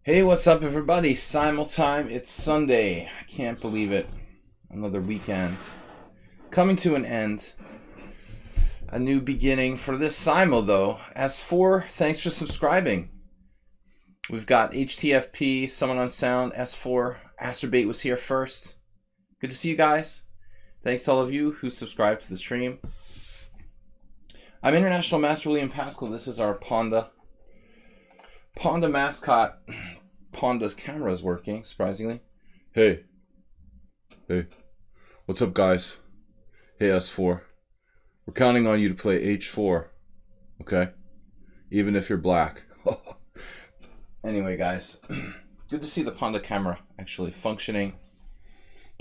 Hey, what's up, everybody? Simul time. It's Sunday. I can't believe it. Another weekend coming to an end. A new beginning for this Simul, though. S4, thanks for subscribing. We've got HTFP, Someone on Sound, S4. Astrobate was here first. Good to see you guys. Thanks to all of you who subscribed to the stream. I'm International Master William Pascal. This is our Ponda mascot. Ponda's camera is working, surprisingly. Hey. What's up, guys? Hey, S4. We're counting on you to play H4. Okay? Even if you're black. Anyway, guys. Good to see the Ponda camera actually functioning.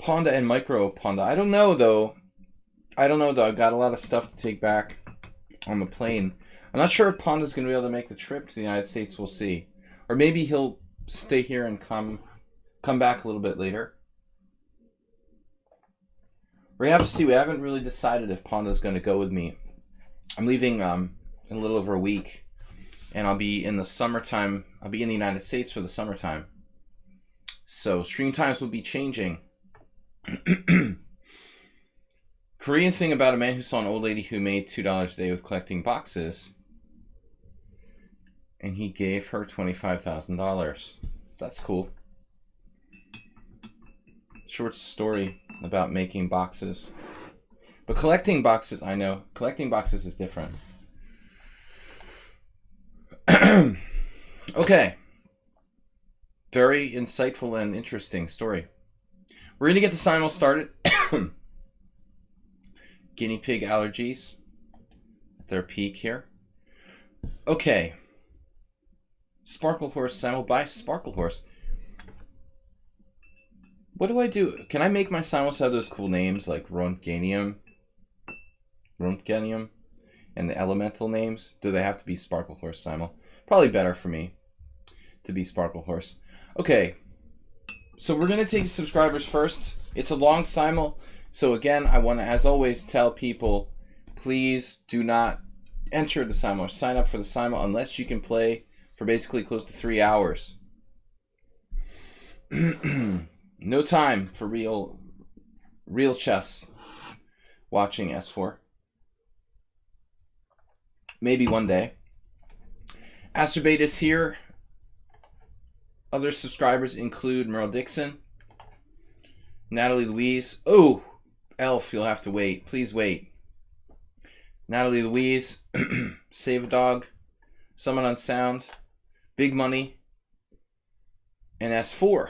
Ponda and Micro Ponda. I don't know, though. I've got a lot of stuff to take back on the plane. I'm not sure if Ponda's going to be able to make the trip to the United States. We'll see. Or maybe he'll stay here and come back a little bit later. We have to see. We haven't really decided if Ponda's going to go with me. I'm leaving in a little over a week, and I'll be in the summertime. I'll be in the United States for the summertime. So stream times will be changing. Korean thing about a man who saw an old lady who made $2 a day with collecting boxes, and he gave her $25,000. That's cool. Short story about making boxes. But collecting boxes, I know. Collecting boxes is different. Okay. Very insightful and interesting story. We're going to get the Simul started. Guinea pig allergies at their peak here. Okay. Sparkle Horse Simul by Sparkle Horse. What do I do? Can I make my Simuls have those cool names like Röntgenium, and the elemental names? Do they have to be Sparkle Horse Simul? Probably better for me to be Sparkle Horse. Okay, so we're going to take subscribers first. It's a long Simul, so again, I want to, as always, tell people, please do not enter the Simul or sign up for the Simul unless you can play for basically close to 3 hours. No time for real chess watching S4. Maybe one day. Astrobate is here. Other subscribers include Merle Dixon, Natalie Louise. Oh, Elf, you'll have to wait. Please wait. Natalie Louise, Save a Dog, Someone on Sound, Big Money, and S4.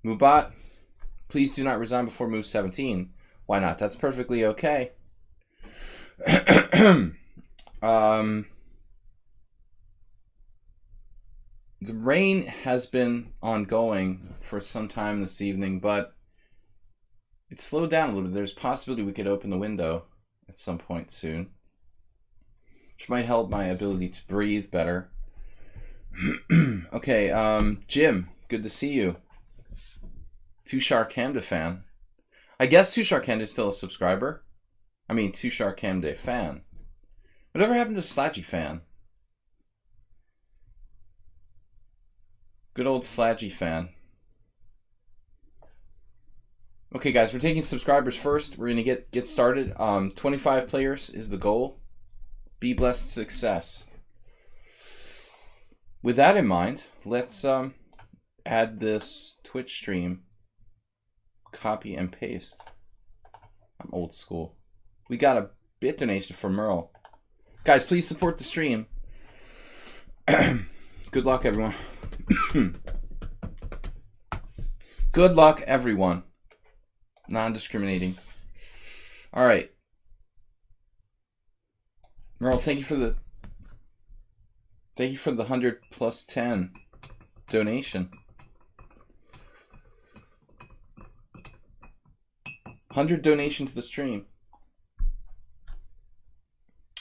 Mubat, please do not resign before move 17. Why not? That's perfectly okay. The rain has been ongoing for some time this evening, but it slowed down a little bit. There's a possibility we could open the window at some point soon, which might help my ability to breathe better. Okay, Jim, good to see you. Tushar Kamde fan. I guess Tushar Kamde is still a subscriber. I mean, Tushar Kamde fan. Whatever happened to Sladgie fan? Good old Sladgie fan. Okay, guys, we're taking subscribers first. We're gonna get started. 25 players is the goal. Be blessed, success. With that in mind, let's add this Twitch stream. Copy and paste. I'm old school. We got a bit donation from Merle. Guys, please support the stream. Good luck, everyone. Good luck, everyone. Non-discriminating. All right. Merle, thank you for the 100 plus 10 donation. 100 donation to the stream.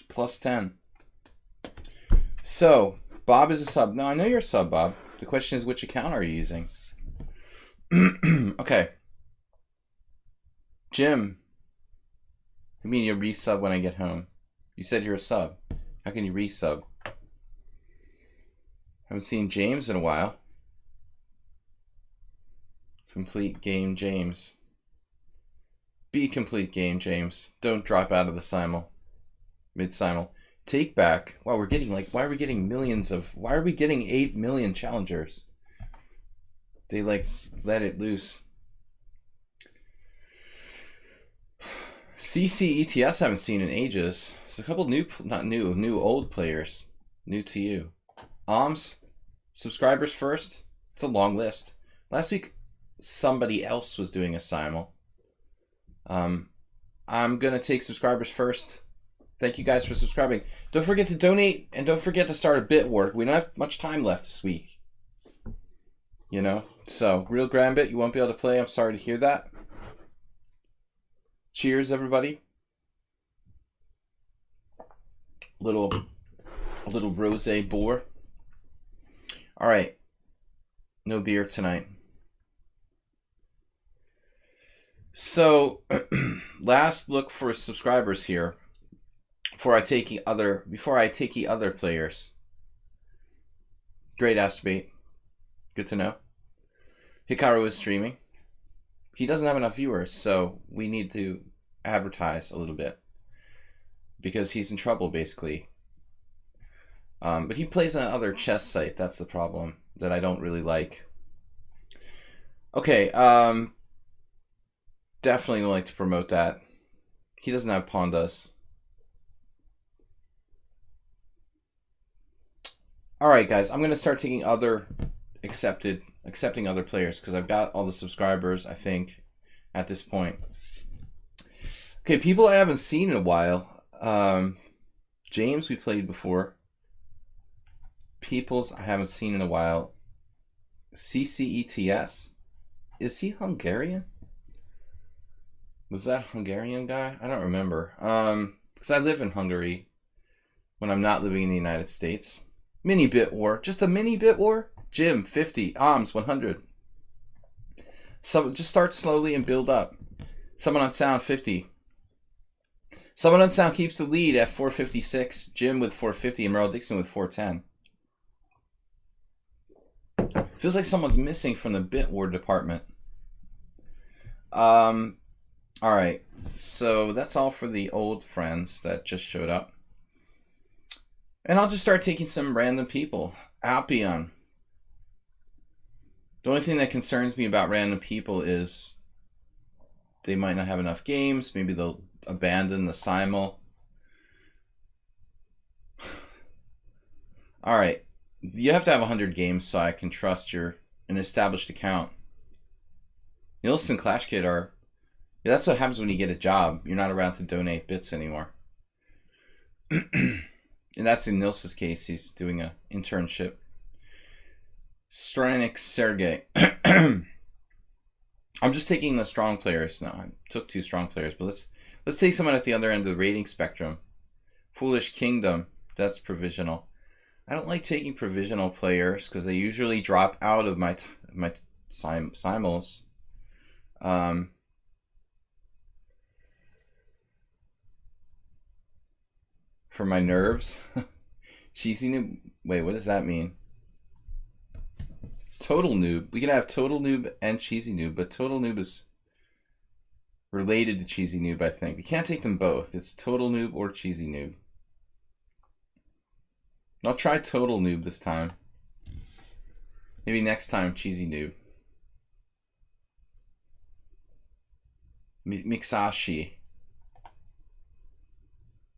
Plus 10. So, Bob is a sub. No, I know you're a sub, Bob. The question is, which account are you using? Okay. Jim. I mean, you resub when I get home. You said you're a sub. How can you resub? Haven't seen James in a while. Complete game James. Be complete game James. Don't drop out of the simul. Mid-simul. Take back. Wow, we're getting like, why are we getting millions of, why are we getting 8 million challengers? They like let it loose. CCETS I haven't seen in ages. There's a couple new, not new, new old players. New to you. OMS, subscribers first. It's a long list. Last week, somebody else was doing a simul. I'm gonna take subscribers first. Thank you guys for subscribing. Don't forget to donate, and don't forget to start a bit work. We don't have much time left this week. You know? So, Real Grambit, you won't be able to play. I'm sorry to hear that. Cheers, everybody. A little rosé boar. All right. No beer tonight. So, last look for subscribers here before I take other players. Great estimate. Good to know. Hikaru is streaming. He doesn't have enough viewers, so we need to advertise a little bit because he's in trouble, basically. But he plays on another chess site. That's the problem that I don't really like. Okay, definitely would like to promote that. He doesn't have Pandas. All right, guys, I'm gonna start taking other accepting other players because I've got all the subscribers, I think, at this point. Okay, people I haven't seen in a while. James, we played before. Peoples, I haven't seen in a while. CCETS. Is he Hungarian? Was that Hungarian guy? I don't remember. Because I live in Hungary when I'm not living in the United States. Mini bit war. Just a mini bit war? Jim, 50. Oms, 100. So just start slowly and build up. Someone on sound, 50. Someone on sound keeps the lead at 456. Jim with 450 and Merle Dixon with 410. Feels like someone's missing from the bit war department. Alright. So that's all for the old friends that just showed up. And I'll just start taking some random people. Alpion. The only thing that concerns me about random people is they might not have enough games. Maybe they'll abandon the simul. All right. You have to have 100 games so I can trust an established account. Nielsen Clash Kid are... Yeah, that's what happens when you get a job. You're not around to donate bits anymore. And that's in Nils's case. He's doing an internship. Stranik Sergey. I'm just taking the strong players. No, I took 2 strong players, but let's take someone at the other end of the rating spectrum. Foolish Kingdom. That's provisional. I don't like taking provisional players because they usually drop out of my simuls. For my nerves. Cheesy noob. Wait, what does that mean? Total noob. We can have total noob and cheesy noob, but total noob is related to cheesy noob, I think. We can't take them both. It's total noob or cheesy noob. I'll try total noob this time. Maybe next time cheesy noob. Mixashi.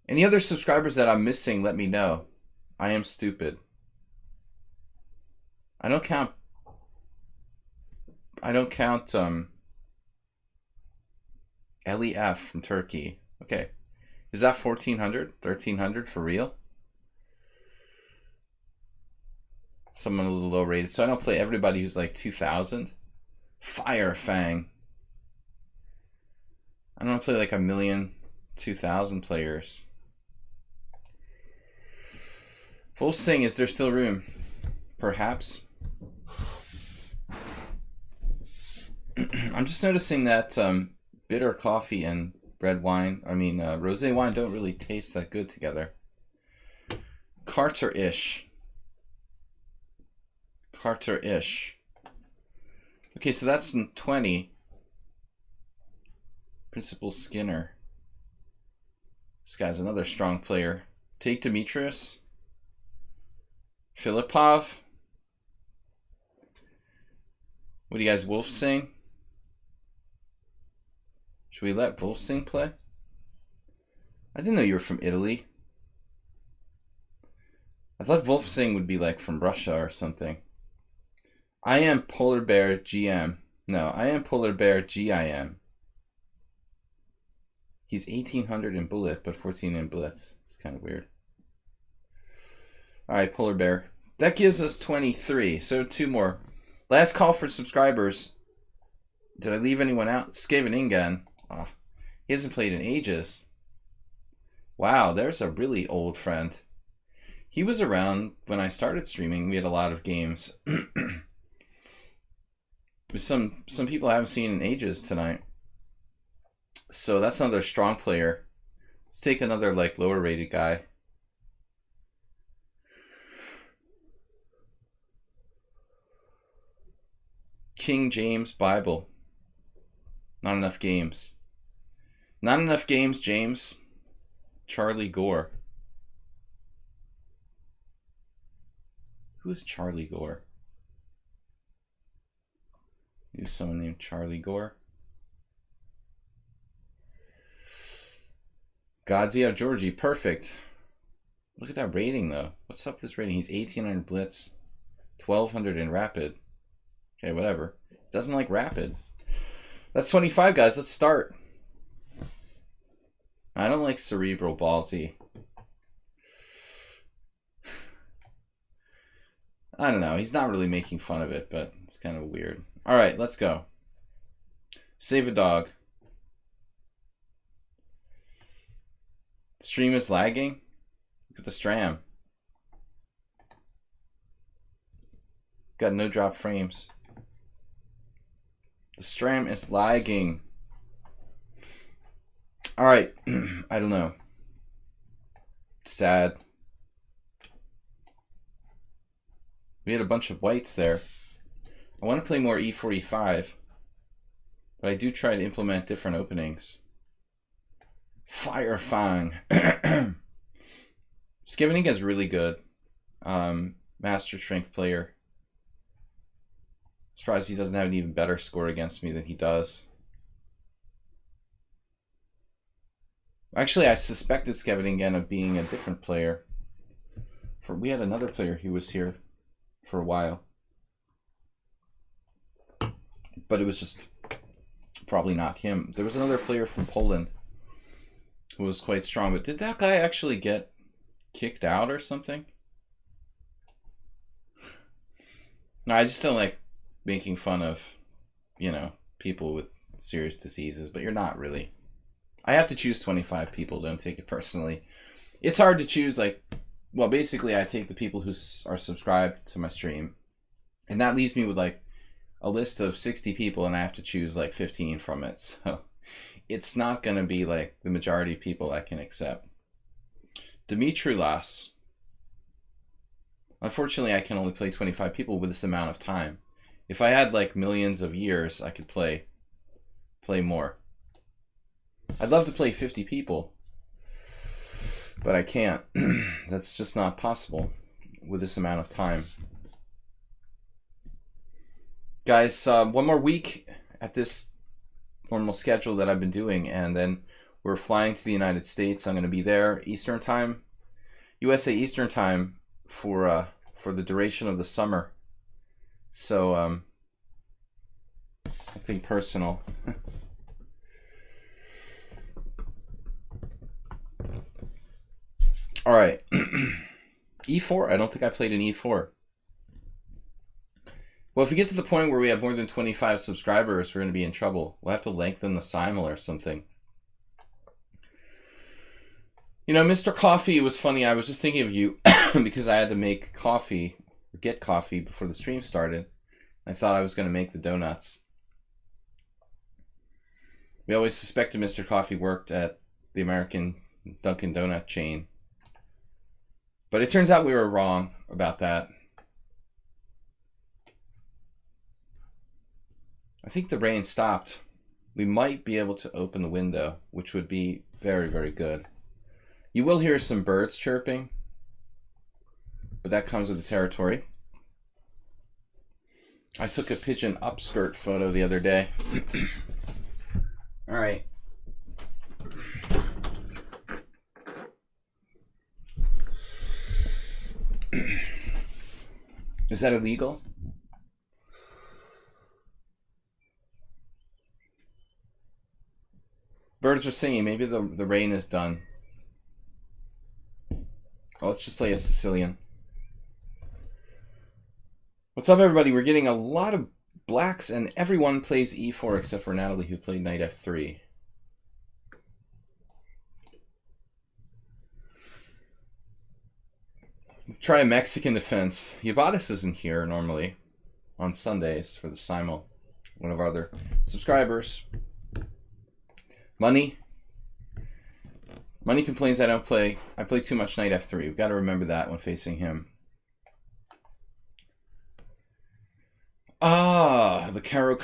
Any other subscribers that I'm missing, let me know. I am stupid. I don't count LEF from Turkey. Okay. Is that 1,400? 1,300 for real? Someone a little low rated. So I don't play everybody who's like 2,000. Fire Fang. I don't play like 1,000,2,000 players. Full Sing, is there still room? Perhaps. I'm just noticing that bitter coffee and red wine, rosé wine don't really taste that good together. Carter-ish. Carter-ish. Okay, so that's in 20. Principal Skinner. This guy's another strong player. Take Demetrius. Filipov. What do you guys, Wolf sing? Should we let Wolf sing play? I didn't know you were from Italy. I thought Wolfsing would be like from Russia or something. I am Polar Bear GM. No, I am Polar Bear GIM. He's 1800 in bullet, but 14 in blitz. It's kind of weird. Alright, Polar Bear. That gives us 23, so 2 more. Last call for subscribers. Did I leave anyone out? Skaven Ingan. Oh, he hasn't played in ages. Wow, there's a really old friend. He was around when I started streaming. We had a lot of games. Some people I haven't seen in ages tonight. So that's another strong player. Let's take another like lower rated guy. King James Bible. Not enough games. Not enough games, James. Charlie Gore. Who is Charlie Gore? There's someone named Charlie Gore. Godzilla Georgie, perfect. Look at that rating though. What's up with this rating? He's 1800 blitz, 1200 in rapid. Okay, whatever. Doesn't like rapid. That's 25, guys. Let's start. I don't like cerebral ballsy. I don't know. He's not really making fun of it, but it's kind of weird. All right, let's go. Save a dog. Stream is lagging. Look at the stram. Got no drop frames. The stram is lagging. All right. I don't know. Sad. We had a bunch of whites there. I want to play more E45, but I do try to implement different openings. Fire Fang. Skivening is really good. Master strength player. Surprised he doesn't have an even better score against me than he does. Actually, I suspected Skeveningen of being a different player. We had another player who was here for a while. But it was just probably not him. There was another player from Poland who was quite strong. But did that guy actually get kicked out or something? No, I just don't like making fun of, you know, people with serious diseases. But you're not really. I have to choose 25 people. Don't take it personally. It's hard to choose, like, well, basically I take the people who are subscribed to my stream. And that leaves me with, like, a list of 60 people, and I have to choose like 15 from it. So it's not going to be like the majority of people I can accept. Dimitrulas. Unfortunately, I can only play 25 people with this amount of time. If I had like millions of years, I could play more. I'd love to play 50 people, but I can't. That's just not possible with this amount of time. Guys, one more week at this normal schedule that I've been doing, and then we're flying to the United States. I'm going to be there Eastern time, USA Eastern time, for the duration of the summer. So, nothing personal. All right, E4. I don't think I played an E4. Well, if we get to the point where we have more than 25 subscribers, we're going to be in trouble. We'll have to lengthen the Simul or something. You know, Mr. Coffee, was funny. I was just thinking of you because I had to make coffee, or get coffee before the stream started. I thought I was going to make the donuts. We always suspected Mr. Coffee worked at the American Dunkin' Donut chain. But it turns out we were wrong about that. I think the rain stopped. We might be able to open the window, which would be very, very good. You will hear some birds chirping, but that comes with the territory. I took a pigeon upskirt photo the other day. All right. Is that illegal? Birds are singing. Maybe the rain is done. Oh, let's just play a Sicilian. What's up, everybody? We're getting a lot of blacks, and everyone plays e4 except for Natalie, who played knight f3. Try a Mexican defense. Yabatis isn't here normally on Sundays for the Simul. One of our other subscribers. Money complains I don't play. I play too much knight f3. We've got to remember that when facing him. Ah, the Caro-Kann.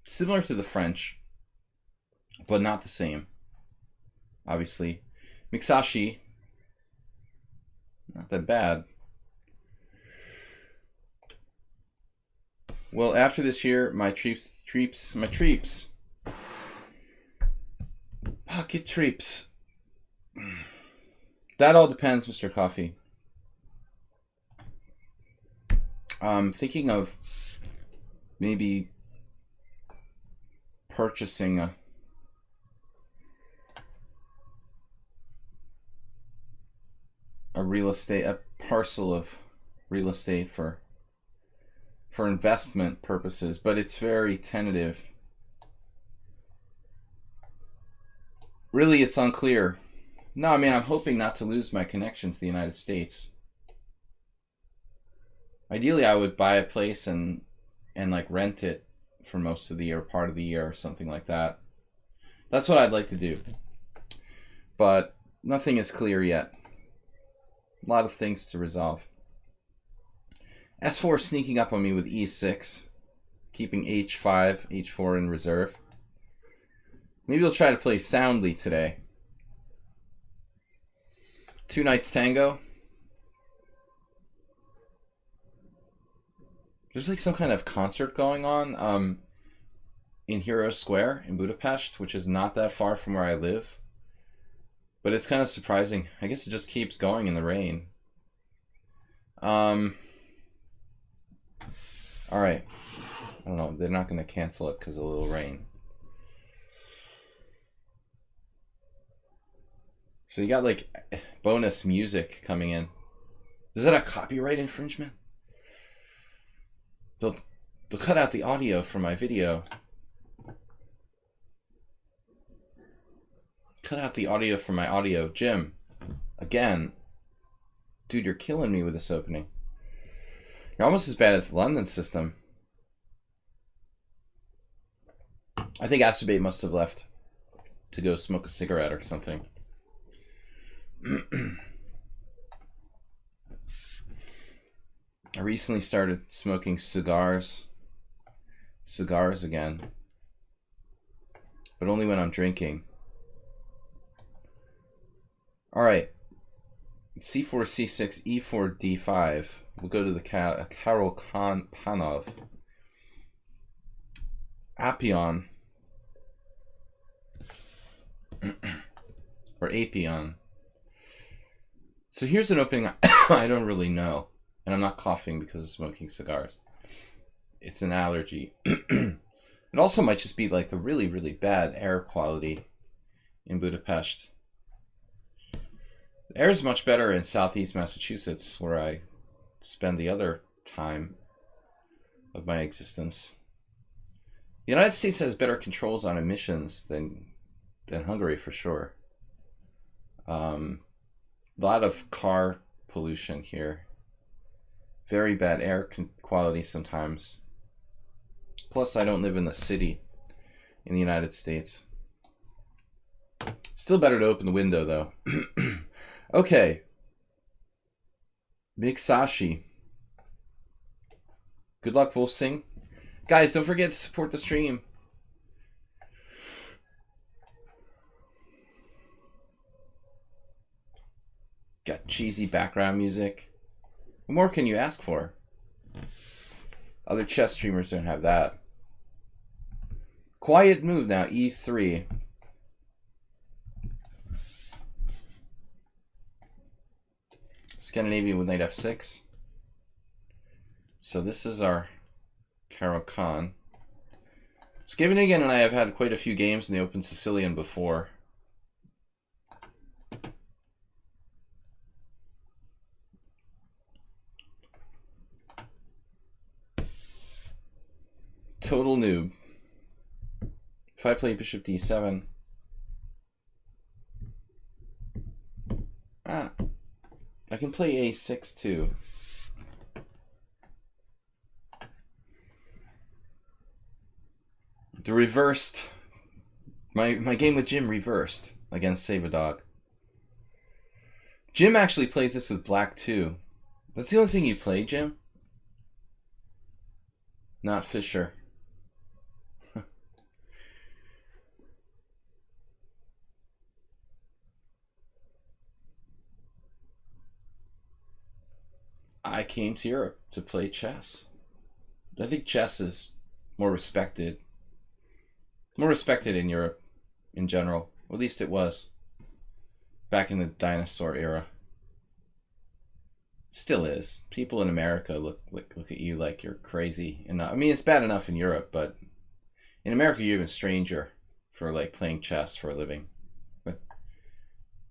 Similar to the French, but not the same. Obviously. Mixashi. Not that bad. Well, after this year, my treeps. Pocket treeps. That all depends, Mr. Coffee. I'm thinking of maybe purchasing a parcel of real estate for investment purposes, but it's very tentative. Really, it's unclear. No, I mean, I'm hoping not to lose my connection to the United States. Ideally, I would buy a place and like rent it for most of the year, part of the year, or something like that. That's what I'd like to do. But nothing is clear yet. A lot of things to resolve. S4 sneaking up on me with E6, keeping H5, H4 in reserve. Maybe we'll try to play soundly today. Two knights tango. There's like some kind of concert going on in Hero Square in Budapest, which is not that far from where I live. But it's kind of surprising. I guess it just keeps going in the rain. Alright. I don't know. They're not going to cancel it because of a little rain. So you got like bonus music coming in. Is that a copyright infringement? They'll cut out the audio from my video. Cut out the audio from my audio. Jim, again. Dude, you're killing me with this opening. You're almost as bad as the London system. I think Acerbate must have left to go smoke a cigarette or something. I recently started smoking cigars again, but only when I'm drinking. All right, C4, C6, E4, D5. We'll go to the Caro-Kann Panov. Apion. Or Apion. So here's an opening I don't really know. And I'm not coughing because of smoking cigars. It's an allergy. It also might just be like the really, really bad air quality in Budapest. The air is much better in southeast Massachusetts, where I spend the other time of my existence. The United States has better controls on emissions than Hungary, for sure. A lot of car pollution here. Very bad air quality sometimes. Plus, I don't live in the city in the United States. Still better to open the window, though. Okay. Mixashi. Good luck, Wolfsing. Guys, don't forget to support the stream. Got cheesy background music. What more can you ask for? Other chess streamers don't have that. Quiet move now, e3. Scandinavian with knight f6. So this is our Caro-Kann. Skavenigan and I have had quite a few games in the Open Sicilian before. Total noob. If I play bishop d7, I can play a6 too. The reversed, my game with Jim reversed against Save a Dog. Jim actually plays this with black too. That's the only thing you play, Jim? Not Fischer. I came to Europe to play chess. I think chess is more respected in Europe in general. Or at least it was back in the dinosaur era. Still is. People in America look at you like you're crazy. And I mean, it's bad enough in Europe, but in America you're even stranger for like playing chess for a living. But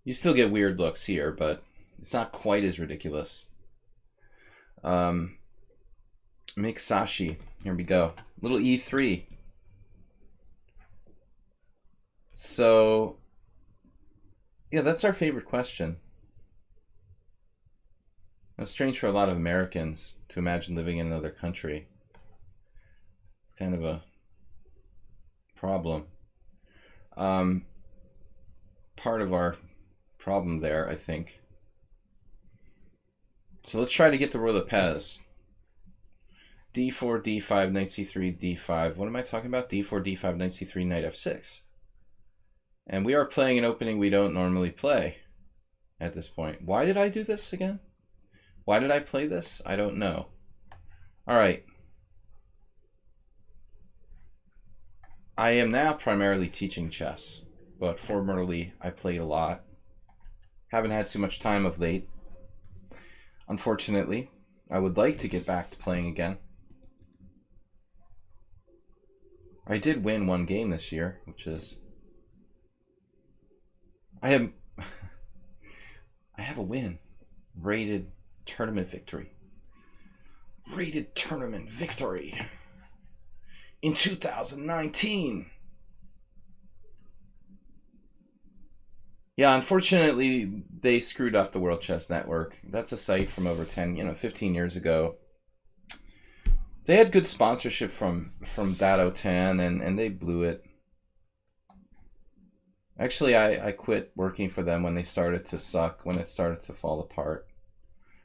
you still get weird looks here, but it's not quite as ridiculous. Mixashi. Here we go. Little e3. So, yeah, that's our favorite question. It's strange for a lot of Americans to imagine living in another country. It's kind of a problem. Part of our problem there, I think. So let's try to get the Roy Lopez. d4, d5, knight c3, d5. What am I talking about? d4, d5, knight c3, knight f6. And we are playing an opening we don't normally play at this point. Why did I do this again? Why did I play this? I don't know. All right. I am now primarily teaching chess, but formerly I played a lot. Haven't had too much time of late. Unfortunately, I would like to get back to playing again. I did win one game this year, which is... I have a win. Rated tournament victory. Rated tournament victory. In 2019. Yeah, unfortunately, they screwed up the World Chess Network. That's a site from over 15 years ago. They had good sponsorship from Dado 10, and they blew it. Actually, I quit working for them when they started to suck, when it started to fall apart.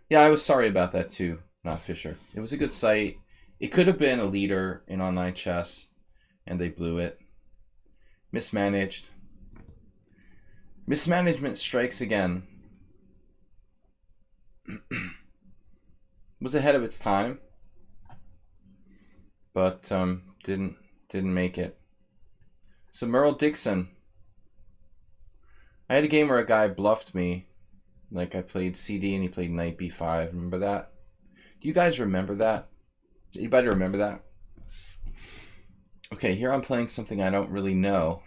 Yeah, I was sorry about that too, not Fischer. It was a good site. It could have been a leader in online chess, and they blew it. Mismanaged. Mismanagement strikes again. Was ahead of its time, but didn't make it. So Merle Dixon. I had a game where a guy bluffed me. Like I played CD and he played knight b5. Remember that? Do you guys remember that? Anybody remember that? Okay, here I'm playing something I don't really know.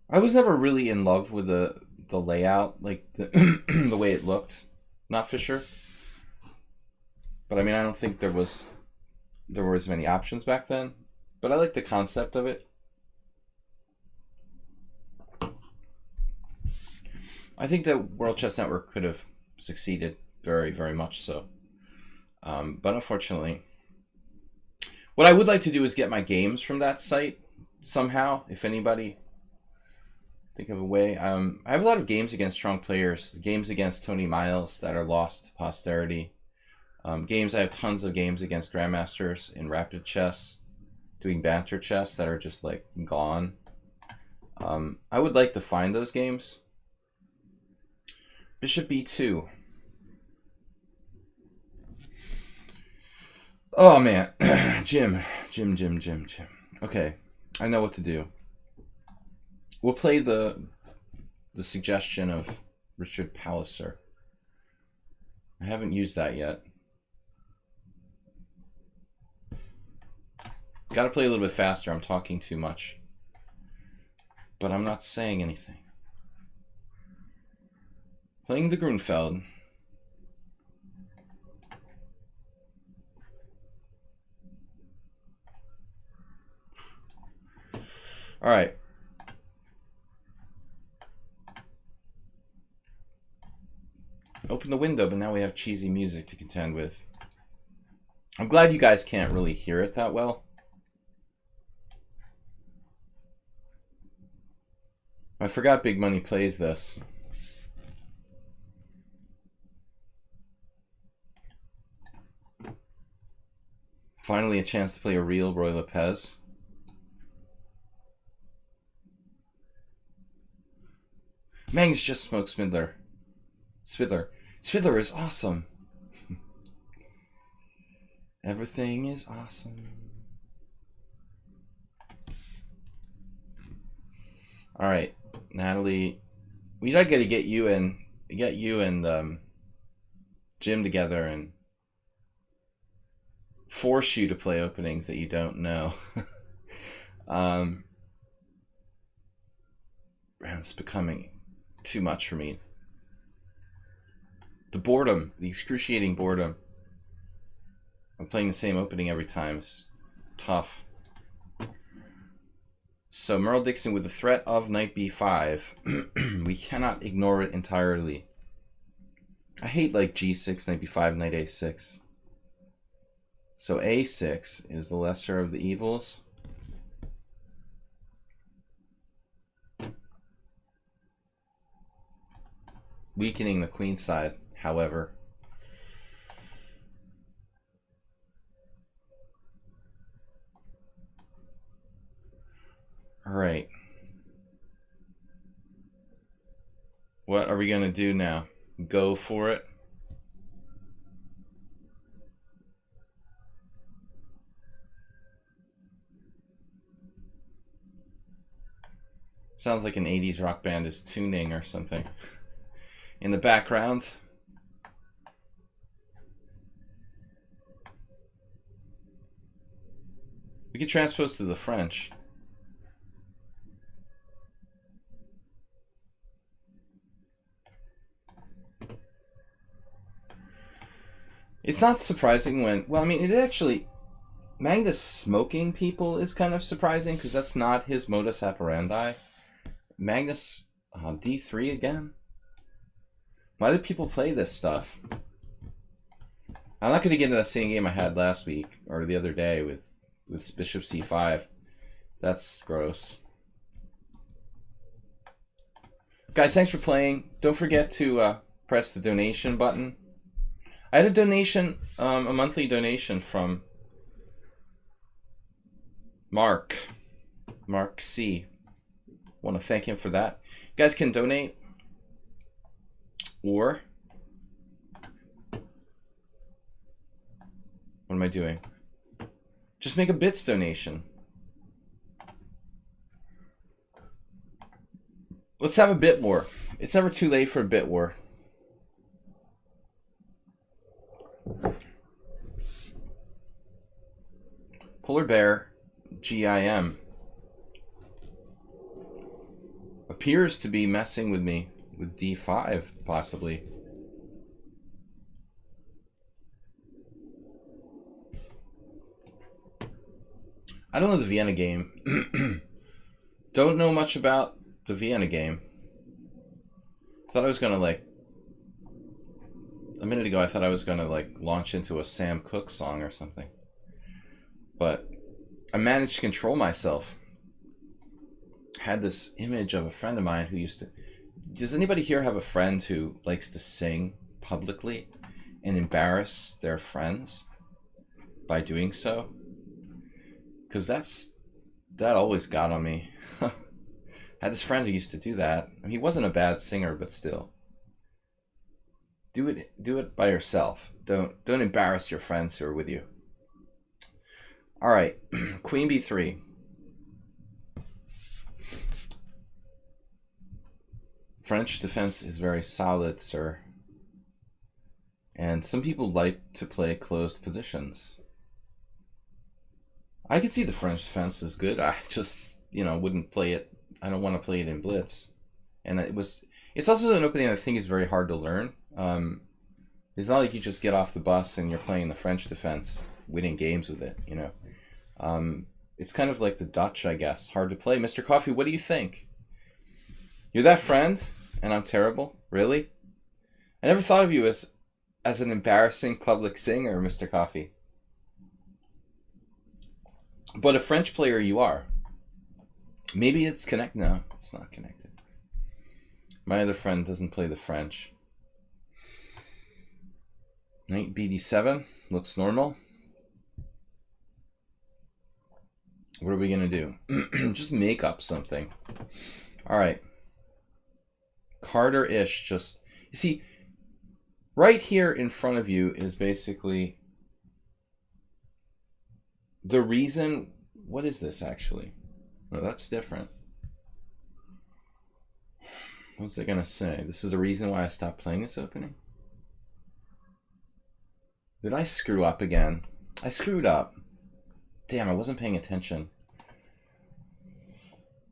I was never really in love with the layout, like the way it looked. Not Fischer. But I mean, I don't think there were as many options back then, but I like the concept of it. I think that World Chess Network could have succeeded very, very much so. But unfortunately, what I would like to do is get my games from that site somehow. If anybody Think of a way. I have a lot of games against strong players. Games against Tony Miles that are lost to posterity. I have tons of games against grandmasters in rapid chess, doing banter chess that are just like gone. I would like to find those games. Bishop b2. Oh man, Jim. Okay, I know what to do. We'll play the suggestion of Richard Palliser. I haven't used that yet. Got to play a little bit faster. I'm talking too much. But I'm not saying anything. Playing the Grunfeld. All right. Open the window, but now we have cheesy music to contend with. I'm glad you guys can't really hear it that well. I forgot Big Money plays this. Finally a chance to play a real Roy Lopez. Mangs just smoked Spidler. Spidler is awesome. Everything is awesome. All right, Natalie, we gotta get you and Jim together and force you to play openings that you don't know. It's becoming too much for me. The boredom, the excruciating boredom. I'm playing the same opening every time. It's tough. So Merle Dixon with the threat of knight b5. We cannot ignore it entirely. I hate like g6, knight b5, knight a6. So a6 is the lesser of the evils. Weakening the queen side, however. All right. What are we going to do now? Go for it? Sounds like an 80s rock band is tuning or something. In the background. We could transpose to the French. It's not surprising when, well, I mean, it actually, Magnus smoking people is kind of surprising because that's not his modus operandi. Magnus, d3 again? Why do people play this stuff? I'm not going to get into that same game I had last week or the other day with bishop c5. That's gross. Guys, thanks for playing. Don't forget to press the donation button. I had a donation, a monthly donation from Mark C. Want to thank him for that. You guys can donate, or what am I doing? Just make a bits donation. Let's have a bit war. It's never too late for a bit war. Polar Bear GIM appears to be messing with me with d5, possibly. I don't know the Vienna game. Don't know much about the Vienna game. Thought I was gonna like, a minute ago I thought I was gonna like launch into a Sam Cooke song or something. But I managed to control myself. had this image of a friend of mine who used to... Does anybody here have a friend who likes to sing publicly and embarrass their friends by doing so? Because that always got on me. I had this friend who used to do that. I mean, he wasn't a bad singer, but still. Do it by yourself. Don't embarrass your friends who are with you. All right, Queen B3. French defense is very solid, sir. And some people like to play closed positions. I could see the French defense is good. I just, wouldn't play it. I don't want to play it in blitz. And it's also an opening I think is very hard to learn. It's not like you just get off the bus and you're playing the French defense, winning games with it, It's kind of like the Dutch, I guess. Hard to play. Mr. Coffee, what do you think? You're that friend, and I'm terrible? Really? I never thought of you as an embarrassing public singer, Mr. Coffee. But a French player you are. Maybe it's connected. No, it's not connected. My other friend doesn't play the French. Knight BD7 looks normal. What are we going to do? Just make up something. All right. Carter-ish. Just, you see, right here in front of you is basically the reason. What is this actually? No, that's different. What's it going to say? This is the reason why I stopped playing this opening? Did I screw up again? I screwed up. Damn, I wasn't paying attention.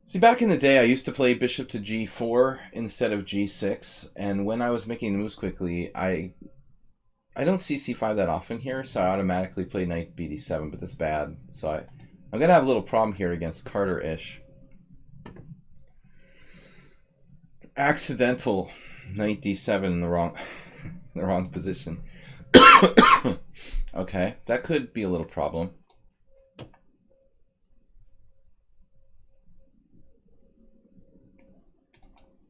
See, back in the day, I used to play bishop to g4 instead of g6, and when I was making moves quickly, I don't see c5 that often here, so I automatically play knight bd7, but that's bad. So I'm going to have a little problem here against Carter-ish. Accidental knight d7 in the wrong position. Okay, that could be a little problem.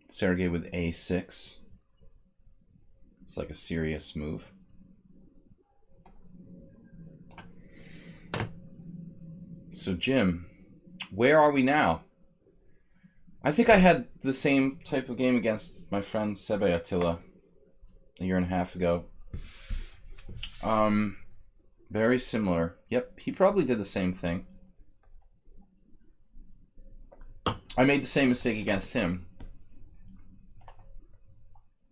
Sergey with a6. It's like a serious move. So Jim, where are we now? I think I had the same type of game against my friend Sebe Attila a year and a half ago. Very similar. Yep, he probably did the same thing. I made the same mistake against him.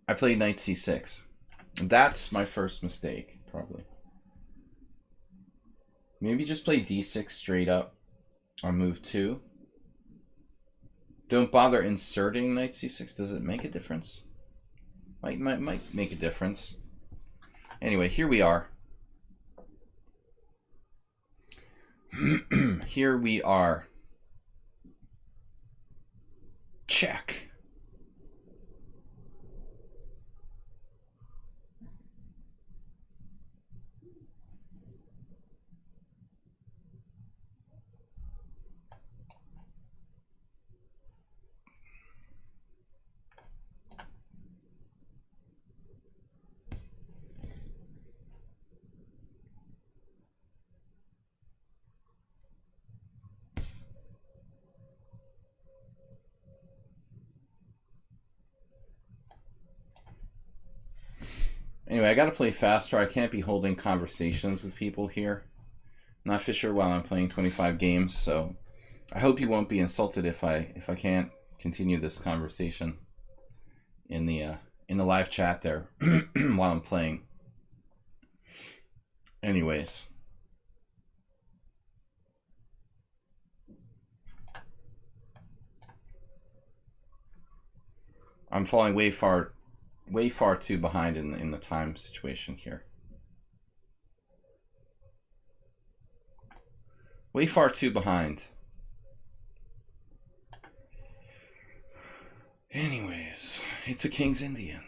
I played knight c6. That's my first mistake, probably. Maybe just play d6 straight up on move 2. Don't bother inserting knight c6. Does it make a difference? Might make a difference. Anyway, here we are. Here we are. Check. Anyway, I gotta play faster. I can't be holding conversations with people here. Not Fisher while I'm playing 25 games, so I hope you won't be insulted if I can't continue this conversation in the live chat there while I'm playing. Anyways. I'm falling way far too behind in the time situation here. Way far too behind. Anyways, it's a King's Indian.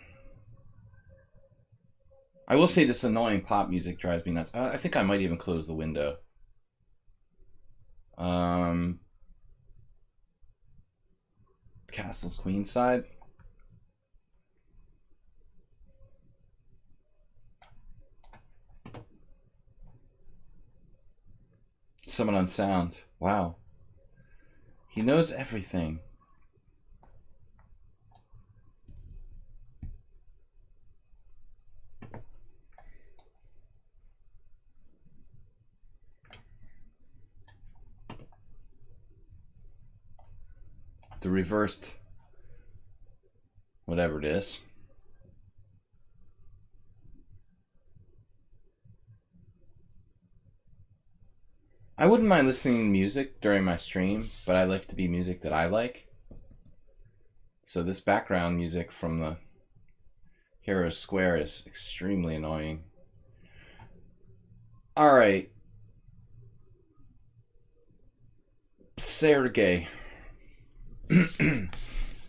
I will say this annoying pop music drives me nuts. I think I might even close the window. Castle's queenside. Someone on sound. Wow. He knows everything. The reversed, whatever it is. I wouldn't mind listening to music during my stream, but I like it to be music that I like. So this background music from the Heroes Square is extremely annoying. All right. Sergey.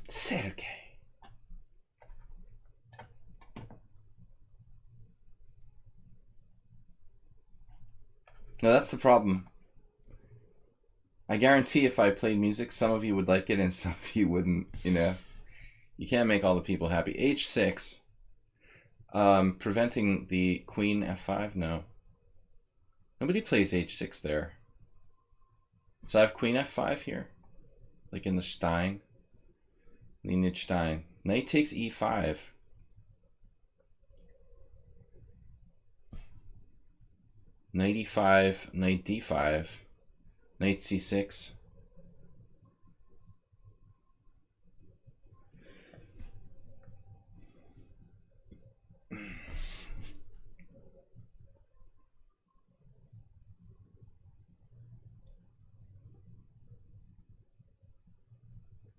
Sergey. No, that's the problem. I guarantee if I played music, some of you would like it and some of you wouldn't, you know. You can't make all the people happy. H6. Preventing the queen F5? No. Nobody plays H6 there. So I have queen F5 here. Like in the Stein. Lineage Stein. Knight takes E5. Knight E5, Knight D5. Knight C6.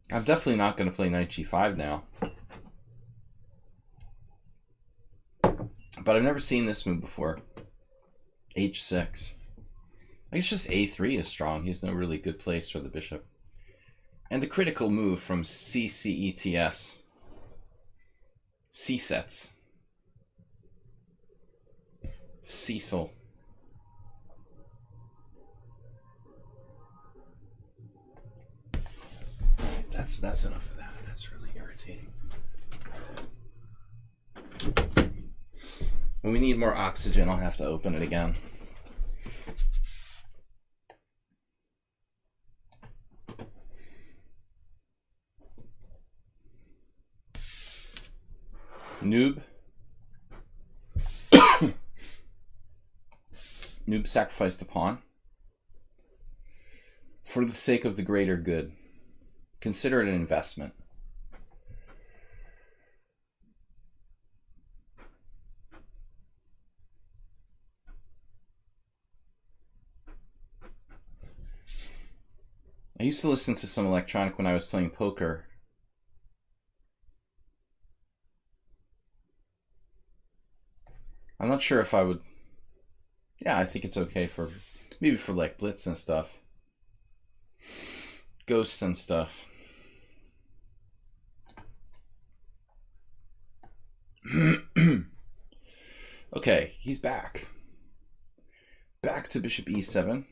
I'm definitely not going to play Knight G5 now. But I've never seen this move before. H6. I guess just A3 is strong. He has no really good place for the bishop. And the critical move from CCETS. C-sets. Cecil. That's enough of that. That's really irritating. When we need more oxygen, I'll have to open it again. Noob. Noob sacrificed a pawn. For the sake of the greater good. Consider it an investment. I used to listen to some electronic when I was playing poker. I'm not sure if I would... Yeah, I think it's okay for... Maybe for like Blitz and stuff. Ghosts and stuff. Okay, he's back. Back to Bishop E7.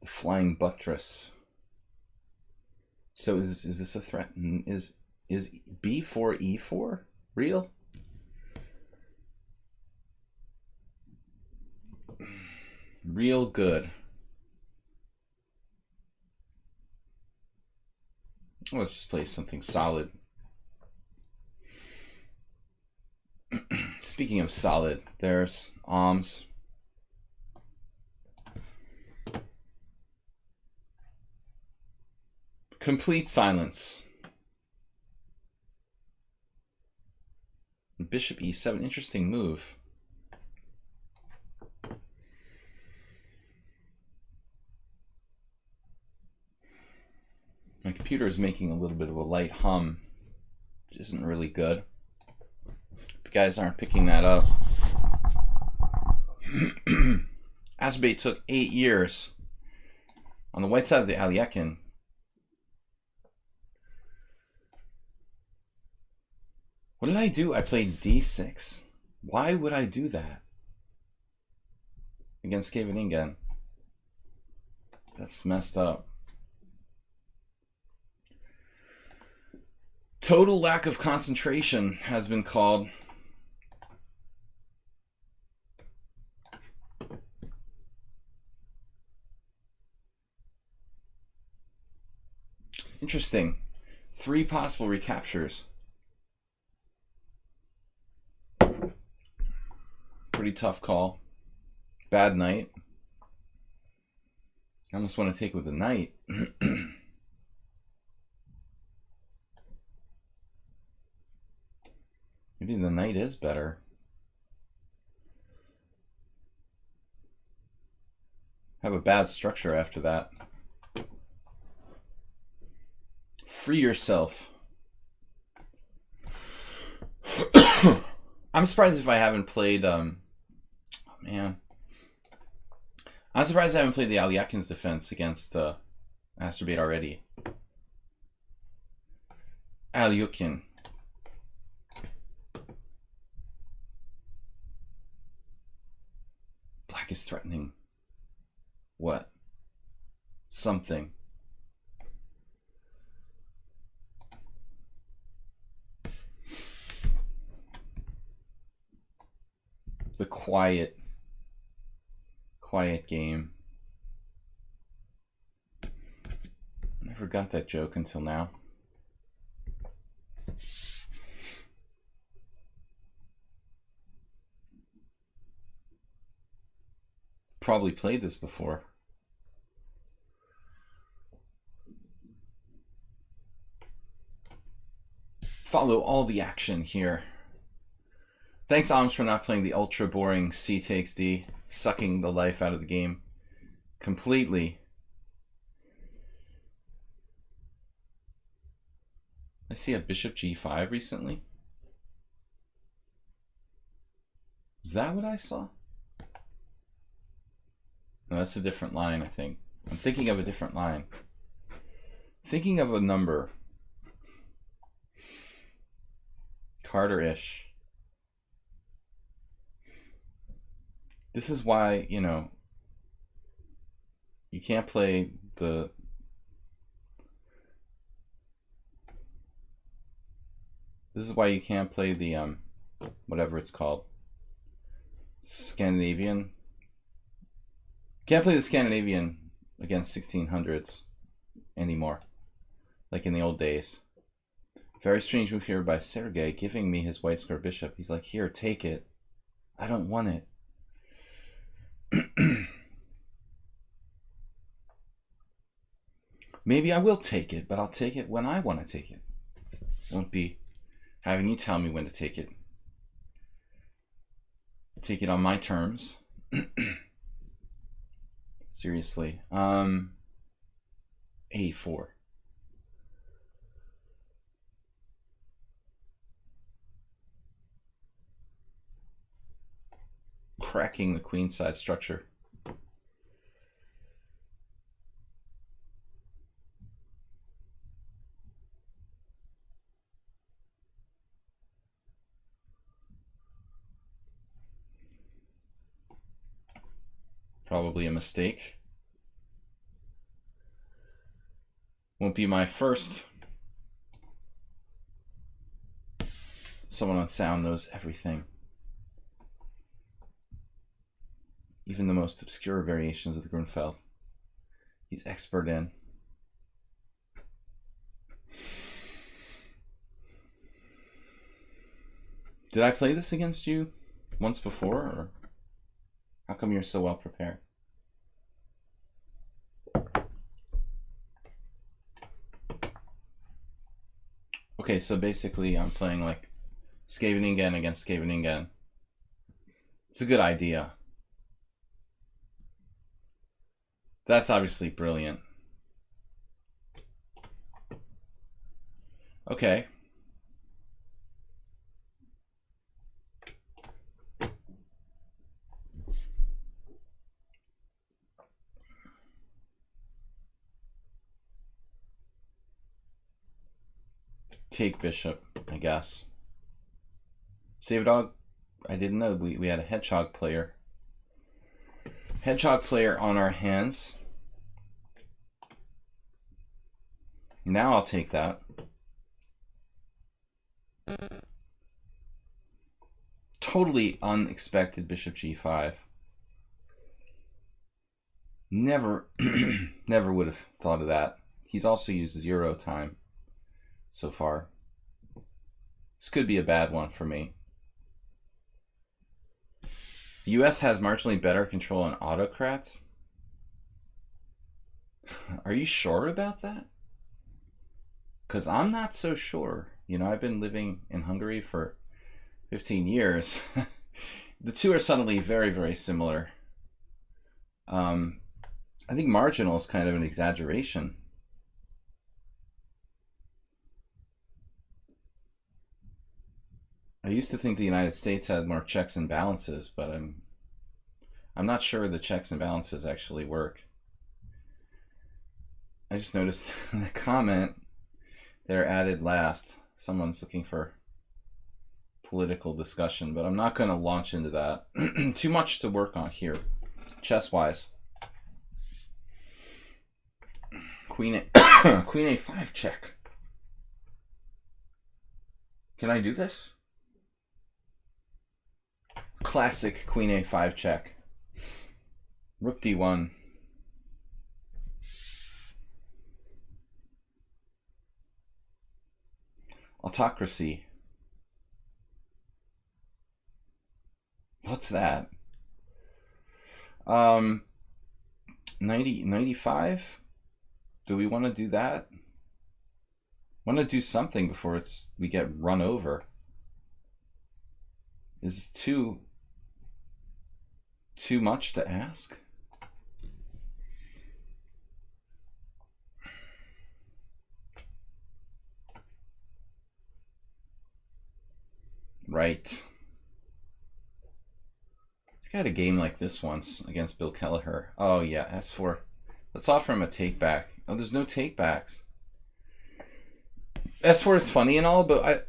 The flying buttress. So is this a threat? Is B4 E4 real? Real good. Let's just play something solid. Speaking of solid, there's Alms. Complete silence. Bishop E7, interesting move. My computer is making a little bit of a light hum, which isn't really good. If you guys aren't picking that up. Azerbaijan took 8 years. On the white side of the Alekhine. What did I do? I played D6. Why would I do that? Against Kevinningen. That's messed up. Total lack of concentration has been called. Interesting. 3 possible recaptures. Pretty tough call. Bad knight. I almost want to take with the knight. Maybe the knight is better. Have a bad structure after that. Free yourself. I'm surprised if I haven't played, oh man. I'm surprised I haven't played the Alyakin's defense against Masturbate already. Alyakin. Black is threatening. What? Something. The quiet game. Never got that joke until now. Probably played this before. Follow all the action here. Thanks, Oms, for not playing the ultra boring C takes D, sucking the life out of the game completely. I see a bishop g5 recently. Is that what I saw? No, that's a different line, I think. I'm thinking of a different line. Thinking of a number. Carter-ish. This is why, you know, you can't play the... This is why you can't play the, whatever it's called. Scandinavian. Can't play the Scandinavian against 1600s anymore. Like in the old days. Very strange move here by Sergei, giving me his white square bishop. He's like, here, take it. I don't want it. Maybe I will take it, but I'll take it when I want to take it. Won't be having you tell me when to take it. Take it on my terms. Seriously. A4. Cracking the queenside structure. Probably a mistake. Won't be my first. Someone on sound knows everything. Even the most obscure variations of the Grunfeld, he's expert in. Did I play this against you once before, or how come you're so well prepared? Okay, so basically I'm playing like Scheveningen against Scheveningen. It's a good idea. That's obviously brilliant. Okay. Take bishop, I guess. Save dog. I didn't know we had a hedgehog player. Hedgehog player on our hands. Now I'll take that. Totally unexpected bishop g5. Never, never would have thought of that. He's also used 0 time so far. This could be a bad one for me. The US has marginally better control on autocrats. Are you sure about that? Because I'm not so sure. You know, I've been living in Hungary for 15 years. The two are suddenly very, very similar. I think marginal is kind of an exaggeration. I used to think the United States had more checks and balances, but I'm not sure the checks and balances actually work. I just noticed the comment there added last. Someone's looking for political discussion, but I'm not going to launch into that. Too much to work on here, chess-wise. Queen A5 check. Can I do this? Classic Queen A5 check. Rook D1. Autocracy. What's that? 95? Do we want to do that? Want to do something before we get run over? Is it too much to ask? Right. I had a game like this once against Bill Kelleher. Oh yeah, S4. Let's offer him a take back. Oh, there's no take backs. S4 is funny and all, but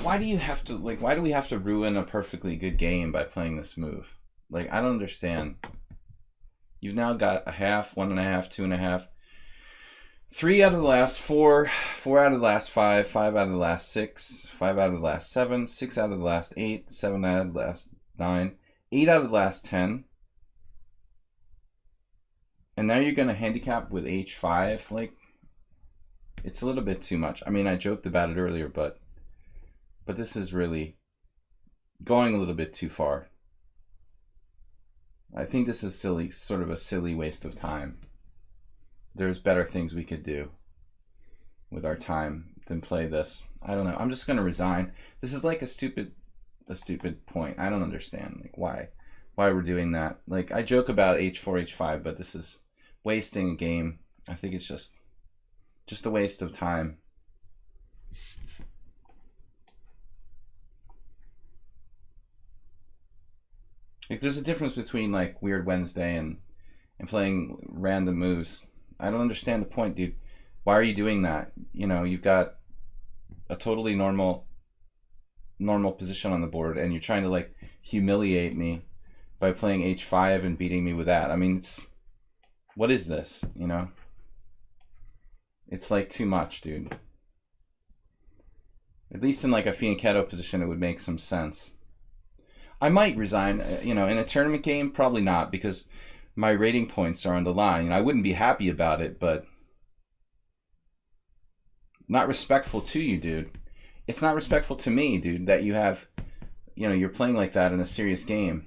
why do you have to, like, why do we have to ruin a perfectly good game by playing this move? Like, I don't understand. You've now got a half, 1.5, 2.5. 3 out of the last 4, 4 out of the last 5, 5 out of the last 6, 5 out of the last 7, 6 out of the last 8, 7 out of the last 9, 8 out of the last 10. And now you're going to handicap with H5. Like, it's a little bit too much. I mean, I joked about it earlier, but this is really going a little bit too far. I think this is silly, sort of a silly waste of time. There's better things we could do with our time than play this. I don't know. I'm just going to resign. This is like a stupid point. I don't understand, like, why we're doing that. Like, I joke about H4, H5, but this is wasting a game. I think it's just a waste of time. Like, there's a difference between, like, Weird Wednesday and playing random moves. I don't understand the point, dude. Why are you doing that? You know, you've got a totally normal position on the board, and you're trying to, like, humiliate me by playing H5 and beating me with that. I mean, what is this, you know? It's, like, too much, dude. At least in, like, a fianchetto position, it would make some sense. I might resign, you know, in a tournament game, probably not, because my rating points are on the line. I wouldn't be happy about it, but not respectful to you, dude. It's not respectful to me, dude, that you have, you know, you're playing like that in a serious game.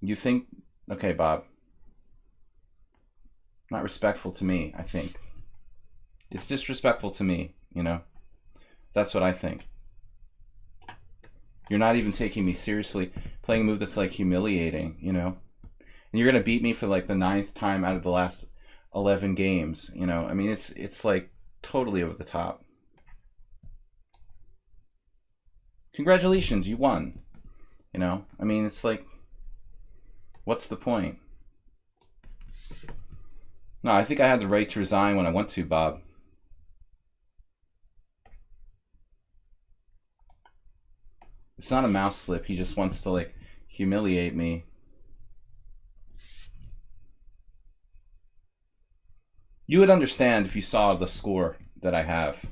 You think, okay, Bob, not respectful to me, I think. It's disrespectful to me, you know. That's what I think. You're not even taking me seriously, playing a move that's, like, humiliating, you know. And you're going to beat me for, like, the 9th time out of the last 11 games, you know. I mean, it's like, totally over the top. Congratulations, you won. You know, I mean, it's like, what's the point? No, I think I had the right to resign when I want to, Bob. It's not a mouse slip. He just wants to, like, humiliate me. You would understand if you saw the score that I have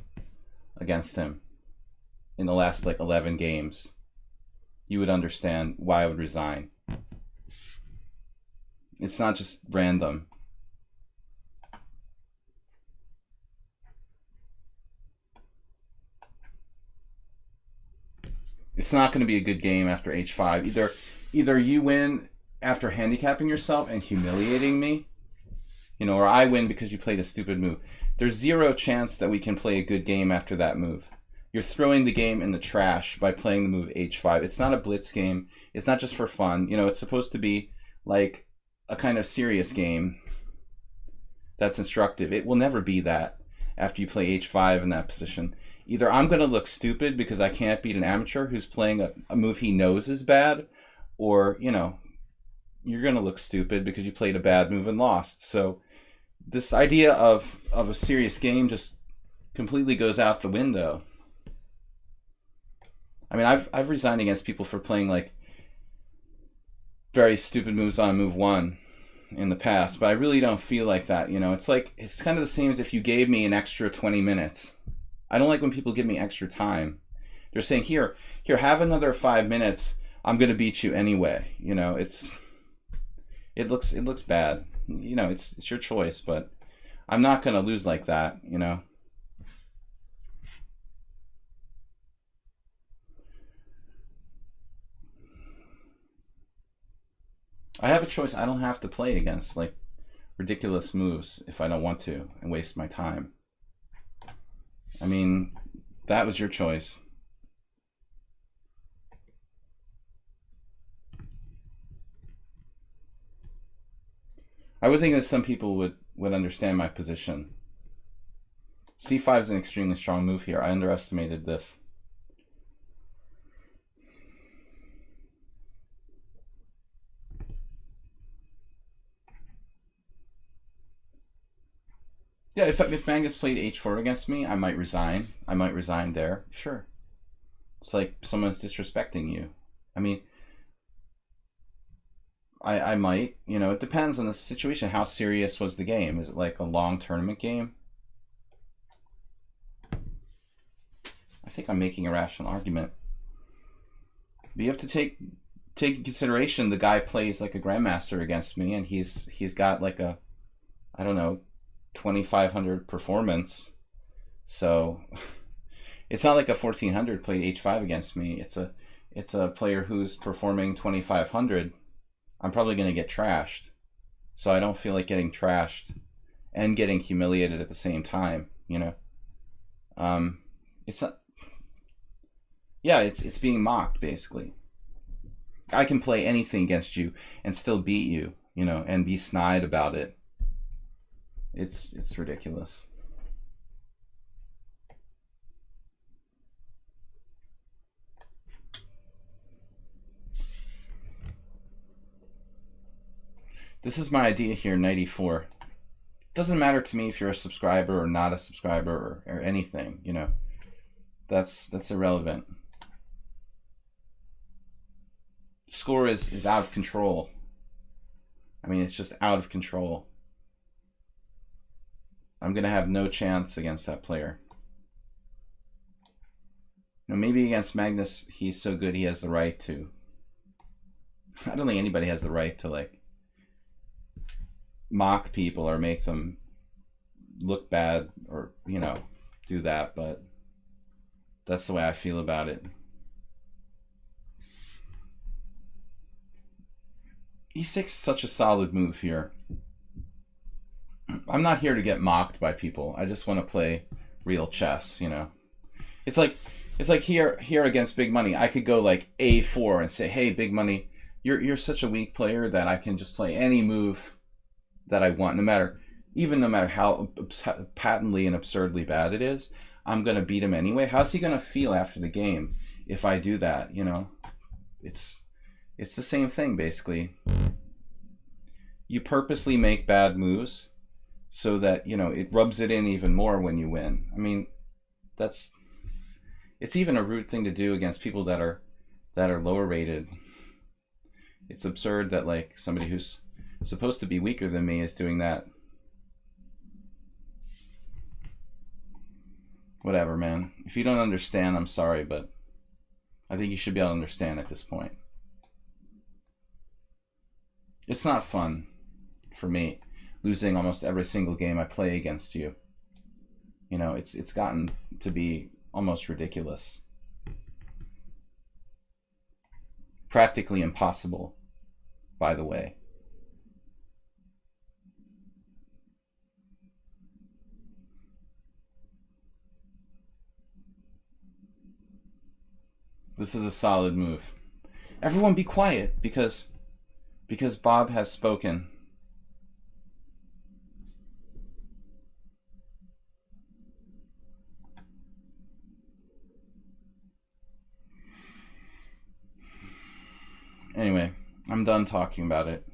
against him in the last like 11 games. You would understand why I would resign. It's not just random. It's not going to be a good game after h5. Either you win after handicapping yourself and humiliating me, you know, or I win because you played a stupid move. There's zero chance that we can play a good game after that move. You're throwing the game in the trash by playing the move h5. It's not a blitz game. It's not just for fun. You know, it's supposed to be like a kind of serious game that's instructive. It will never be that after you play h5 in that position. Either I'm going to look stupid because I can't beat an amateur who's playing a move he knows is bad, or, you know, you're going to look stupid because you played a bad move and lost. So this idea of a serious game just completely goes out the window. I mean, I've resigned against people for playing like very stupid moves on move one in the past, but I really don't feel like that. You know, it's like, it's kind of the same as if you gave me an extra 20 minutes. I don't like when people give me extra time. They're saying, here, have another 5 minutes. I'm gonna beat you anyway. You know, it looks bad. You know, it's your choice, but I'm not gonna lose like that. You know. I have a choice. I don't have to play against like ridiculous moves if I don't want to and waste my time. I mean, that was your choice. I would think that some people would understand my position. c5 is an extremely strong move here. I underestimated this. Yeah, if Magnus played h4 against me, I might resign. I might resign there. Sure. It's like someone's disrespecting you. I mean, I might. You know, it depends on the situation. How serious was the game? Is it like a long tournament game? I think I'm making a rational argument. But you have to take in consideration the guy plays like a grandmaster against me, and he's got like a, I don't know, 2,500 performance. So it's not like a 1,400 played h5 against me. It's a player who's performing 2,500. I'm probably going to get trashed. So I don't feel like getting trashed and getting humiliated at the same time, you know. It's not, yeah, it's being mocked basically. I can play anything against you and still beat you, you know, and be snide about it. It's ridiculous. This is my idea here, 94. Doesn't matter to me if you're a subscriber or not a subscriber or anything, you know. That's irrelevant. Score is out of control. I mean, it's just out of control. I'm going to have no chance against that player. You know, maybe against Magnus, he's so good he has the right to. I don't think anybody has the right to like mock people or make them look bad or, you know, do that, but that's the way I feel about it. E6 is such a solid move here. I'm not here to get mocked by people. I just want to play real chess, you know. It's like here against Big Money, I could go like A4 and say, "Hey, Big Money, you're such a weak player that I can just play any move that I want, no matter how patently and absurdly bad it is. I'm going to beat him anyway." How's he going to feel after the game if I do that, you know? It's the same thing basically. You purposely make bad moves so that, you know, it rubs it in even more when you win. I mean, it's even a rude thing to do against people that are lower rated. It's absurd that like somebody who's supposed to be weaker than me is doing that. Whatever, man. If you don't understand, I'm sorry, but I think you should be able to understand at this point. It's not fun for me losing almost every single game I play against you. You know, it's gotten to be almost ridiculous. Practically impossible, by the way. This is a solid move. Everyone be quiet because Bob has spoken. Anyway, I'm done talking about it.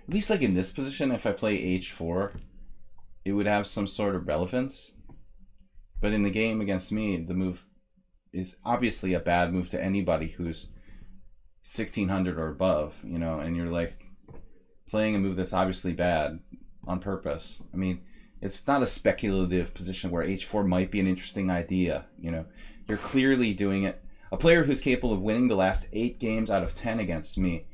At least like in this position, if I play h4, it would have some sort of relevance. But in the game against me, the move is obviously a bad move to anybody who's 1600 or above, you know, and you're like playing a move that's obviously bad on purpose. I mean, it's not a speculative position where h4 might be an interesting idea, you know. You're clearly doing it. A player who's capable of winning the last 8 games out of 10 against me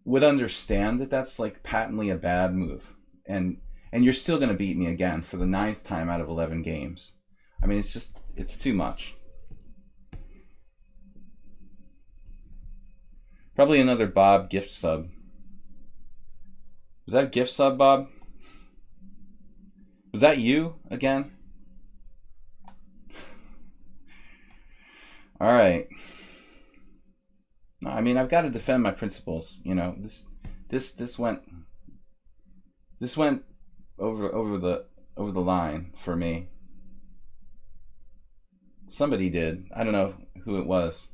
would understand that that's like patently a bad move, and you're still going to beat me again for the 9th time out of 11 games. I mean, it's too much. Probably another Bob gift sub. Was that a gift sub, Bob? Was that you again? All right. I mean, I've got to defend my principles. You know, this went over the line for me. Somebody did. I don't know who it was.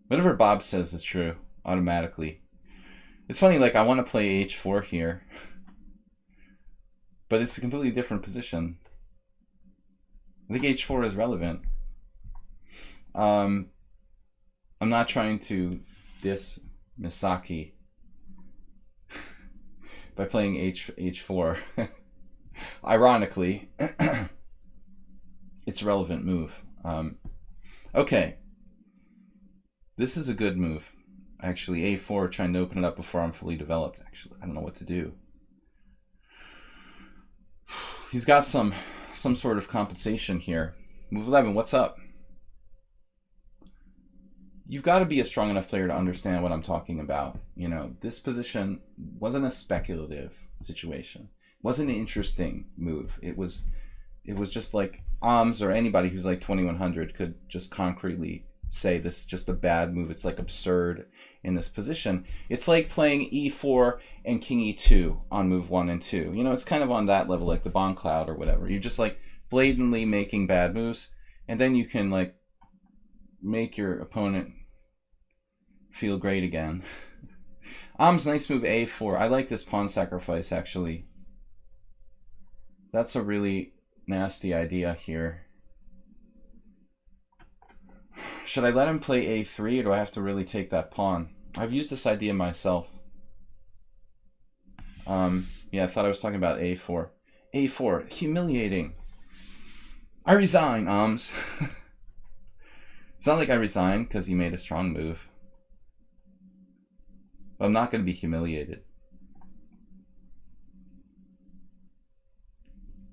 Whatever Bob says is true automatically. It's funny, like, I want to play h4 here, but it's a completely different position. I think h4 is relevant. I'm not trying to diss Misaki by playing h4. Ironically, it's a relevant move. Okay. This is a good move. Actually, a4, trying to open it up before I'm fully developed. Actually, I don't know what to do. He's got some sort of compensation here. Move 11, what's up? You've got to be a strong enough player to understand what I'm talking about. You know, this position wasn't a speculative situation. It wasn't an interesting move. It was just like Oms or anybody who's like 2100 could just concretely say this is just a bad move. It's like absurd in this position. It's like playing e4 and king e2 on move 1 and 2. You know, it's kind of on that level, like the Bond Cloud or whatever. You're just like blatantly making bad moves, and then you can like make your opponent feel great again. Nice move a4. I like this pawn sacrifice, actually. That's a really nasty idea here. Should I let him play a3, or do I have to really take that pawn? I've used this idea myself. Yeah, I thought I was talking about a4. a4, humiliating. I resign, It's not like I resign because he made a strong move. But I'm not going to be humiliated.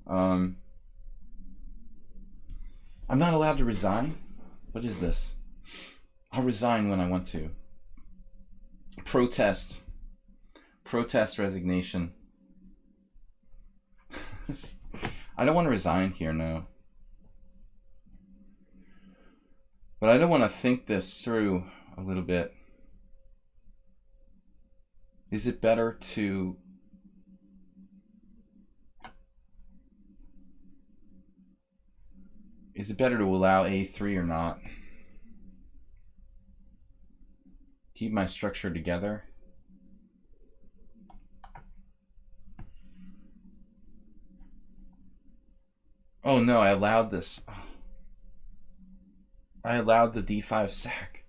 I'm not allowed to resign? What is this? I'll resign when I want to. Protest. Protest resignation. I don't want to resign here, no. But I don't want to think this through a little bit. Is it better to Is it better to allow a3 or not? Keep my structure together. Oh no, I allowed this. Oh. I allowed the d5 sack.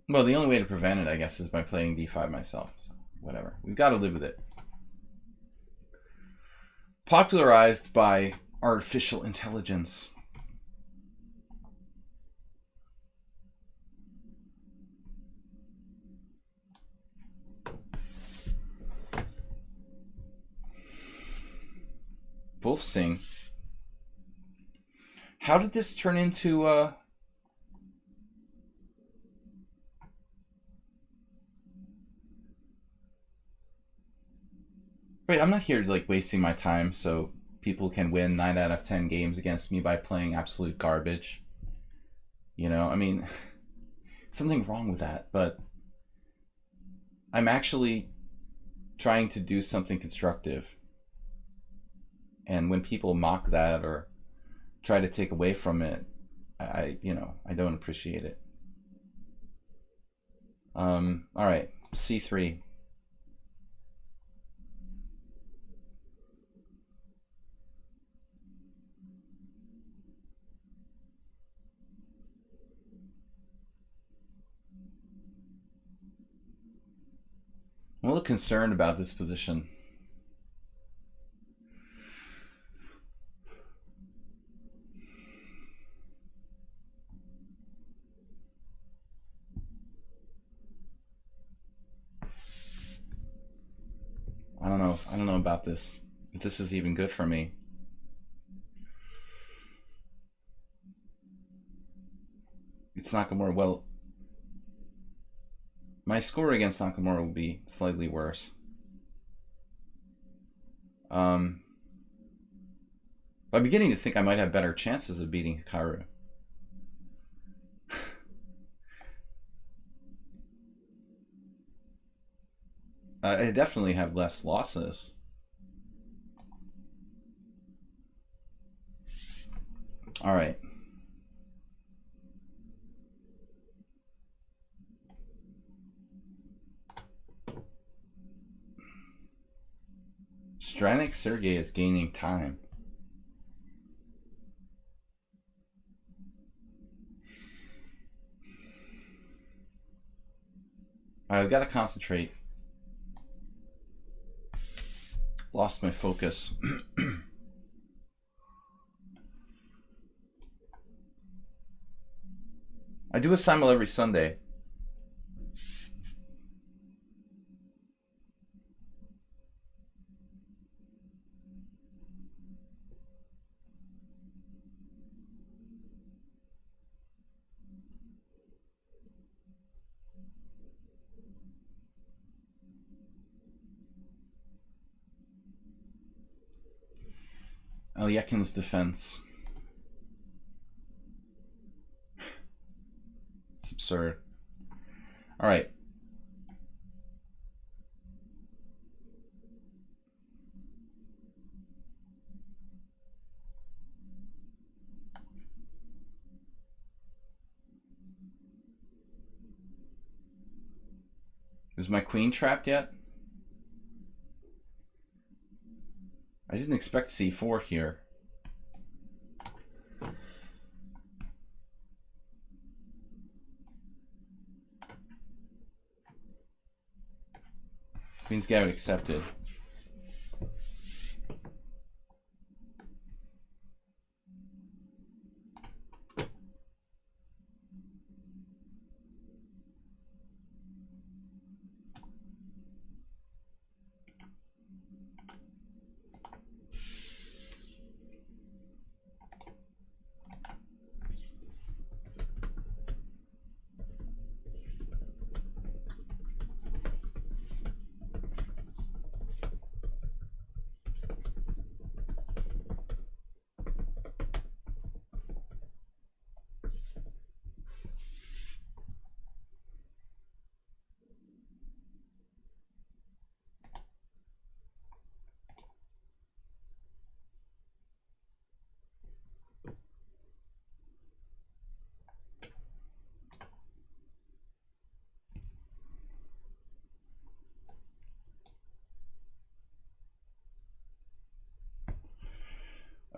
Well, the only way to prevent it, I guess, is by playing d5 myself. So whatever. We've got to live with it. Popularized by artificial intelligence. Wolf Sing. How did this turn into Wait, I'm not here like wasting my time so people can win 9 out of 10 games against me by playing absolute garbage. You know, I mean, something wrong with that, but I'm actually trying to do something constructive. And when people mock that or try to take away from it, I don't appreciate it. All right, c3. I'm a little concerned about this position. I don't know about this. If this is even good for me. It's Nakamura. Well, my score against Nakamura will be slightly worse. I'm beginning to think I might have better chances of beating Hikaru. I definitely have less losses. All right. Stranik Sergey is gaining time. All right, I've got to concentrate. Lost my focus. I do a simul every Sunday. Alyekin's defense. It's absurd. All right. Is my queen trapped yet? I didn't expect c4 here. Queen's got it accepted.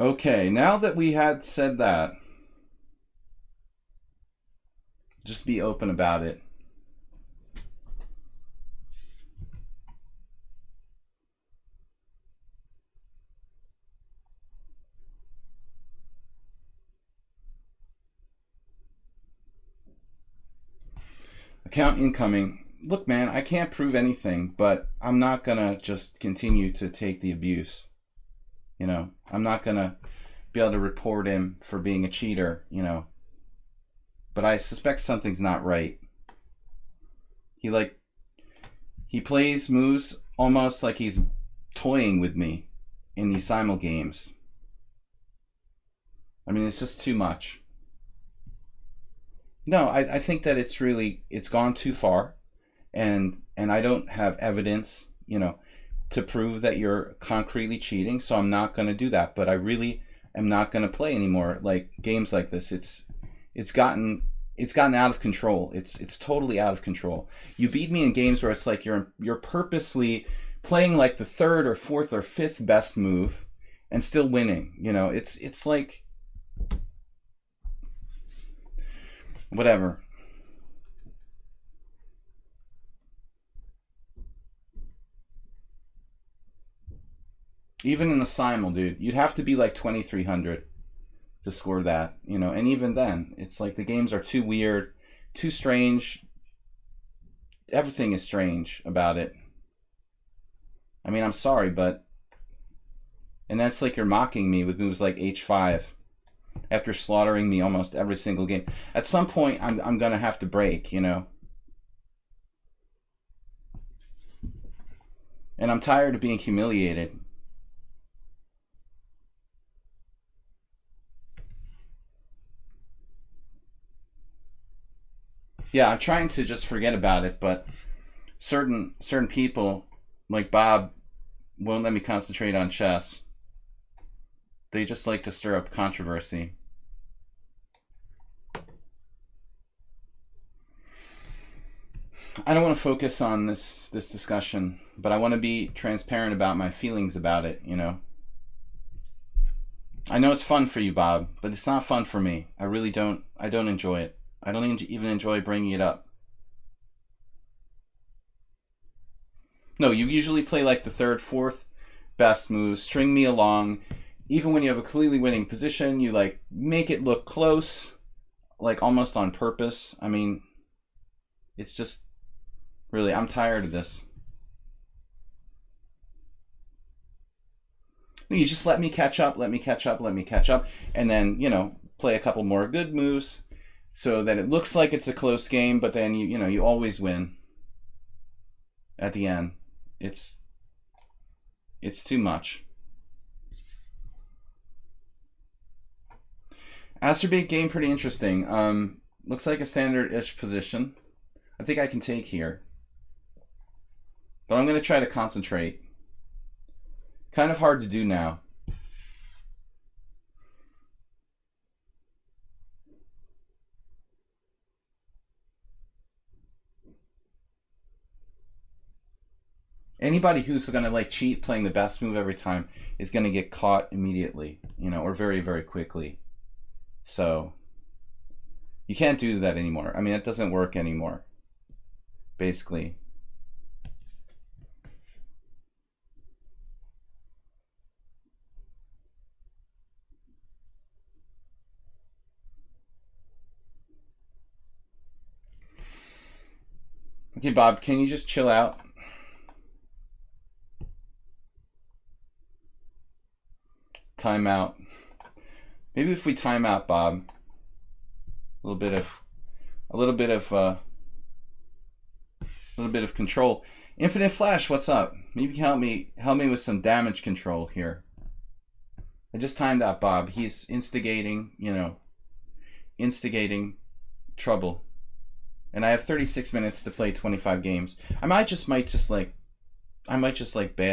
Okay, now that we had said that, just be open about it. Account incoming. Look, man, I can't prove anything, but I'm not gonna just continue to take the abuse. You know, I'm not gonna be able to report him for being a cheater, you know. But I suspect something's not right. He plays moves almost like he's toying with me in these simul games. I mean, it's just too much. No, I think that it's gone too far, and I don't have evidence, you know, to prove that you're concretely cheating, so I'm not going to do that. But I really am not going to play anymore like games like this. It's gotten out of control. It's totally out of control. You beat me in games where it's like you're purposely playing like the third or fourth or fifth best move and still winning. You know, it's like whatever. Even in the simul, dude, you'd have to be like 2300 to score that, you know. And even then, it's like the games are too weird, too strange. Everything is strange about it. I mean, I'm sorry, but... And that's like you're mocking me with moves like h5 after slaughtering me almost every single game. At some point, I'm going to have to break, you know. And I'm tired of being humiliated. Yeah, I'm trying to just forget about it, but certain people, like Bob, won't let me concentrate on chess. They just like to stir up controversy. I don't want to focus on this discussion, but I want to be transparent about my feelings about it, you know. I know it's fun for you, Bob, but it's not fun for me. I really don't. I don't enjoy it. I don't even enjoy bringing it up. No, you usually play like the third, fourth best moves, string me along. Even when you have a completely winning position, you like make it look close, like almost on purpose. I mean, it's just really, I'm tired of this. You just let me catch up, let me catch up, let me catch up, and then, you know, play a couple more good moves so that it looks like it's a close game, but then you know, you always win at the end. It's too much. Asterbait game pretty interesting. Looks like a standard-ish position. I think I can take here. But I'm going to try to concentrate. Kind of hard to do now. Anybody who's going to like cheat playing the best move every time is going to get caught immediately, you know, or very, very quickly. So you can't do that anymore. I mean, it doesn't work anymore, basically. Okay, Bob, can you just chill out? Time out. Maybe if we time out, Bob, a little bit of control. Infinite Flash, what's up? Maybe you can help me with some damage control here. I just timed out Bob. He's instigating, you know, trouble. And I have 36 minutes to play 25 games. I might just bail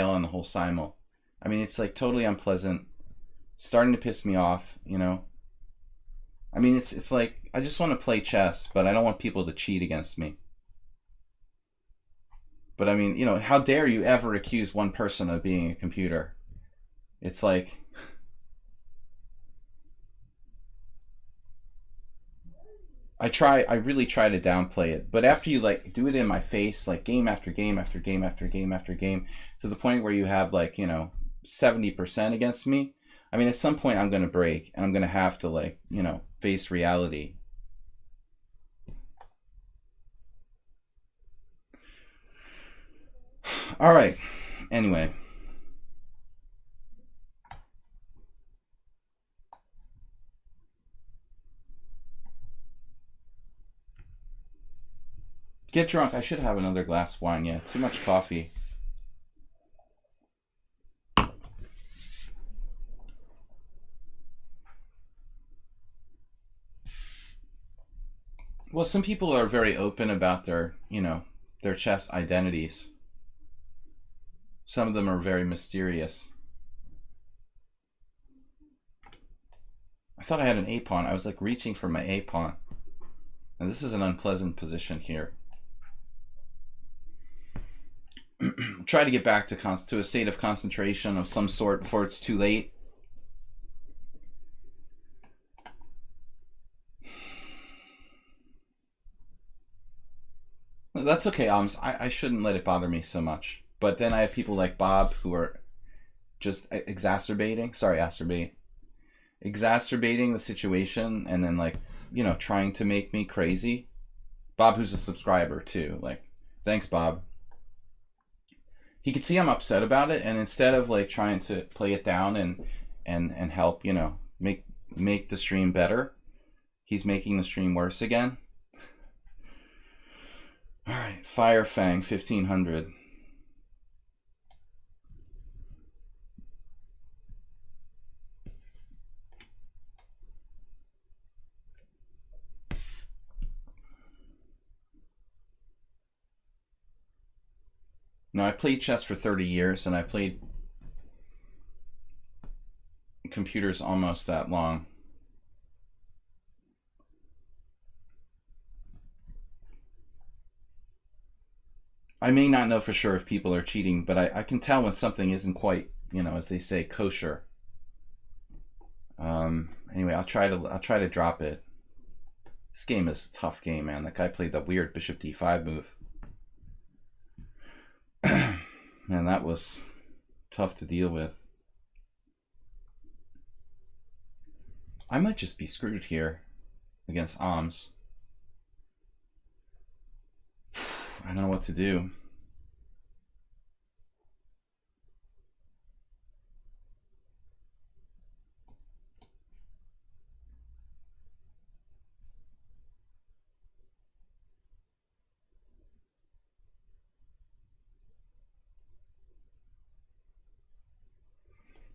on the whole simul. I mean, it's like totally unpleasant. Starting to piss me off, you know. I mean, it's like I just want to play chess, but I don't want people to cheat against me. But I mean, you know, how dare you ever accuse one person of being a computer? It's like I really try to downplay it, but after you like do it in my face, like game after game after game after game after game, to the point where you have like, 70% against me, I mean, at some point I'm going to break and I'm going to have to like, face reality. All right. Anyway. Get drunk. I should have another glass of wine. Yeah, too much coffee. Well, some people are very open about their, their chess identities. Some of them are very mysterious. I thought I had an A pawn. I was like reaching for my A pawn. And this is an unpleasant position here. Try to get back to a state of concentration of some sort before it's too late. That's okay, I shouldn't let it bother me so much. But then I have people like Bob who are just exacerbating the situation, and then like, trying to make me crazy. Bob, who's a subscriber too, like, thanks Bob. He could see I'm upset about it, and instead of like trying to play it down and help, make the stream better, he's making the stream worse again. All right, Fire Fang 1500. Now, I played chess for 30 years, and I played computers almost that long. I may not know for sure if people are cheating, but I can tell when something isn't quite, as they say, kosher. Anyway, I'll try to drop it. This game is a tough game, man. That guy played the weird bishop d5 move. Man, that was tough to deal with. I might just be screwed here against Ahms. I don't know what to do.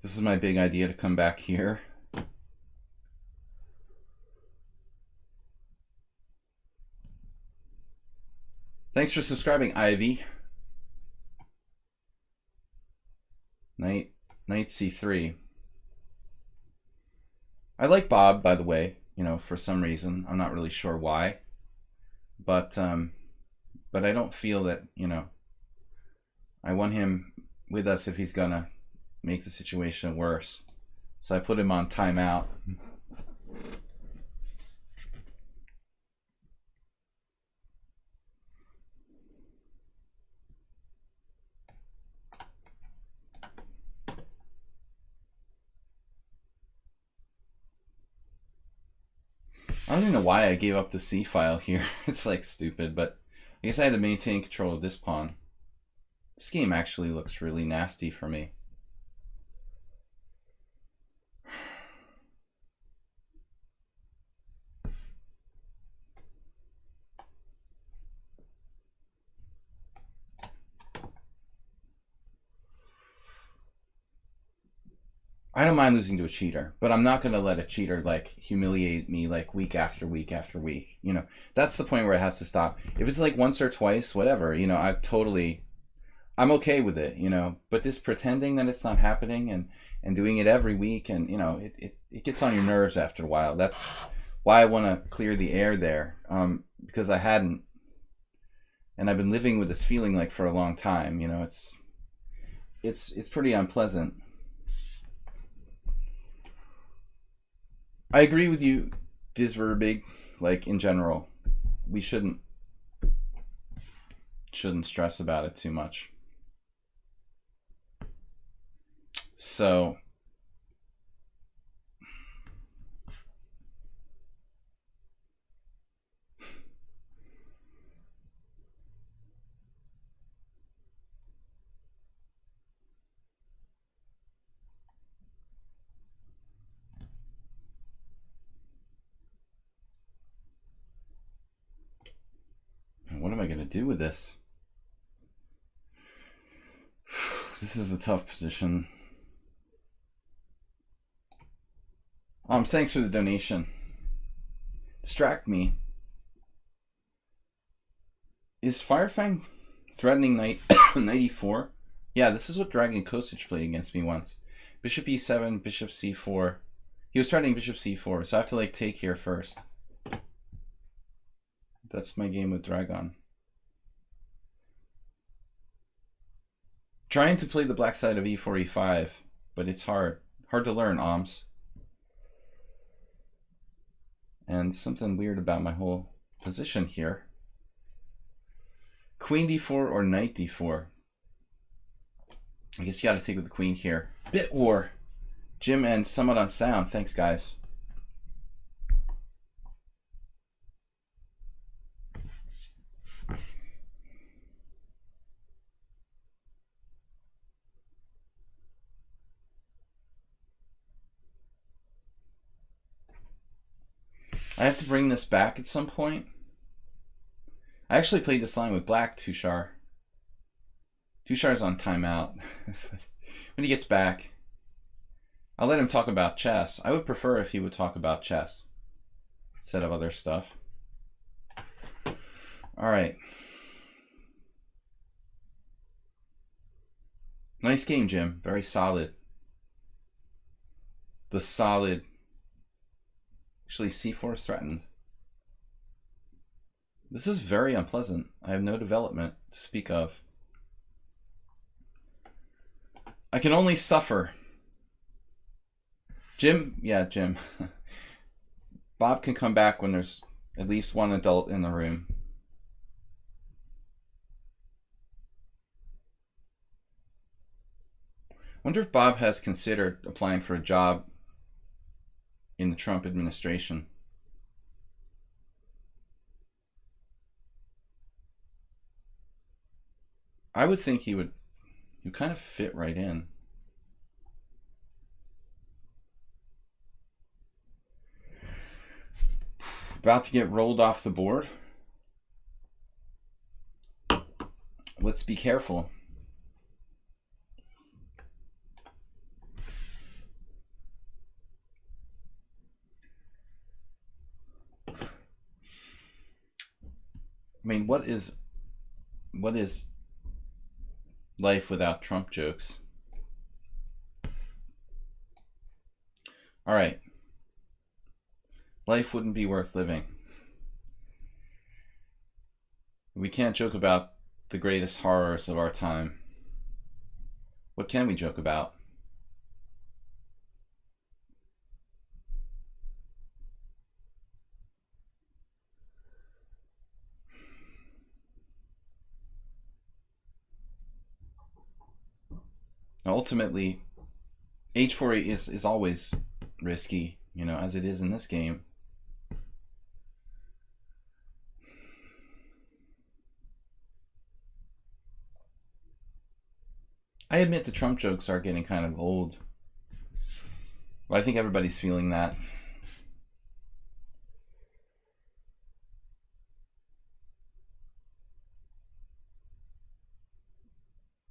This is my big idea to come back here. Thanks for subscribing, Ivy. Knight c3. I like Bob, by the way, for some reason. I'm not really sure why. But I don't feel that, I want him with us if he's gonna make the situation worse. So I put him on timeout. I don't even know why I gave up the C file here. It's like stupid, but I guess I had to maintain control of this pawn. This game actually looks really nasty for me. I don't mind losing to a cheater, but I'm not going to let a cheater like humiliate me like week after week after week. That's the point where it has to stop. If it's like once or twice, whatever, I'm okay with it, but this pretending that it's not happening and doing it every week, and it gets on your nerves after a while. That's why I want to clear the air there, because I hadn't, and I've been living with this feeling like for a long time. It's pretty unpleasant. I agree with you, Disverbig. like in general, we shouldn't stress about it too much. So what am I going to do with this? This is a tough position. Thanks for the donation. Distract me. Is Firefang threatening knight knight e4? Yeah, this is what Dragon Kosich played against me once. Bishop e7, bishop c4. He was threatening bishop c4, so I have to like take here first. That's my game with Dragon. Trying to play the black side of e4, e5, but it's hard. Hard to learn, Oms. And something weird about my whole position here. Queen d4 or knight d4. I guess you gotta take with the queen here. Bit war. Jim and Summit on Sound. Thanks, guys. I have to bring this back at some point. I actually played this line with Black, Tushar. Tushar's on timeout. When he gets back, I'll let him talk about chess. I would prefer if he would talk about chess instead of other stuff. All right. Nice game, Jim. Very solid. The solid. Actually, c4 is threatened. This is very unpleasant. I have no development to speak of. I can only suffer. Jim, yeah, Jim. Bob can come back when there's at least one adult in the room. Wonder if Bob has considered applying for a job in the Trump administration. I would think he would kind of fit right in. About to get rolled off the board. Let's be careful. I mean, what is life without Trump jokes? All right. Life wouldn't be worth living. We can't joke about the greatest horrors of our time. What can we joke about? Ultimately, h4 is always risky, you know, as it is in this game. I admit the Trump jokes are getting kind of old. Well, I think everybody's feeling that.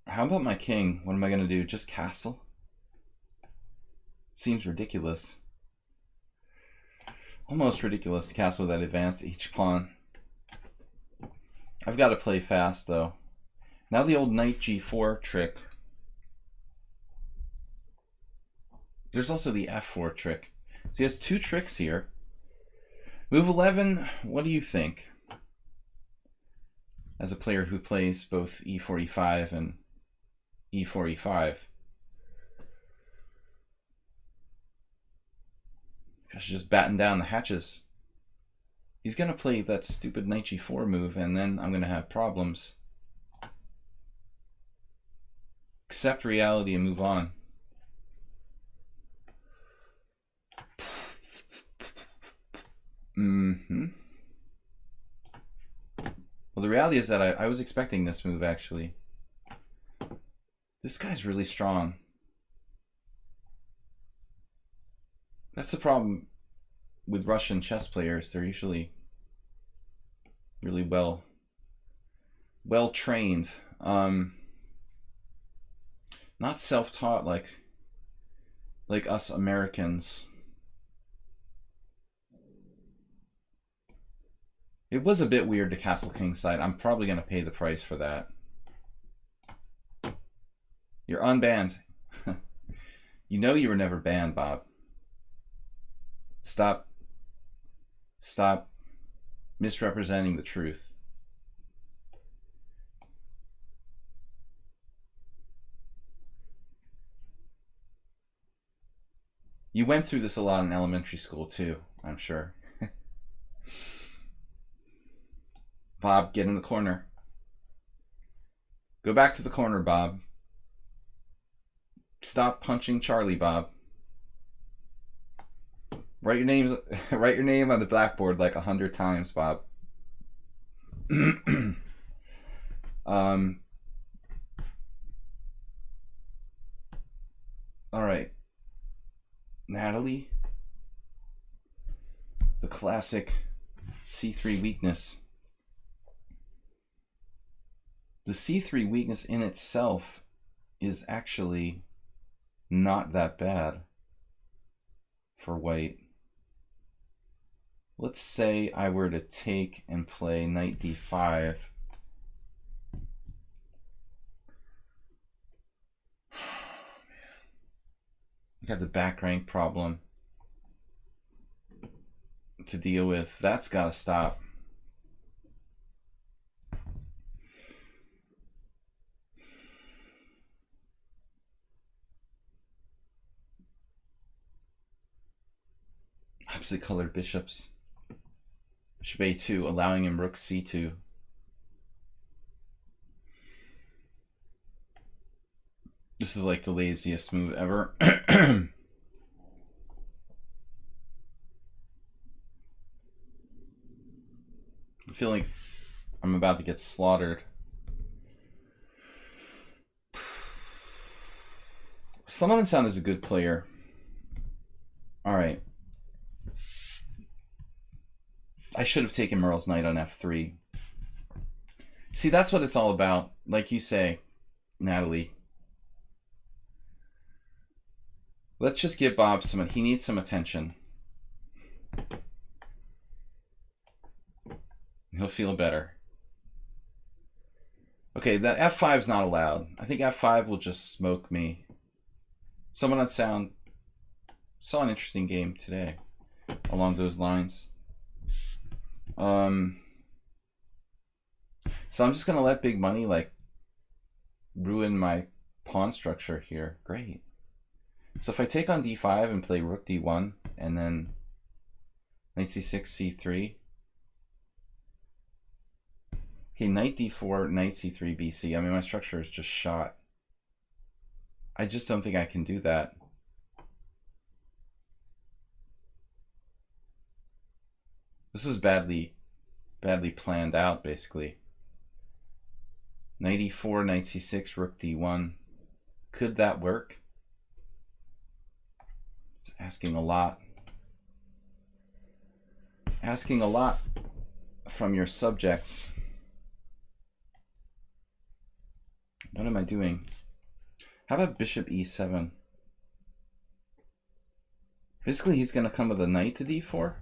How about my king? What am I going to do? Just castle? Seems ridiculous. Almost ridiculous to castle that advance each pawn. I've got to play fast, though. Now the old knight g4 trick. There's also the f4 trick. So he has two tricks here. Move 11, what do you think? As a player who plays both e4, e5 and e4, e5. I should just batten down the hatches. He's going to play that stupid knight g4 move, and then I'm going to have problems. Accept reality and move on. Well, the reality is that I was expecting this move, actually. This guy's really strong. That's the problem with Russian chess players. They're usually really well trained. Not self-taught like us Americans. It was a bit weird to castle king side. I'm probably going to pay the price for that. You're unbanned. You know you were never banned, Bob. Stop misrepresenting the truth. You went through this a lot in elementary school too, I'm sure. Bob, get in the corner. Go back to the corner, Bob. Stop punching Charlie, Bob. Write your name on the blackboard like 100 times, Bob. All right. Natalie. The classic C3 weakness. The C3 weakness in itself is actually not that bad for white. Let's say I were to take and play knight d5. I got the back rank problem to deal with. That's got to stop. Opposite colored bishops. Bishop a2, allowing him rook c2. This is like the laziest move ever. I feel like I'm about to get slaughtered. Someone sound is a good player. All right. I should have taken Merle's knight on f3. See, that's what it's all about. Like you say, Natalie. Let's just give Bob some, he needs some attention. He'll feel better. Okay, that f5 is not allowed. I think f5 will just smoke me. Someone on sound saw an interesting game today along those lines. So I'm just gonna let big money like ruin my pawn structure here. Great. So if I take on d5 and play rook d1 and then knight c6, c3. Okay, knight d4, knight c3, bc. I mean, my structure is just shot. I just don't think I can do that. This is badly planned out, basically. Knight e4, knight c6, rook d1. Could that work? It's asking a lot. Asking a lot from your subjects. What am I doing? How about bishop e7? Basically, he's going to come with a knight to d4.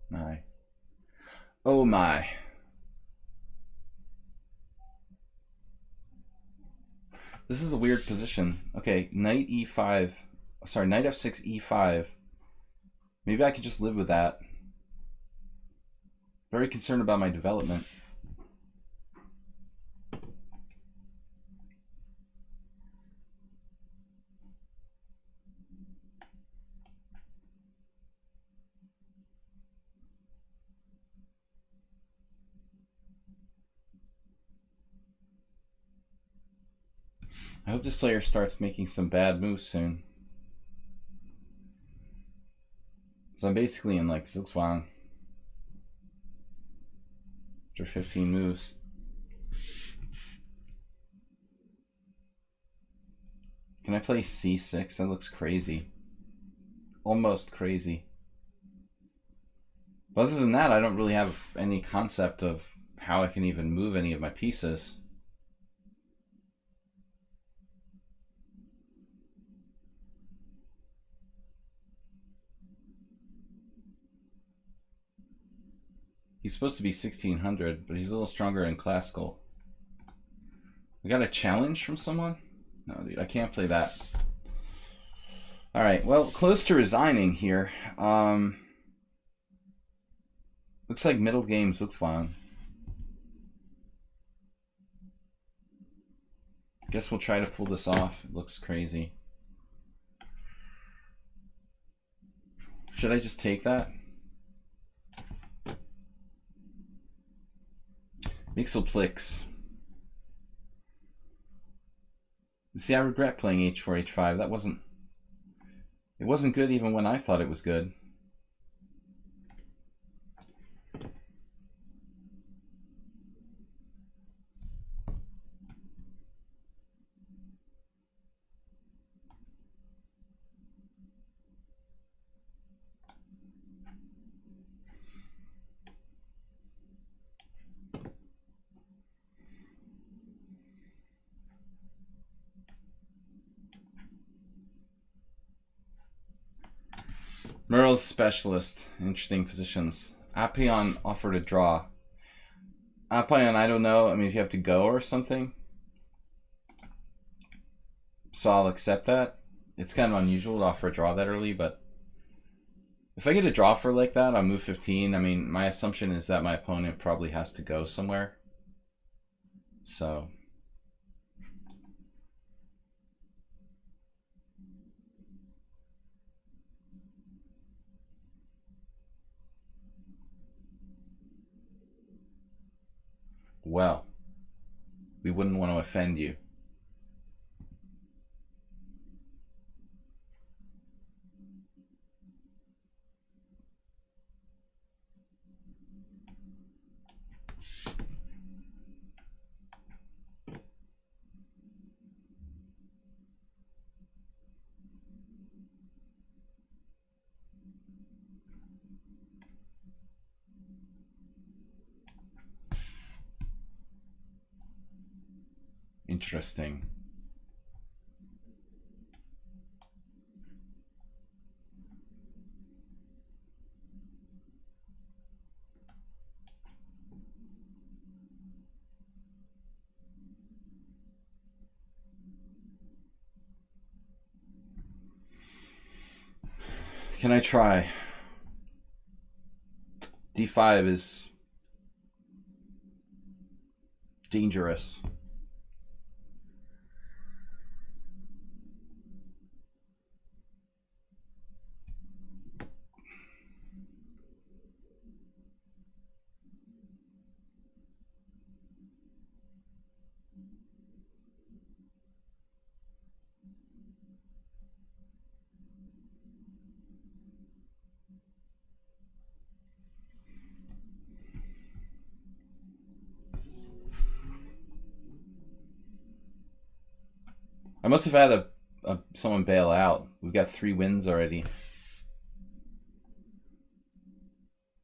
My. Oh my. This is a weird position. Okay, knight e5. Sorry, knight f6, e5. Maybe I could just live with that. Very concerned about my development. I hope this player starts making some bad moves soon. So I'm basically in like Zugzwang after 15 moves. Can I play C6? That looks crazy. Almost crazy. But other than that, I don't really have any concept of how I can even move any of my pieces. He's supposed to be 1600, but he's a little stronger in classical. We got a challenge from someone? No, dude, I can't play that. Alright, well, close to resigning here. Looks like middle game Zugzwang. Guess we'll try to pull this off. It looks crazy. Should I just take that? Mixelplix. See, I regret playing h4, h5. That wasn't... It wasn't good even when I thought it was good. Merle's specialist. Interesting positions. Apion offered a draw. Apion, I don't know. I mean, if you have to go or something. So I'll accept that. It's kind of unusual to offer a draw that early, but if I get a draw for like that on move 15, I mean, my assumption is that my opponent probably has to go somewhere. So... Well, we wouldn't want to offend you. Interesting. Can I try? D5 is dangerous. I must have had someone bail out. We've got 3 wins already.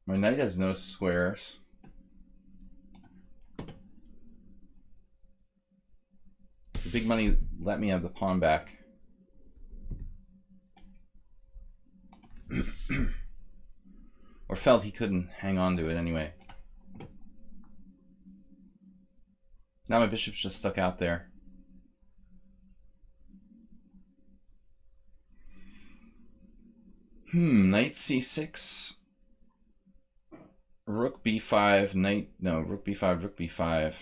My knight has no squares. The big money let me have the pawn back. Or felt he couldn't hang on to it anyway. Now my bishop's just stuck out there. Knight c6, rook b5, knight, no, rook b5, rook b5.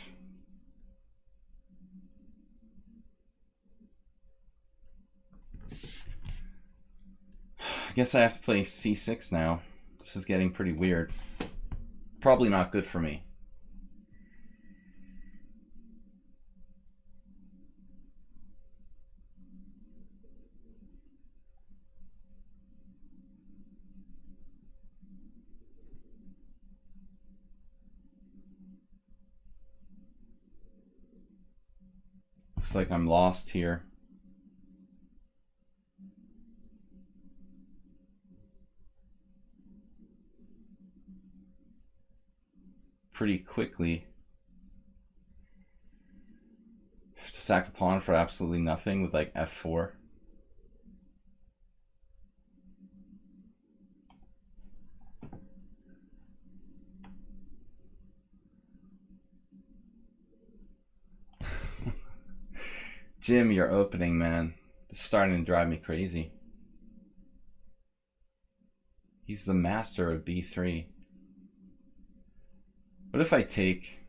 I guess I have to play c6 now. This is getting pretty weird. Probably not good for me. Looks like I'm lost here. Pretty quickly. Have to sack a pawn for absolutely nothing with like f4. Jim, your opening, man. It's starting to drive me crazy. He's the master of b3. What if I take...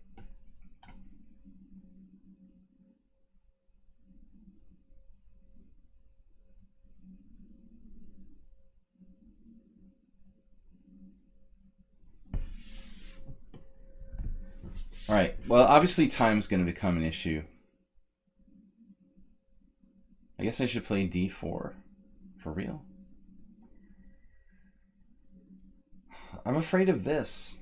Alright, well, obviously time's going to become an issue. I guess I should play d4. For real? I'm afraid of this.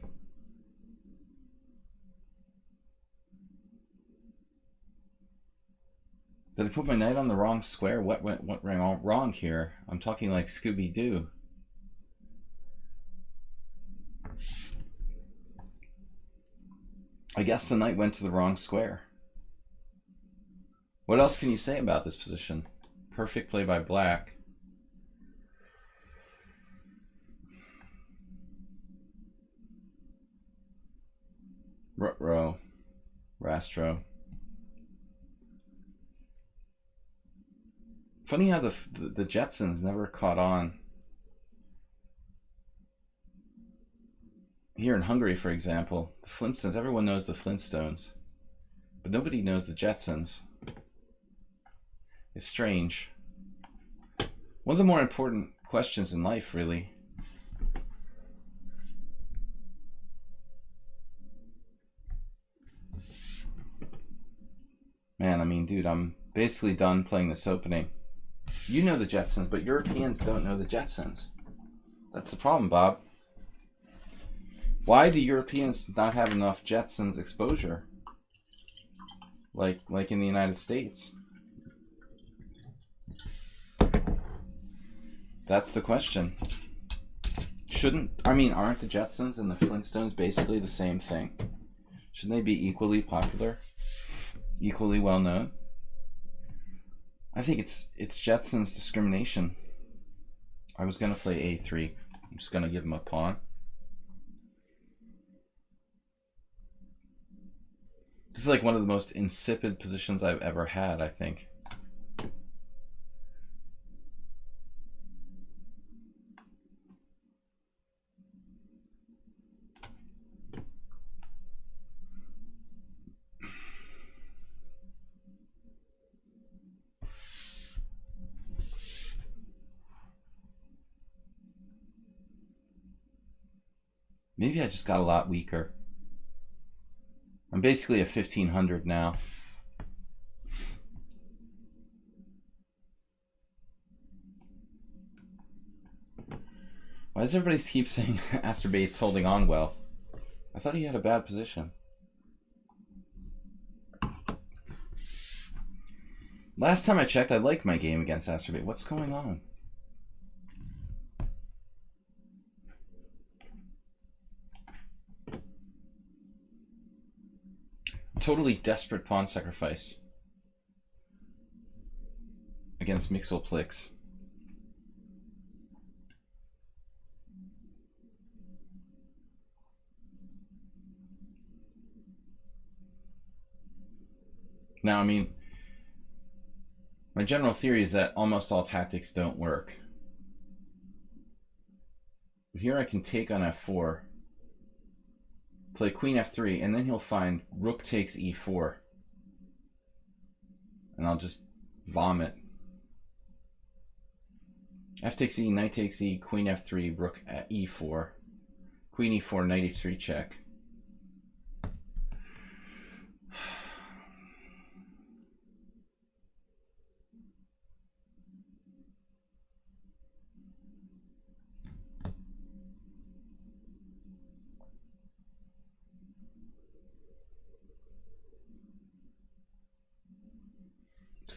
Did I put my knight on the wrong square? What went wrong here? I'm talking like Scooby-Doo. I guess the knight went to the wrong square. What else can you say about this position? Perfect play by black. Ruh-roh. Rastro. Funny how the Jetsons never caught on. Here in Hungary, for example, the Flintstones, everyone knows the Flintstones, but nobody knows the Jetsons. It's strange. One of the more important questions in life, really. Man, I mean, dude, I'm basically done playing this opening. You know the Jetsons, but Europeans don't know the Jetsons. That's the problem, Bob. Why do Europeans not have enough Jetsons exposure? Like in the United States? That's the question. Aren't the Jetsons and the Flintstones basically the same thing? Shouldn't they be equally popular? Equally well known? I think it's Jetsons discrimination. I was gonna play a3. I'm just gonna give him a pawn. This is like one of the most insipid positions I've ever had, I think. Maybe I just got a lot weaker. I'm basically a 1500 now. Why does everybody keep saying Astorbate's holding on well? I thought he had a bad position. Last time I checked, I liked my game against Astorbate. What's going on? Totally desperate pawn sacrifice against Mixelplix. Now, I mean, my general theory is that almost all tactics don't work. But here I can take on f4, play queen f3, and then he'll find rook takes e4. And I'll just vomit. F takes e, knight takes e, queen f3, rook at e4. Queen e4, knight h3 check.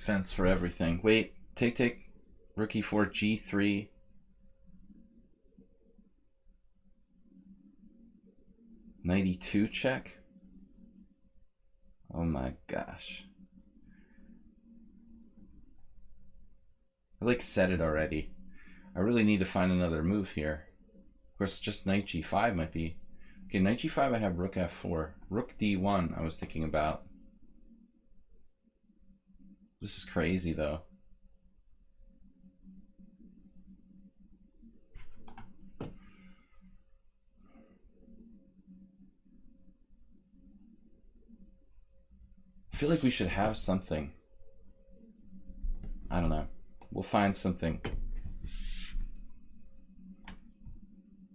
defense for everything. Wait, take. Rook e4, g3. Knight e2 check. Oh my gosh. I like said it already. I really need to find another move here. Of course, just knight g5 might be. Okay, knight g5 I have rook f4. Rook d1 I was thinking about. This is crazy though. I feel like we should have something. I don't know. We'll find something.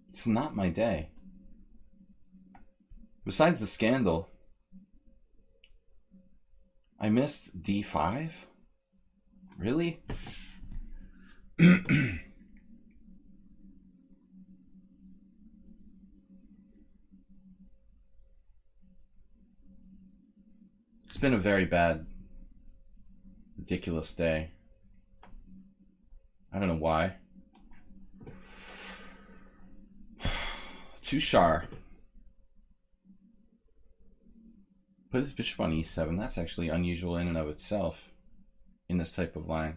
It's not my day. Besides the scandal, I missed d5? Really? It's been a very bad, ridiculous day. I don't know why. Tushar. Put his bishop on e7. That's actually unusual in and of itself in this type of line.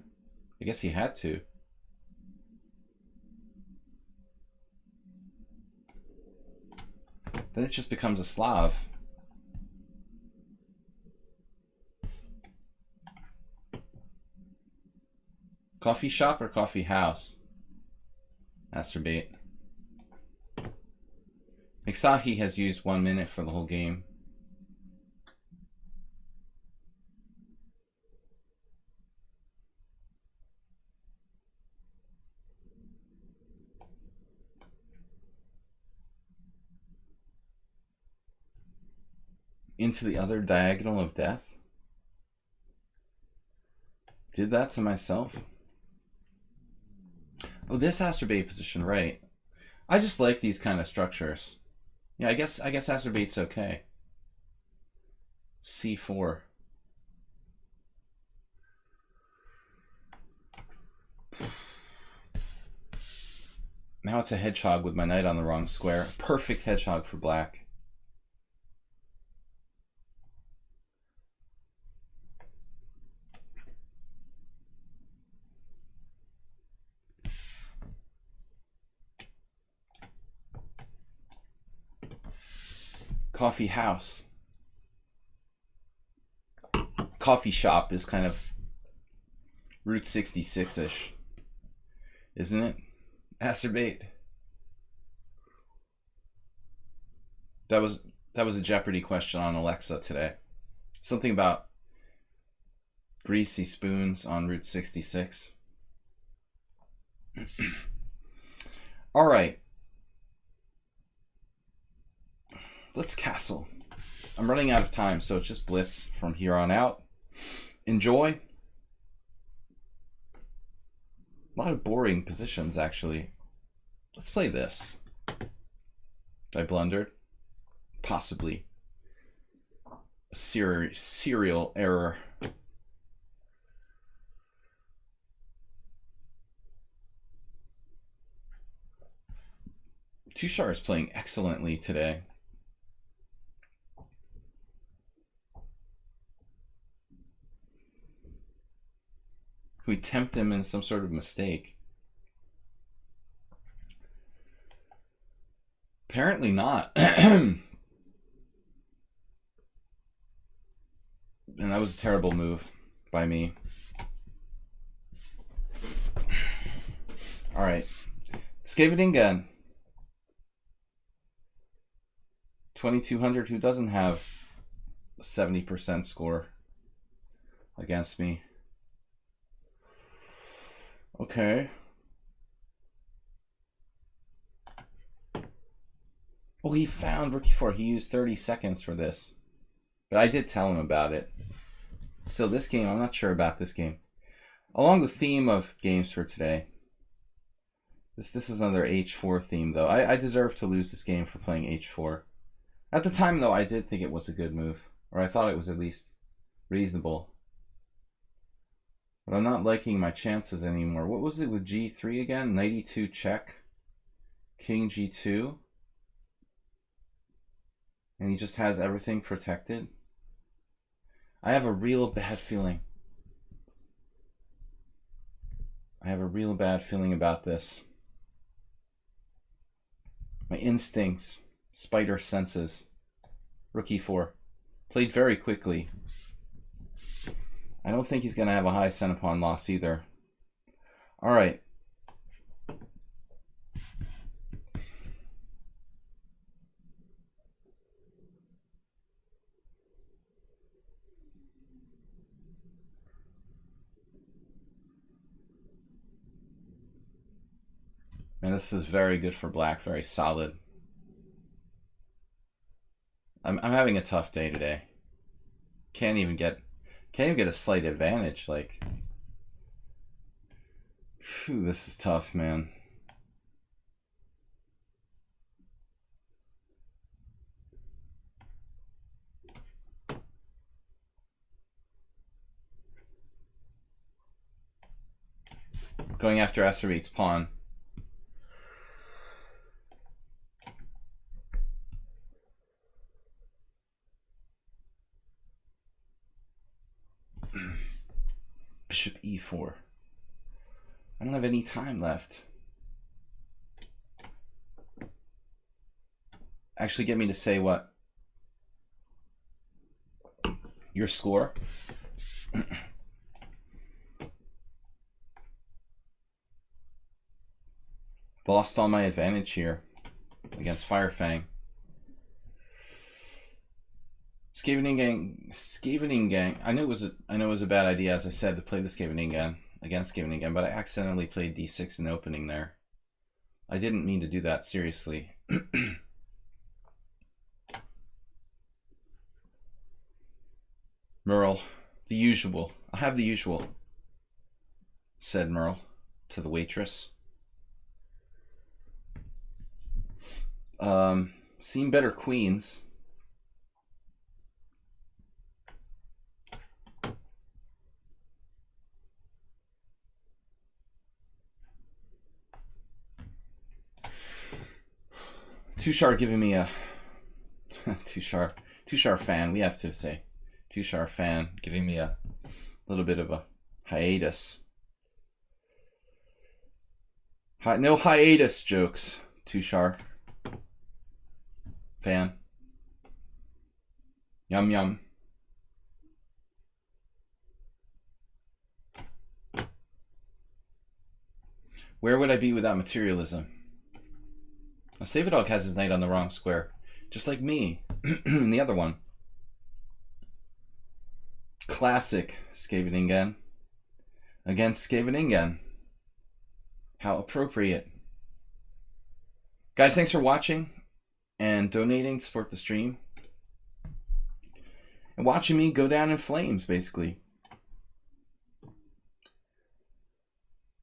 I guess he had to. Then it just becomes a Slav. Coffee shop or coffee house? Masturbate. Mixahi has used 1 minute for the whole game. Into the other diagonal of death? Did that to myself? Oh, this Astrobate position, right. I just like these kind of structures. Yeah, I guess Astrobate's okay. C4. Now it's a hedgehog with my knight on the wrong square. Perfect hedgehog for black. Coffee house. Coffee shop is kind of Route 66-ish, isn't it? Acerbate. That was a Jeopardy question on Alexa today. Something about greasy spoons on Route 66. All right. Let's castle. I'm running out of time, so it's just blitz from here on out. Enjoy. A lot of boring positions, actually. Let's play this. I blundered. Possibly. A serial error. Tushar is playing excellently today. Can we tempt him in some sort of mistake? Apparently not. And that was a terrible move by me. All right. Skavidingen. 2200, who doesn't have a 70% score against me. Okay. Oh, he found Rook e4. He used 30 seconds for this. But I did tell him about it. Still, this game, I'm not sure about this game. Along the theme of games for today. This is another h4 theme, though. I deserve to lose this game for playing h4. At the time, though, I did think it was a good move. Or I thought it was at least reasonable. But I'm not liking my chances anymore. What was it with G3 again? Knight E2 check. King G2. And he just has everything protected. I have a real bad feeling. I have a real bad feeling about this. My instincts, spider senses. Rook E4. Played very quickly. I don't think he's going to have a high center pawn loss either. All right. And this is very good for black, very solid. I'm having a tough day today. Can't even get a slight advantage. Like, phew, this is tough, man. Going after Esserbeat's pawn. Bishop E4. I don't have any time left. Actually get me to say what? Your score? Lost all my advantage here against Firefang. Skavening gang. I know it was a bad idea, as I said, to play the Skavening gang against Skavening gang, but I accidentally played D6 in the opening there. I didn't mean to do that, seriously. Merle, the usual. I have the usual, said Merle to the waitress. Seen better queens. Tushar giving me a Tushar fan. We have to say Tushar fan giving me a little bit of a hiatus. No hiatus jokes, Tushar fan. Yum yum. Where would I be without materialism? Now, Savadog has his knight on the wrong square, just like me in the other one. Classic Skaveningen against Skaveningen. How appropriate. Guys, thanks for watching and donating, support the stream. And watching me go down in flames, basically.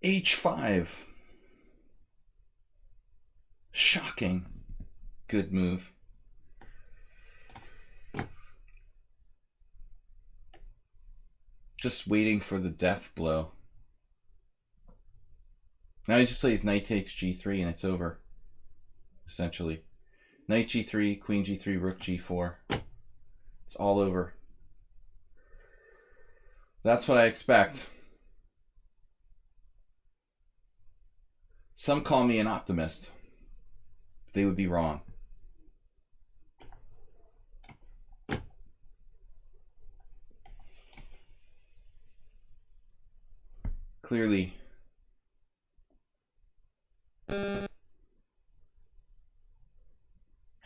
H5. Shocking. Good move. Just waiting for the death blow. Now he just plays knight takes G3 and it's over. Essentially. Knight G3, Queen G3, Rook G4. It's all over. That's what I expect. Some call me an optimist. They would be wrong. Clearly. How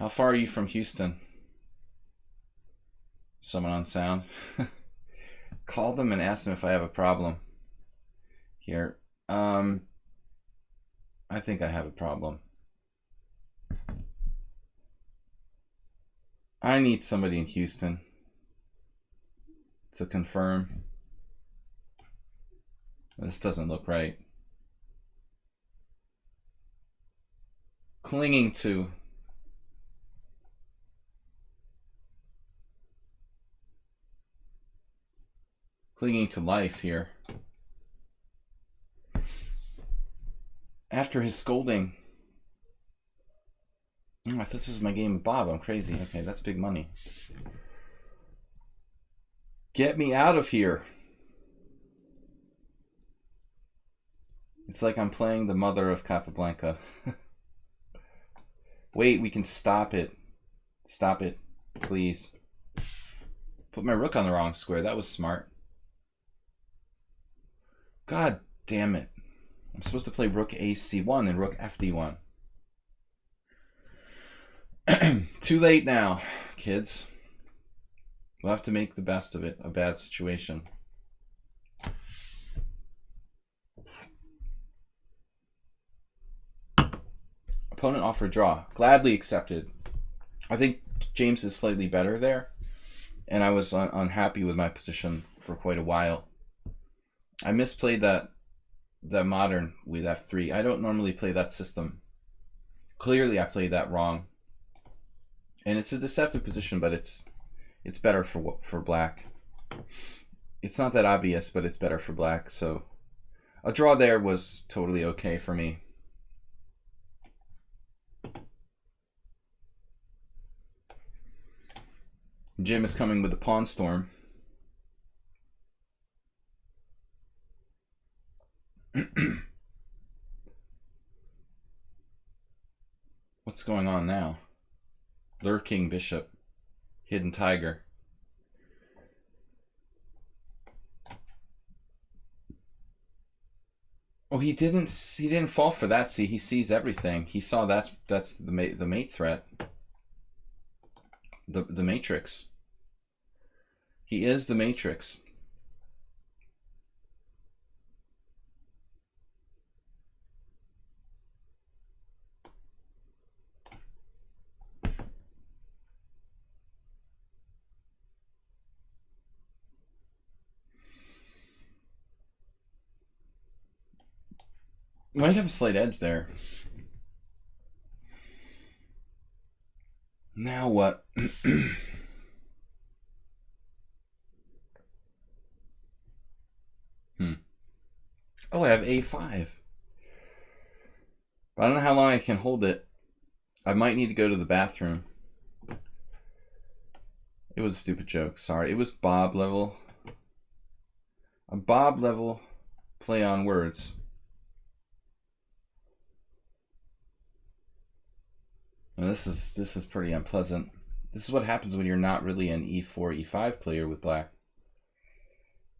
far are you from Houston? Someone on sound. Call them and ask them if I have a problem. Here. I think I have a problem. I need somebody in Houston to confirm. This doesn't look right. Clinging to life here. After his scolding. Oh, I thought this was my game with Bob. I'm crazy. Okay, that's big money. Get me out of here. It's like I'm playing the mother of Capablanca. Wait, we can stop it. Stop it, please. Put my rook on the wrong square. That was smart. God damn it. I'm supposed to play rook AC1 and rook FD1. Too late now, kids. We'll have to make the best of it. A bad situation. Opponent offered draw. Gladly accepted. I think James is slightly better there, and I was unhappy with my position for quite a while. I misplayed that modern with F3. I don't normally play that system. Clearly, I played that wrong, and it's a deceptive position, but it's better for black. It's not that obvious, but it's better for black. So a draw there was totally okay for me. Jim is coming with the pawn storm. What's going on now? Lurking bishop. Hidden tiger. Oh, he didn't fall for that. See, he sees everything. He saw that's the mate threat. The matrix. He is the matrix. Might have a slight edge there. Now what? Oh, I have A5. But I don't know how long I can hold it. I might need to go to the bathroom. It was a stupid joke. Sorry. It was Bob level. A Bob level play on words. Now this is pretty unpleasant. This is what happens when you're not really an E4, E5 player with black.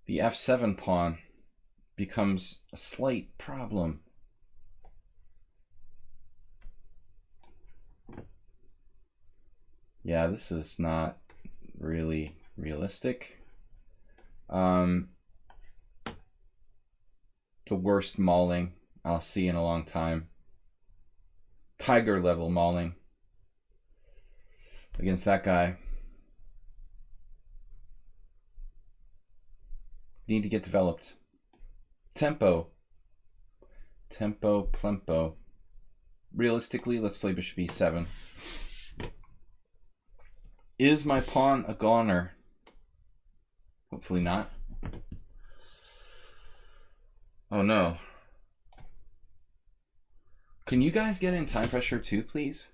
The F7 pawn becomes a slight problem. Yeah, this is not really realistic. The worst mauling I'll see in a long time. Tiger level mauling against that guy. Need to get developed. Tempo. Tempo, plempo. Realistically, let's play bishop e7. Is my pawn a goner? Hopefully not. Oh no. Can you guys get in time pressure too, please?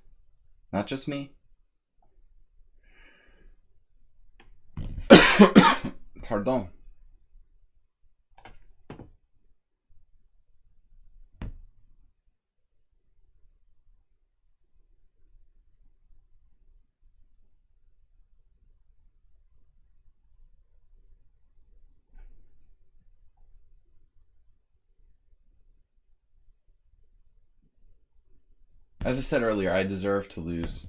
Not just me? Pardon. As I said earlier, I deserve to lose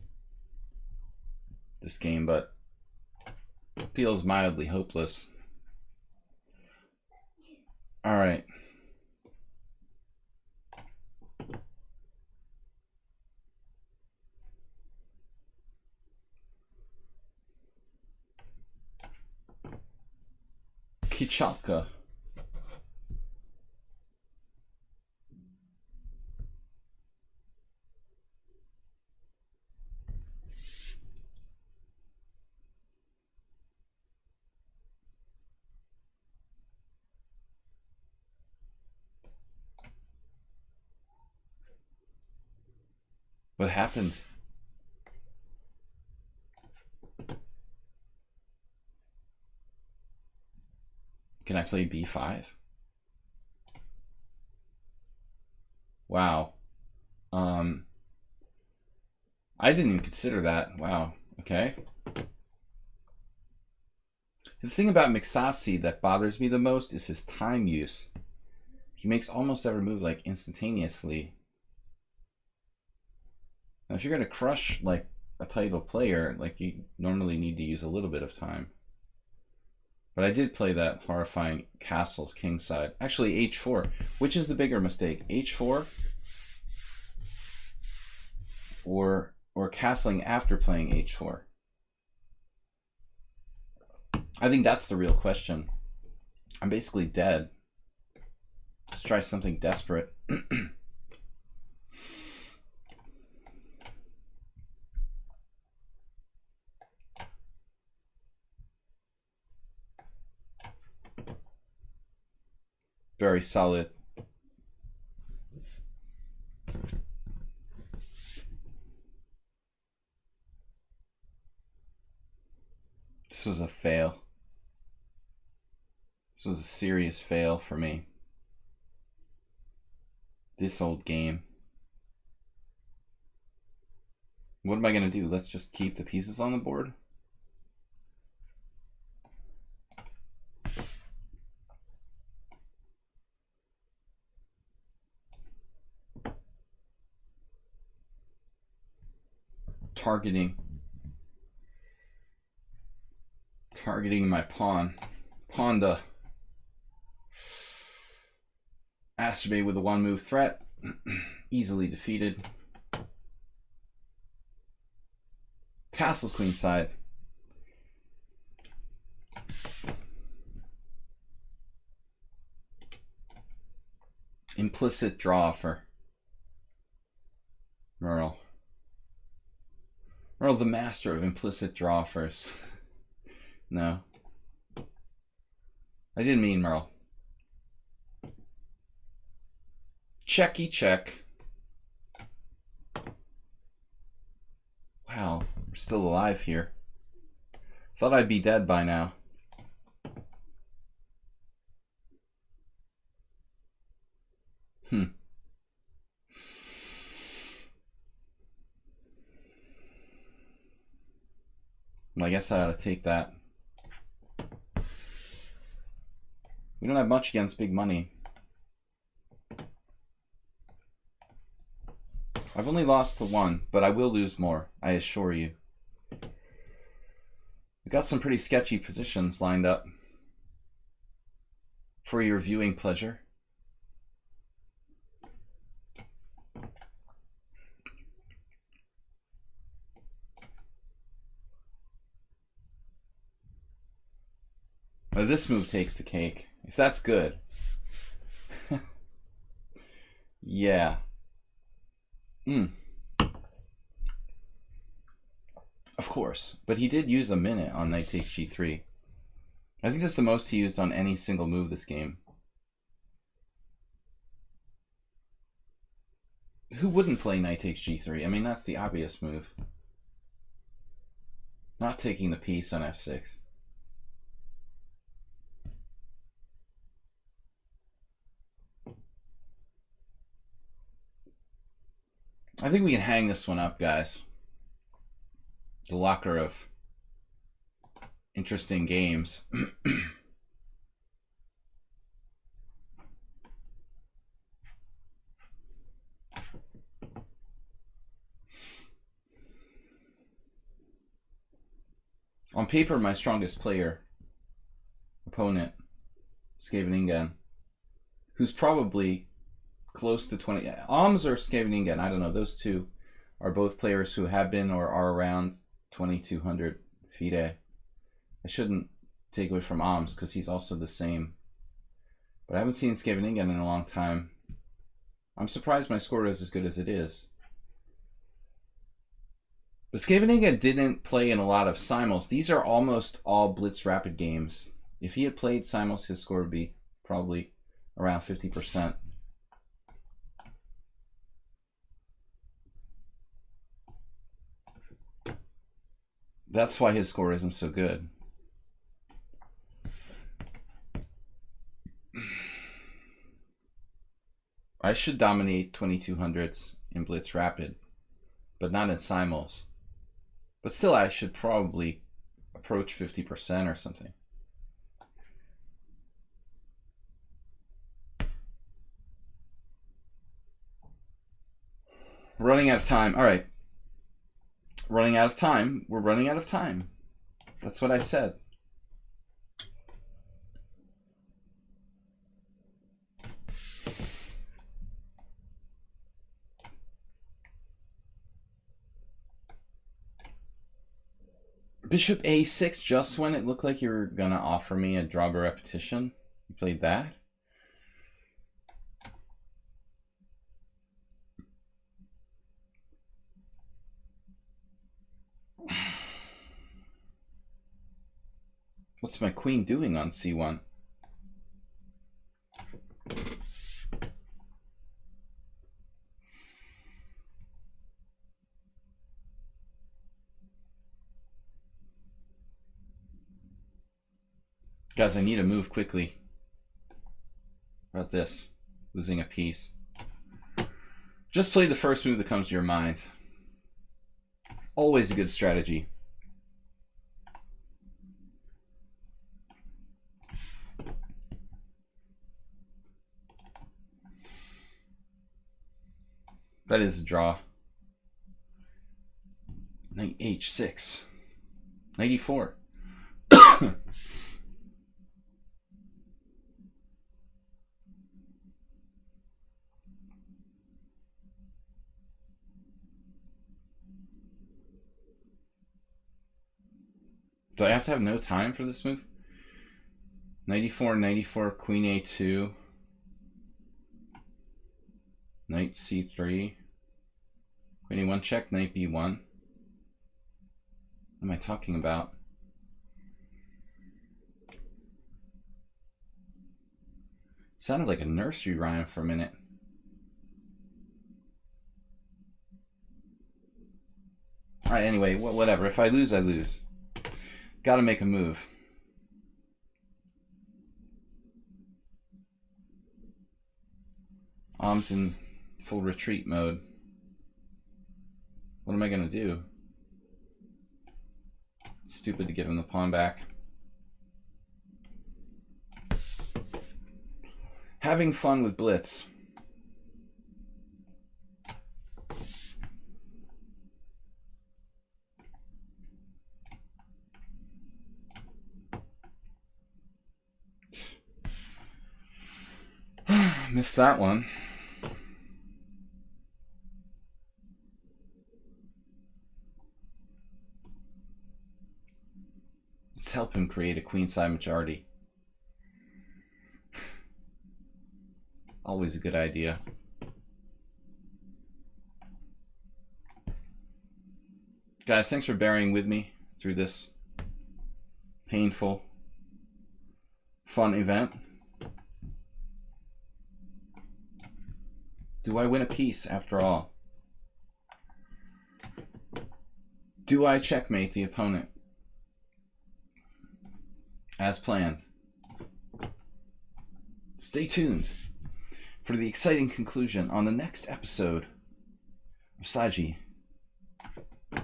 this game, but it feels mildly hopeless. All right. Kichalka. What happened? Can I play b5? Wow. I didn't even consider that. Wow. Okay. The thing about Mixasi that bothers me the most is his time use. He makes almost every move like instantaneously. Now, if you're gonna crush like a title player, like you normally need to use a little bit of time. But I did play that horrifying castles kingside. Actually, h4. Which is the bigger mistake? h4 or castling after playing h4? I think that's the real question. I'm basically dead. Let's try something desperate. Very solid. This was a fail. This was a serious fail for me. This old game. What am I going to do? Let's just keep the pieces on the board? Targeting my pawn. Pawn to masturbate with a one move threat. Easily defeated. Castles queenside. Implicit draw for Merle. Merle, the master of implicit draw first. No. I didn't mean Merle. Checky check. Wow, we're still alive here. Thought I'd be dead by now. I guess I ought to take that. We don't have much against big money. I've only lost to one, but I will lose more, I assure you. We got some pretty sketchy positions lined up for your viewing pleasure. Now this move takes the cake. If that's good. Yeah. Of course. But he did use a minute on knight takes g3. I think that's the most he used on any single move this game. Who wouldn't play knight takes g3? I mean, that's the obvious move. Not taking the piece on f6. I think we can hang this one up, guys. The locker of interesting games. On paper, my strongest opponent, Scheveningen, who's probably close to 20. Alms or Scheveningen, I don't know. Those two are both players who have been or are around 2,200 FIDE. I shouldn't take away from Alms because he's also the same. But I haven't seen Scheveningen in a long time. I'm surprised my score is as good as it is. But Scheveningen didn't play in a lot of simuls. These are almost all Blitz Rapid games. If he had played simuls, his score would be probably around 50%. That's why his score isn't so good. I should dominate 2200s in Blitz Rapid, but not in Simuls. But still, I should probably approach 50% or something. Running out of time. All right. Running out of time. We're running out of time. That's what I said. Bishop A6, just when it looked like you were going to offer me a draw by repetition. You played that. What's my queen doing on C1? Guys, I need to move quickly. How about this? Losing a piece. Just play the first move that comes to your mind. Always a good strategy. That is a draw. Knight H6. Knight E4. Do I have to have no time for this move? Knight E4, Knight E4, Queen A2. Knight C3. Queen A1 check, Knight B1. What am I talking about? Sounded like a nursery rhyme for a minute. Alright, anyway, whatever. If I lose, I lose. Gotta make a move. Om's in full retreat mode. What am I gonna do? Stupid to give him the pawn back. Having fun with Blitz. Missed that one. Let's help him create a queenside majority. Always a good idea. Guys, thanks for bearing with me through this painful, fun event. Do I win a piece after all? Do I checkmate the opponent? As planned. Stay tuned for the exciting conclusion on the next episode of Sladgie. At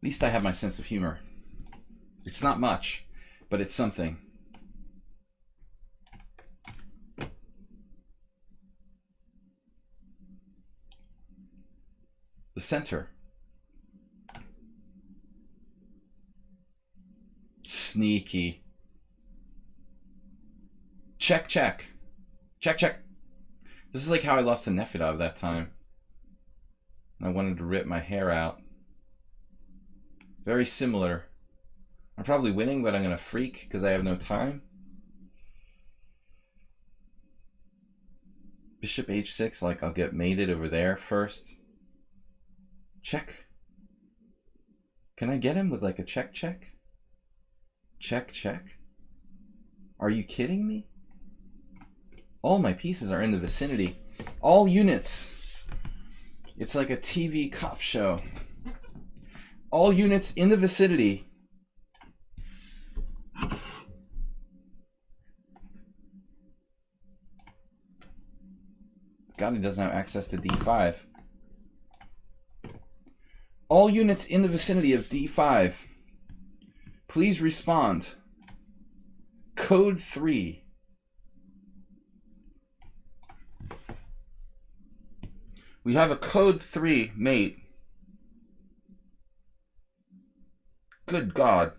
least I have my sense of humor. It's not much, but it's something. The center. Sneaky. Check, check. Check, check. This is like how I lost to Nefedov that time. I wanted to rip my hair out. Very similar. I'm probably winning, but I'm going to freak because I have no time. Bishop H6, like I'll get mated over there first. Check. Can I get him with like a check, check? Check, check. Are you kidding me? All my pieces are in the vicinity. All units. It's like a TV cop show. All units in the vicinity. God, he doesn't have access to D5. All units in the vicinity of D5. Please respond. Code 3. We have a code 3 mate. Good God.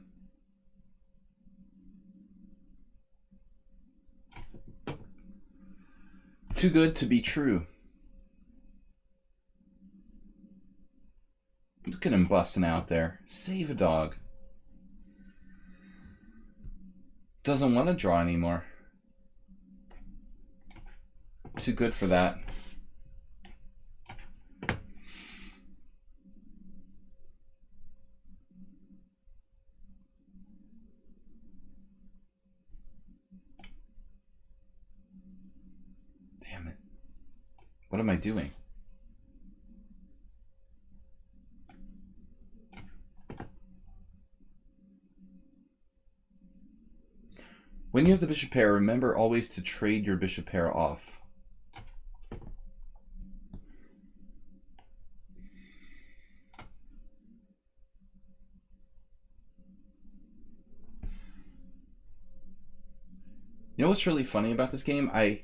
Too good to be true. Look at him busting out there. Save a dog. Doesn't want to draw anymore. Too good for that. Damn it. What am I doing? When you have the bishop pair, remember always to trade your bishop pair off. You know what's really funny about this game? I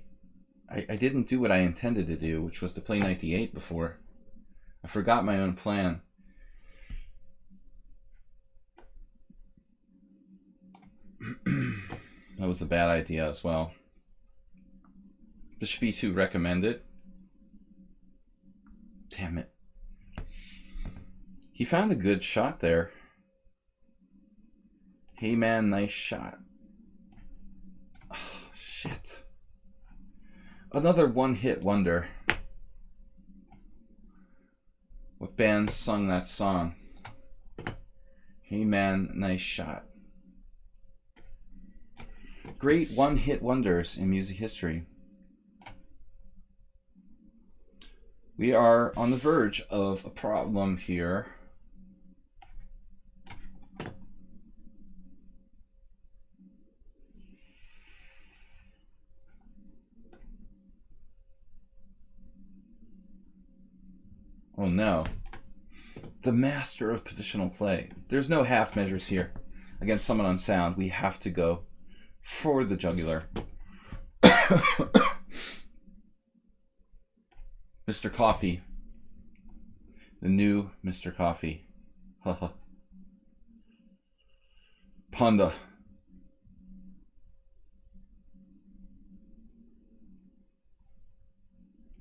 didn't do what I intended to do, which was to play knight d8 before. I forgot my own plan. That was a bad idea as well. Bishop e2 recommended. Damn it. He found a good shot there. Hey man, nice shot. Oh, shit. Another one-hit wonder. What band sung that song? Hey man, nice shot. Great one-hit wonders in music history. We are on the verge of a problem here. Oh no. The master of positional play. There's no half measures here. Against someone unsound, we have to go for the jugular. Mr. Coffee. The new Mr. Coffee. Haha. Panda.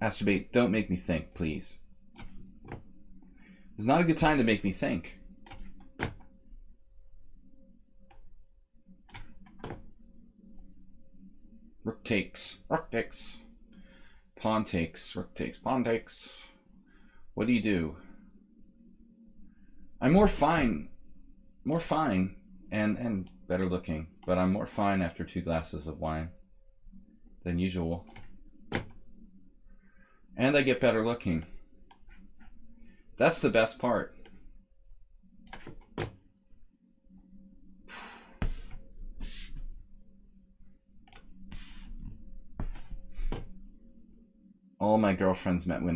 Masturbate, don't make me think, please. It's not a good time to make me think. Rook takes. Rook takes. Pawn takes. Rook takes. Pawn takes. What do you do? I'm more fine and better looking, but I'm more fine after 2 glasses of wine than usual. And I get better looking. That's the best part. All my girlfriends met me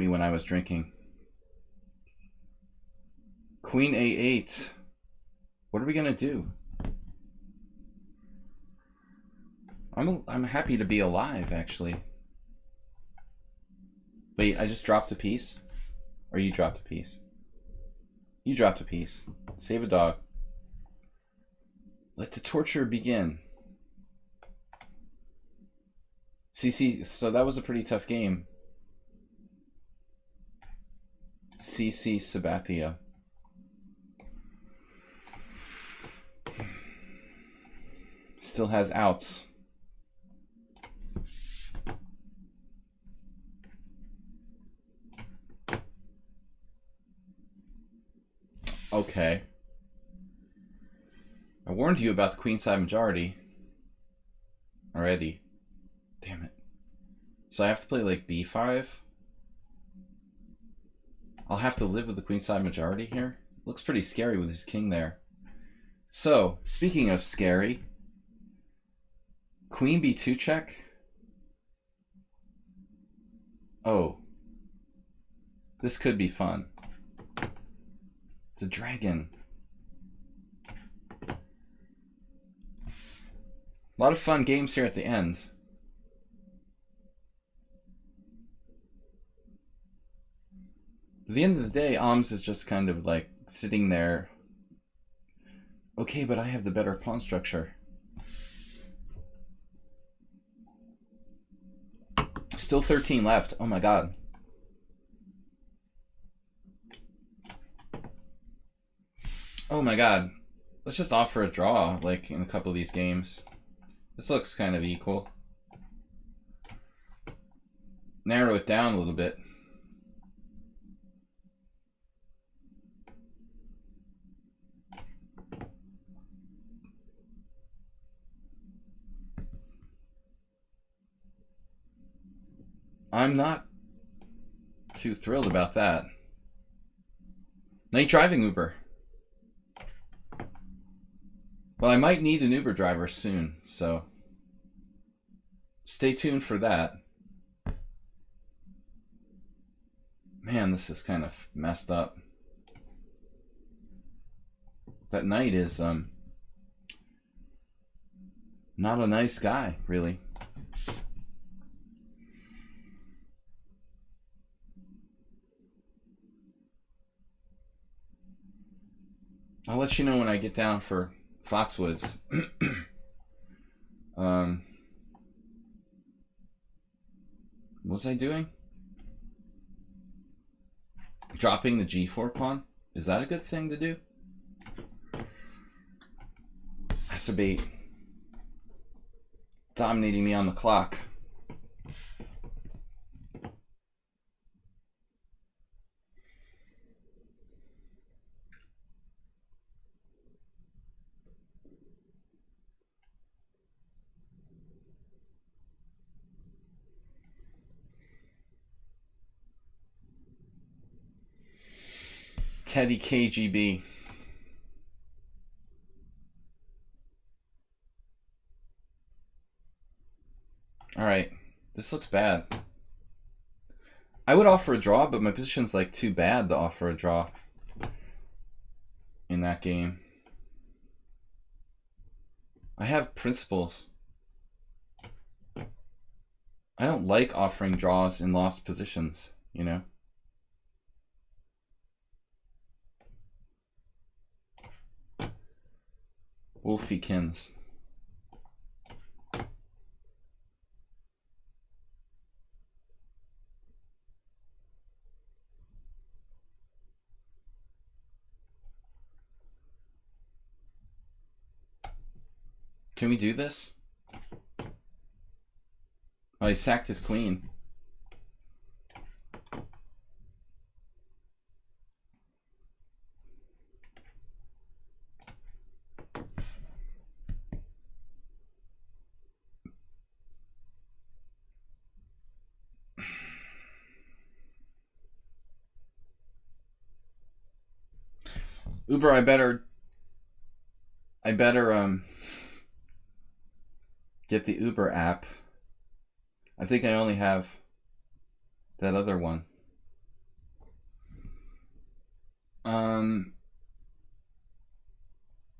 when I was drinking. Queen A8. What are we gonna do? I'm happy to be alive, actually. Wait, I just dropped a piece? Or you dropped a piece? You dropped a piece. Save a dog. Let the torture begin. CC, so that was a pretty tough game. CC Sabathia. Still has outs. Okay. I warned you about the queenside majority already. Damn it. So I have to play like b5? I'll have to live with the queenside majority here? Looks pretty scary with his king there. So, speaking of scary, queen b2 check. Oh. This could be fun. The dragon. A lot of fun games here at the end. At the end of the day, Alms is just kind of like sitting there. Okay, but I have the better pawn structure. Still 13 left. Oh my god. Oh my god. Let's just offer a draw, like, in a couple of these games. This looks kind of equal. Narrow it down a little bit. I'm not too thrilled about that. Night driving Uber. Well, I might need an Uber driver soon, so stay tuned for that. Man, this is kind of messed up. That knight is not a nice guy, really. I'll let you know when I get down for Foxwoods. What was I doing? Dropping the g4 pawn? Is that a good thing to do? That's a bait. Dominating me on the clock. Teddy KGB. All right, this looks bad. I would offer a draw, but my position's like too bad to offer a draw in that game. I have principles. I don't like offering draws in lost positions, you know? Wolfiekins. Can we do this? Oh, he sacked his queen. Uber, I better get the Uber app. I think I only have that other one. Alright,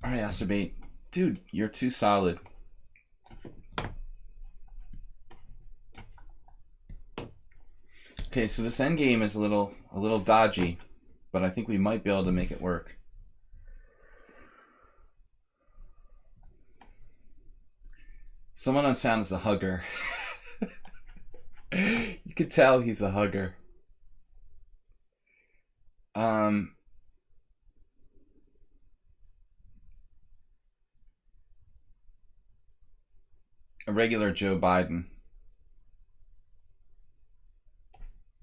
Acerbate. Dude, you're too solid. Okay, so this endgame is a little dodgy, but I think we might be able to make it work. Someone on sound is a hugger. You could tell he's a hugger. A regular Joe Biden.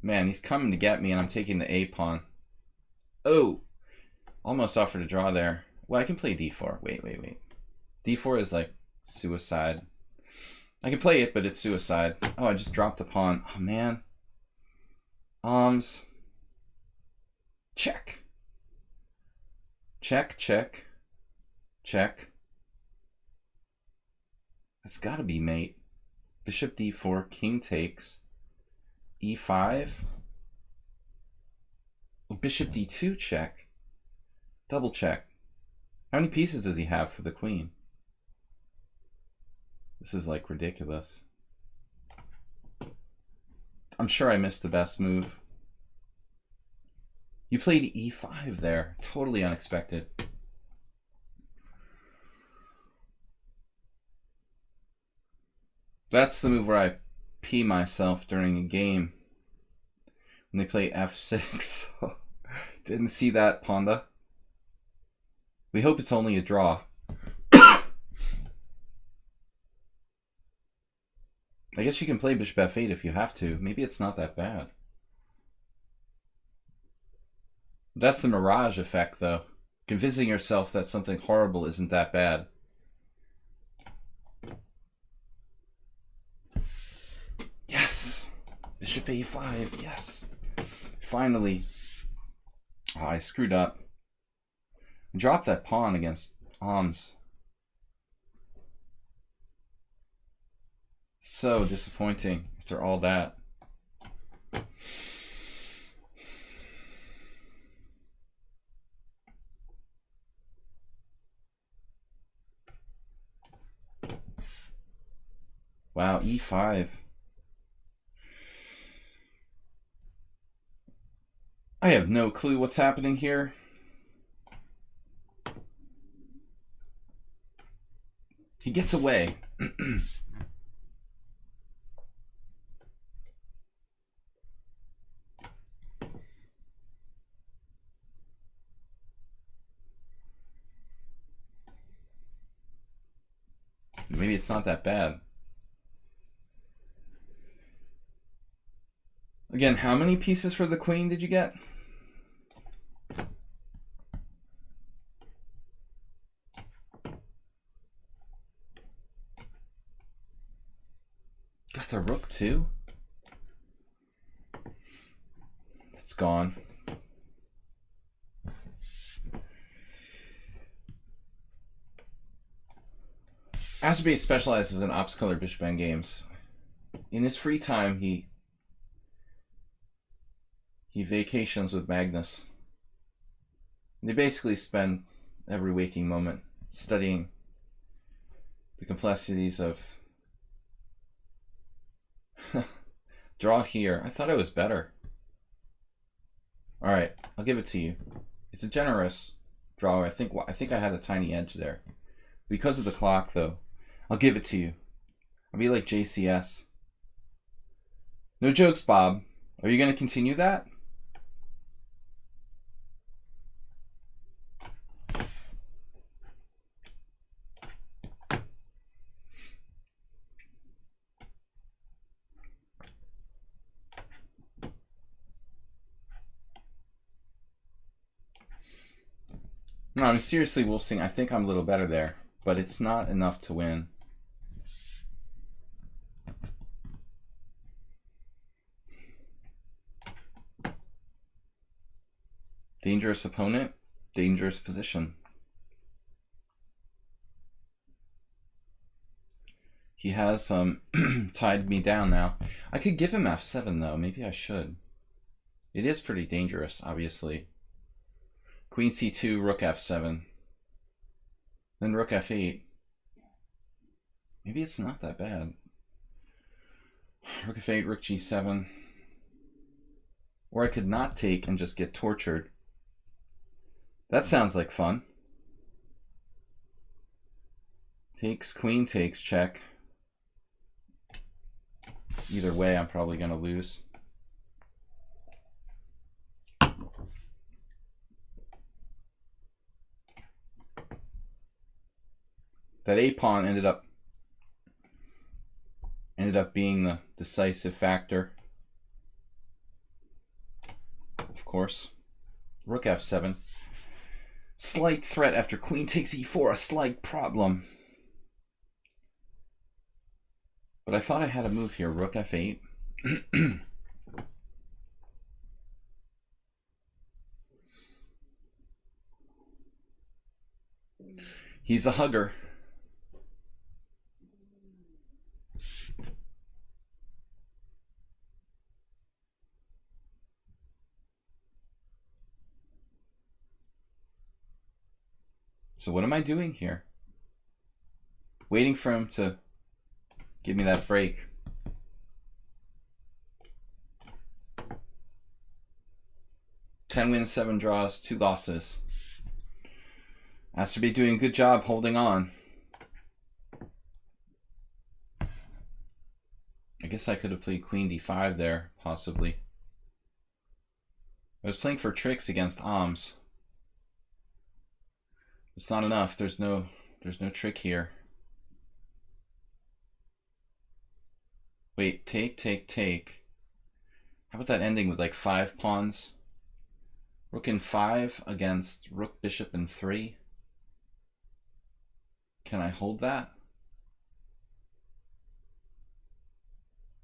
Man, he's coming to get me and I'm taking the A pawn. Oh, almost offered a draw there. Well, I can play D4. Wait. D4 is like suicide. I can play it, but it's suicide. Oh, I just dropped the pawn. Oh, man. Check. Check, check, check. That's gotta be mate. Bishop d4, king takes. e5. Oh, bishop d2, check. Double check. How many pieces does he have for the queen? This is like ridiculous. I'm sure I missed the best move. You played e5 there. Totally unexpected. That's the move where I pee myself during a game. When they play f6. Didn't see that, Ponda. We hope it's only a draw. I guess you can play bishop f8 if you have to. Maybe it's not that bad. That's the mirage effect, though. Convincing yourself that something horrible isn't that bad. Yes! Bishop a5, yes! Finally. Oh, I screwed up. I dropped that pawn against Ahm's. So disappointing after all that. Wow, e5. I have no clue what's happening here. He gets away. Maybe it's not that bad. Again, how many pieces for the queen did you get? Got the rook too? It's gone. Azerbaijan specializes in ops color bishop endgames. In his free time, he vacations with Magnus. They basically spend every waking moment studying the complexities of draw here. I thought it was better. All right, I'll give it to you. It's a generous draw. I think I had a tiny edge there. Because of the clock, though, I'll give it to you. I'll be like JCS. No jokes, Bob. Are you going to continue that? No, I mean, seriously, we'll see. I think I'm a little better there, but it's not enough to win. Dangerous opponent, dangerous position. He has tied me down now. I could give him f7 though. Maybe I should. It is pretty dangerous, obviously. Queen c2, rook f7. Then rook f8. Maybe it's not that bad. Rook f8, rook g7. Or I could not take and just get tortured. That sounds like fun. Takes, queen takes, check. Either way, I'm probably going to lose. That a pawn ended up being the decisive factor. Of course. Rook f7. Slight threat after queen takes e4, a slight problem. But I thought I had a move here, rook f8. He's a hugger. So what am I doing here? Waiting for him to give me that break. Ten wins, 7 draws, 2 losses. Has to be doing a good job holding on. I guess I could have played Queen D5 there, possibly. I was playing for tricks against Oms. It's not enough. There's no trick here. Wait, take. How about that ending with like 5 pawns? Rook in 5 against rook, bishop in 3. Can I hold that?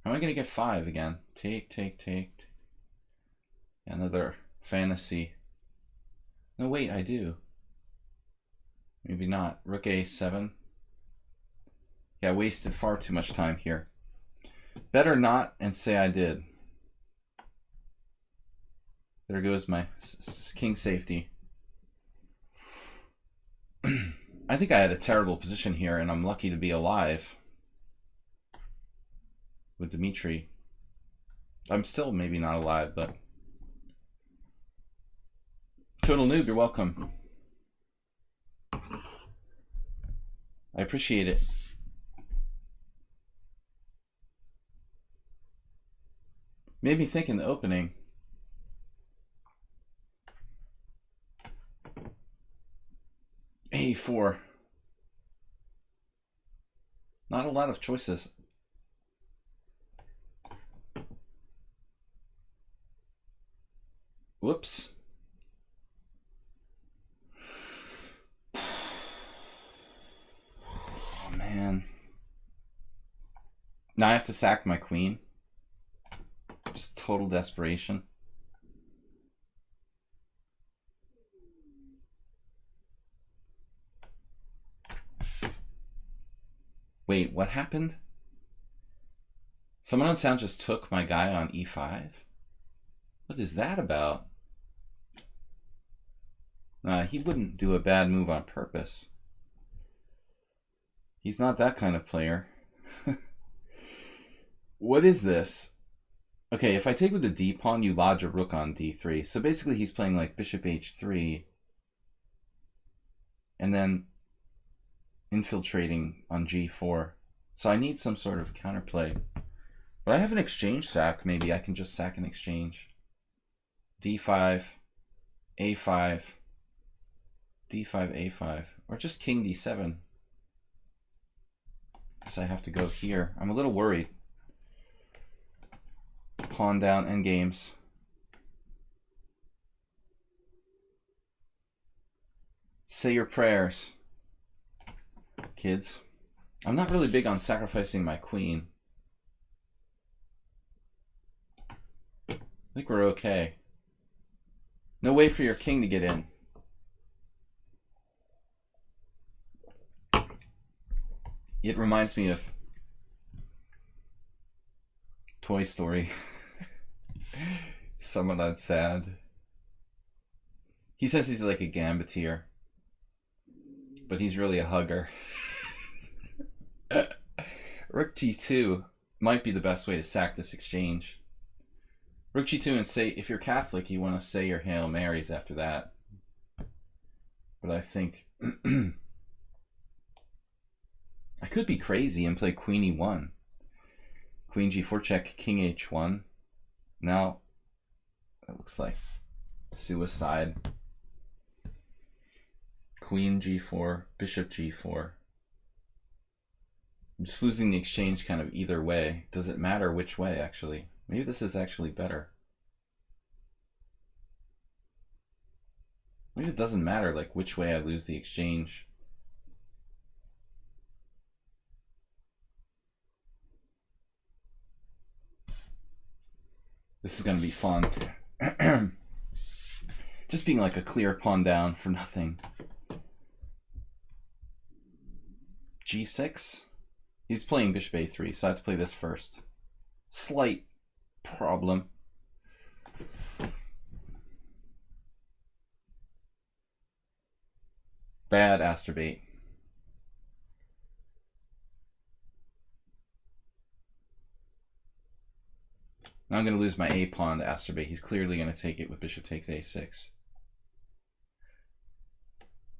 How am I going to get 5 again? Take. Another fantasy. No, wait, I do. Maybe not. Rook A7. Yeah, I wasted far too much time here. Better not and say I did. There goes my king safety. I think I had a terrible position here, and I'm lucky to be alive with Dmitry. I'm still maybe not alive, but... Total Noob, you're welcome. I appreciate it. Made me think in the opening. A4. Not a lot of choices. Whoops. Oh, man. Now I have to sack my queen. Just total desperation. Wait, what happened? Someone on sound just took my guy on E5? What is that about? He wouldn't do a bad move on purpose. He's not that kind of player. What is this? Okay, if I take with the D pawn, you lodge a rook on D3. So basically he's playing like bishop H3. And then infiltrating on G4. So I need some sort of counterplay. But I have an exchange sack. Maybe I can just sack an exchange. D5, A5, D5, A5. Or just king D7. Guess I have to go here. I'm a little worried. Pawn down endgames. Say your prayers, kids. I'm not really big on sacrificing my queen. I think we're okay. No way for your king to get in. It reminds me of Toy Story. Someone that's sad. He says he's like a gambiteer, but he's really a hugger. Rook G2 might be the best way to sack this exchange. Rook G2 and say, if you're Catholic, you want to say your Hail Marys after that. But I think I could be crazy and play Queen E1. Queen G4 check, King H1. Now, it looks like suicide. Queen G4, Bishop G4. I'm just losing the exchange kind of either way. Does it matter which way, actually? Maybe this is actually better. Maybe it doesn't matter, like, which way I lose the exchange. This is going to be fun. Just being like a clear pawn down for nothing. g6. He's playing bishop a3, so I have to play this first. Slight problem. Bad astrobate. Now I'm going to lose my a pawn to astrobate. He's clearly going to take it with bishop takes a6.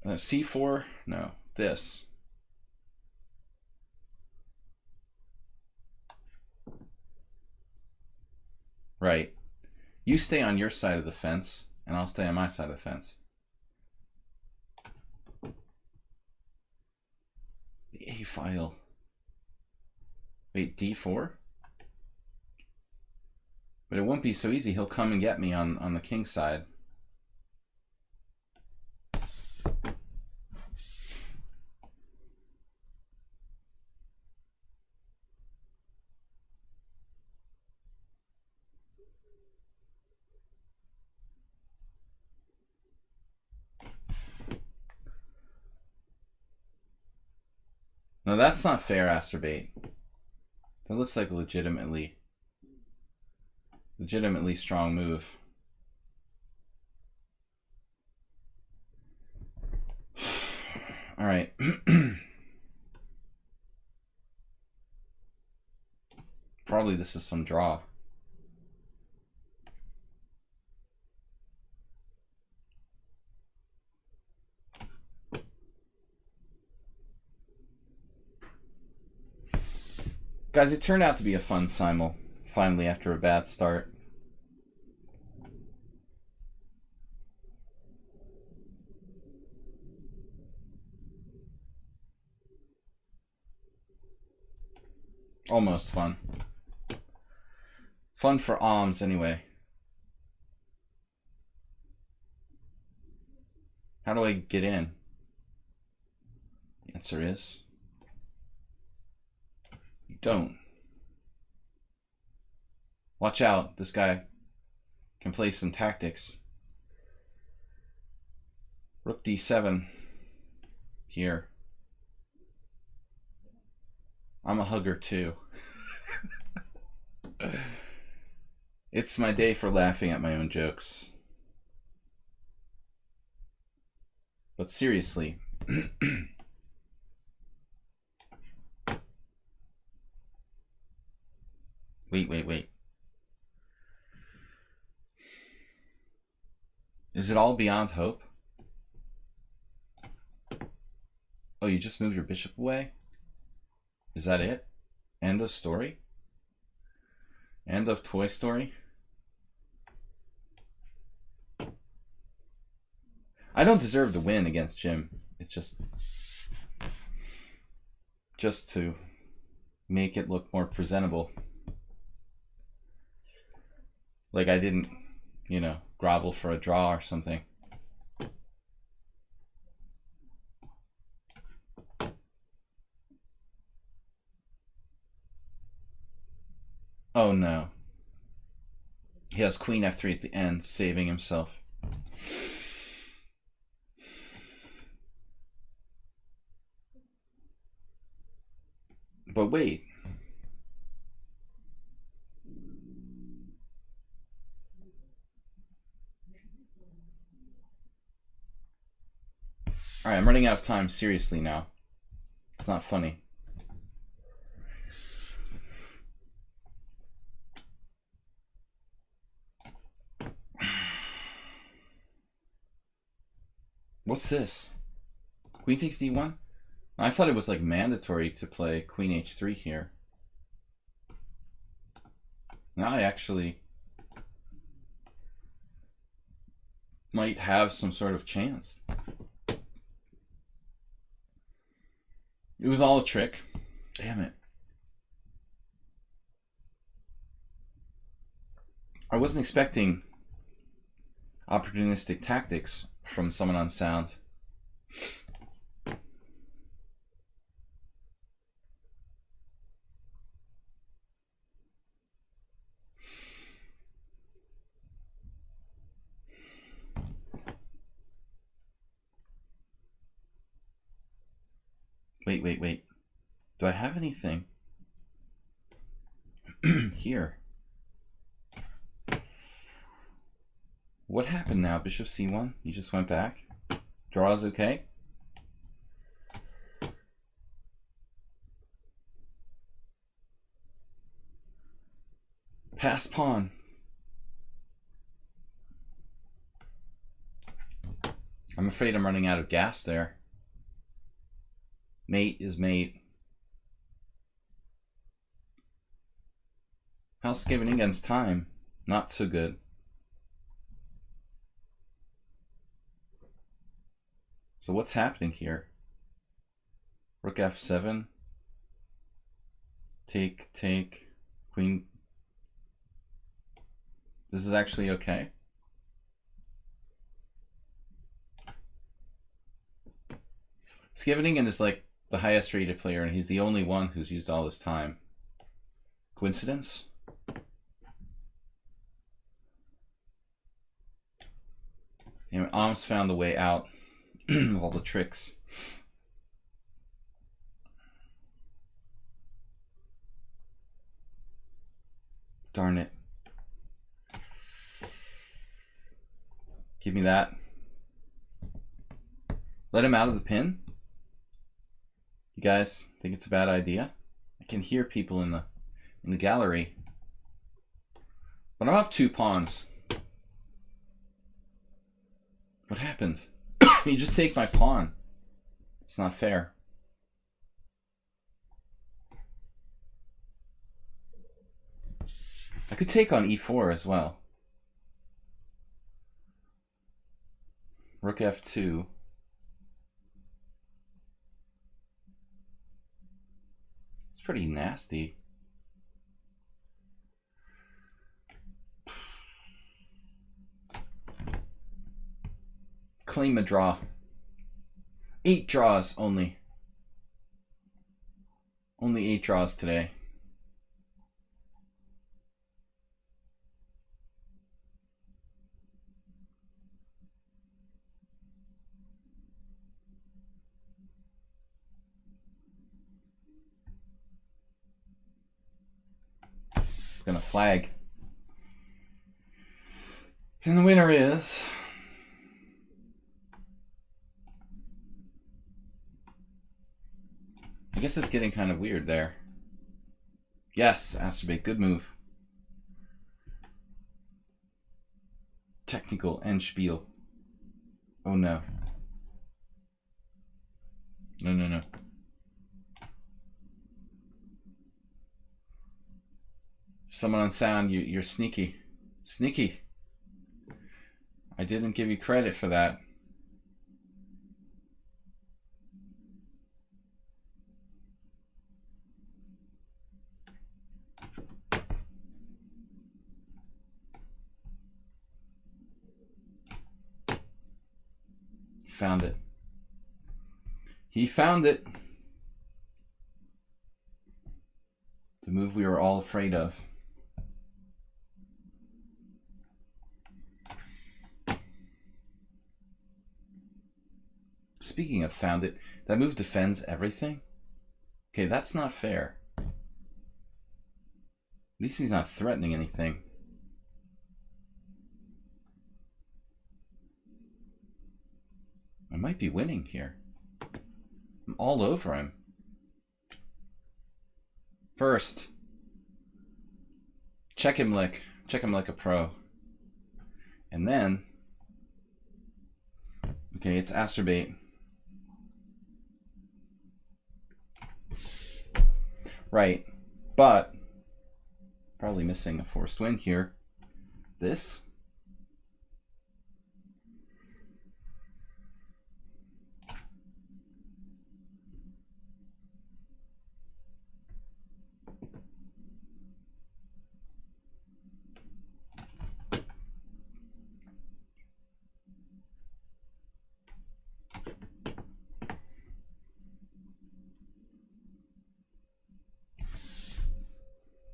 c4? No. This. Right. You stay on your side of the fence, and I'll stay on my side of the fence. The a file. Wait, d4? But it won't be so easy. He'll come and get me on the king's side. No, that's not fair, astrobate. That looks like a legitimately strong move. All right. Probably this is some draw. Guys, it turned out to be a fun simul, finally, after a bad start. Almost fun. Fun for alms, anyway. How do I get in? The answer is... you don't. Watch out, this guy can play some tactics. Rook d7 here. I'm a hugger too. It's my day for laughing at my own jokes. But seriously, wait. Is it all beyond hope? Oh, you just moved your bishop away? Is that it? End of story? End of Toy Story? I don't deserve to win against Jim. It's just to make it look more presentable. Like I didn't, you know, grovel for a draw or something. Oh no. He has queen f3 at the end, saving himself. But wait. Alright, I'm running out of time, seriously now. It's not funny. What's this? Queen takes d1? I thought it was like mandatory to play queen h3 here. Now I actually might have some sort of chance. It was all a trick. Damn it. I wasn't expecting opportunistic tactics from someone on sound. Wait. Do I have anything here? What happened now? Bishop c1? You just went back? Draw is okay? Pass pawn. I'm afraid I'm running out of gas there. Mate is mate. House given against time. Not so good. So what's happening here? Rook f7. Take, take. Queen. This is actually okay. Scheveningen is like the highest rated player, and he's the only one who's used all his time. Coincidence? Anyway, Alms found the way out of all the tricks. Darn it. Give me that. Let him out of the pin? You guys think it's a bad idea? I can hear people in the gallery. But I'm up 2 pawns. What happened? You just take my pawn. It's not fair. I could take on e4 as well. Rook f2. It's pretty nasty. Claim a draw. 8 draws only. Only 8 draws today. Gonna flag. And the winner is I guess it's getting kind of weird there. Yes, Asterbate, good move. Technical Endspiel. Oh no. No, no, no. Someone on sound, you're sneaky. Sneaky. I didn't give you credit for that. He found it. He found it. The move we were all afraid of. Speaking of found it, that move defends everything? Okay, that's not fair. At least he's not threatening anything. I might be winning here. I'm all over him. First, check him like a pro. And then, okay, it's Asterbate. Right, but probably missing a forced win here. This.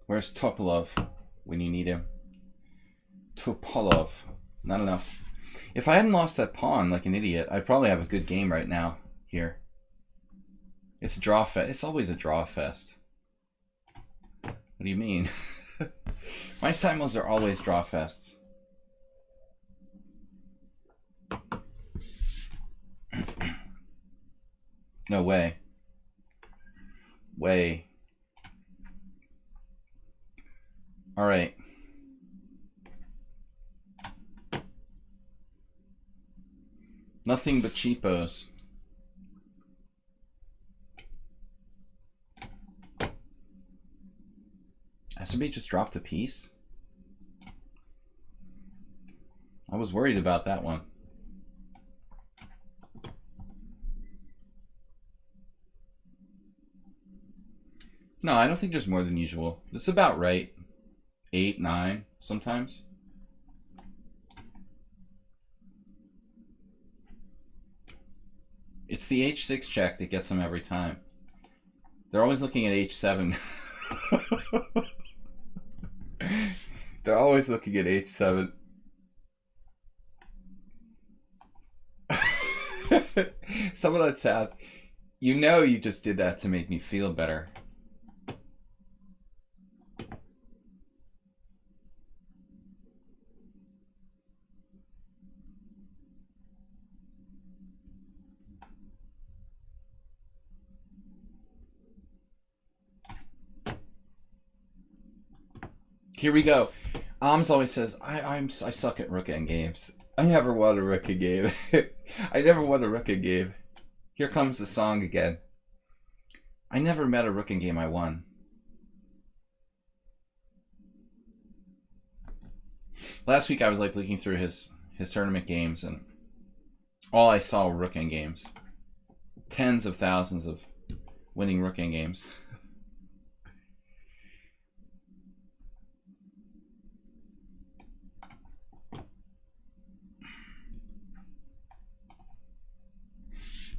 Where's Topalov when you need him? Topalov. Not enough. If I hadn't lost that pawn like an idiot, I'd probably have a good game right now here. It's a draw fest. It's always a draw fest. What do you mean? My simuls are always draw fests. No way. Way. All right. Nothing but cheapos. SB just dropped a piece? I was worried about that one. No, I don't think there's more than usual. It's about right. 8, 9, sometimes. It's the H6 check that gets them every time. They're always looking at H7. They're always looking at H7. Some of that sound. You know you just did that to make me feel better. Here we go. Alms always says, I suck at rook end games. I never won a rook end game. I never won a rook end game. Here comes the song again. I never met a rook end game I won. Last week I was like looking through his tournament games and all I saw were rook end games. Tens of thousands of winning rook end games.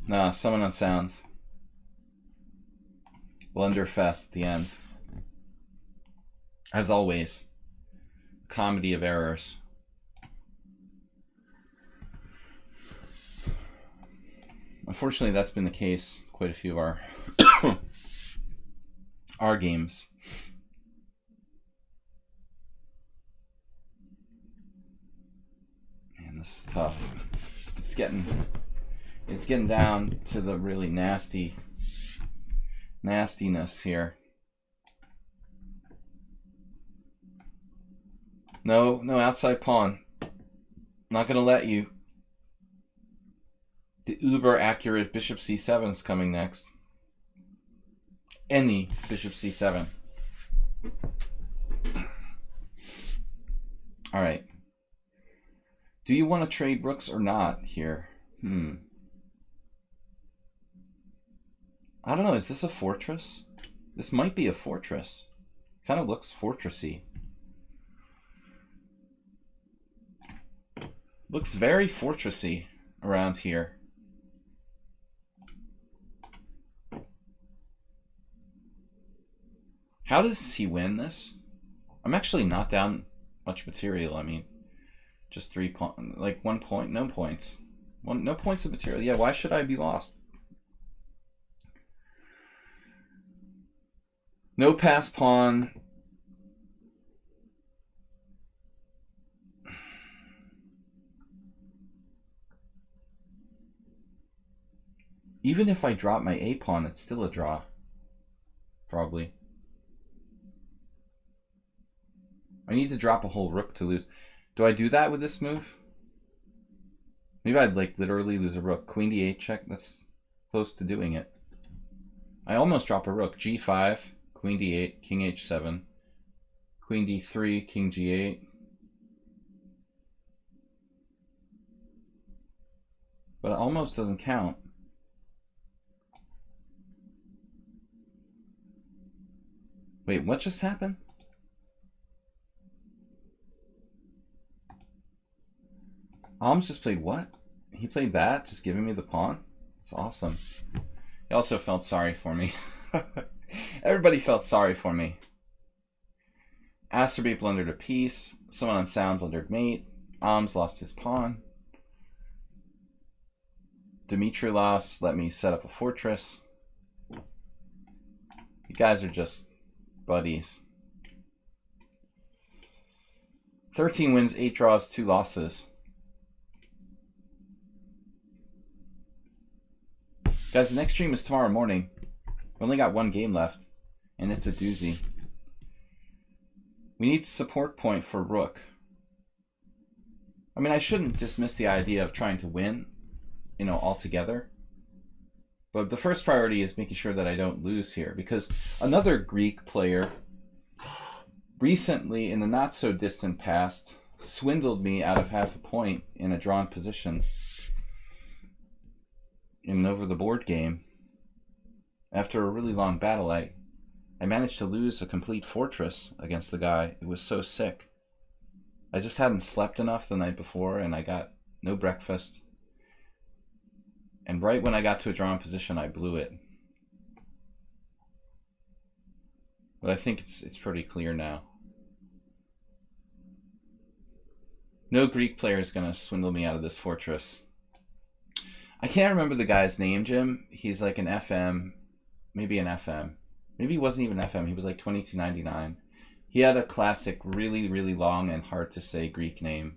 Nah, summon on sound. Blunderfest at the end. As always. Comedy of errors. Unfortunately, that's been the case quite a few of our games. Man, this is tough. It's getting down to the really nastiness here. No outside pawn. Not gonna let you. The uber accurate bishop c7 is coming next. Any bishop c7. All right. Do you want to trade rooks or not here? I don't know, is this a fortress? This might be a fortress. Kind of looks fortressy. Looks very fortressy around here. How does he win this? I'm actually not down much material. I mean, just 3 points, like 1 point, no points. No points of material. Yeah, why should I be lost? No pass pawn. Even if I drop my A pawn, it's still a draw. Probably. I need to drop a whole rook to lose. Do I do that with this move? Maybe I'd like literally lose a rook. Queen d8 check. That's close to doing it. I almost drop a rook. G5. Queen d8, king h7, queen d3, king g8. But it almost doesn't count. Wait, what just happened? Alms just played what? He played that, just giving me the pawn? That's awesome. He also felt sorry for me. Everybody felt sorry for me. Asterby blundered a piece. Someone on sound blundered mate. Alms lost his pawn. Dimitri lost. Let me set up a fortress. You guys are just buddies. 13 wins, 8 draws, 2 losses. Guys, the next stream is tomorrow morning. We only got 1 game left, and it's a doozy. We need support point for rook. I mean, I shouldn't dismiss the idea of trying to win, you know, altogether. But the first priority is making sure that I don't lose here, because another Greek player recently, in the not so distant past, swindled me out of half a point in a drawn position in an over the board game. After a really long battle, I managed to lose a complete fortress against the guy. It was so sick. I just hadn't slept enough the night before, and I got no breakfast. And right when I got to a drawn position, I blew it. But I think it's pretty clear now. No Greek player is going to swindle me out of this fortress. I can't remember the guy's name, Jim. He's like an FM, maybe an FM. Maybe he wasn't even FM. He was like 22.99. He had a classic, really, really long and hard to say Greek name.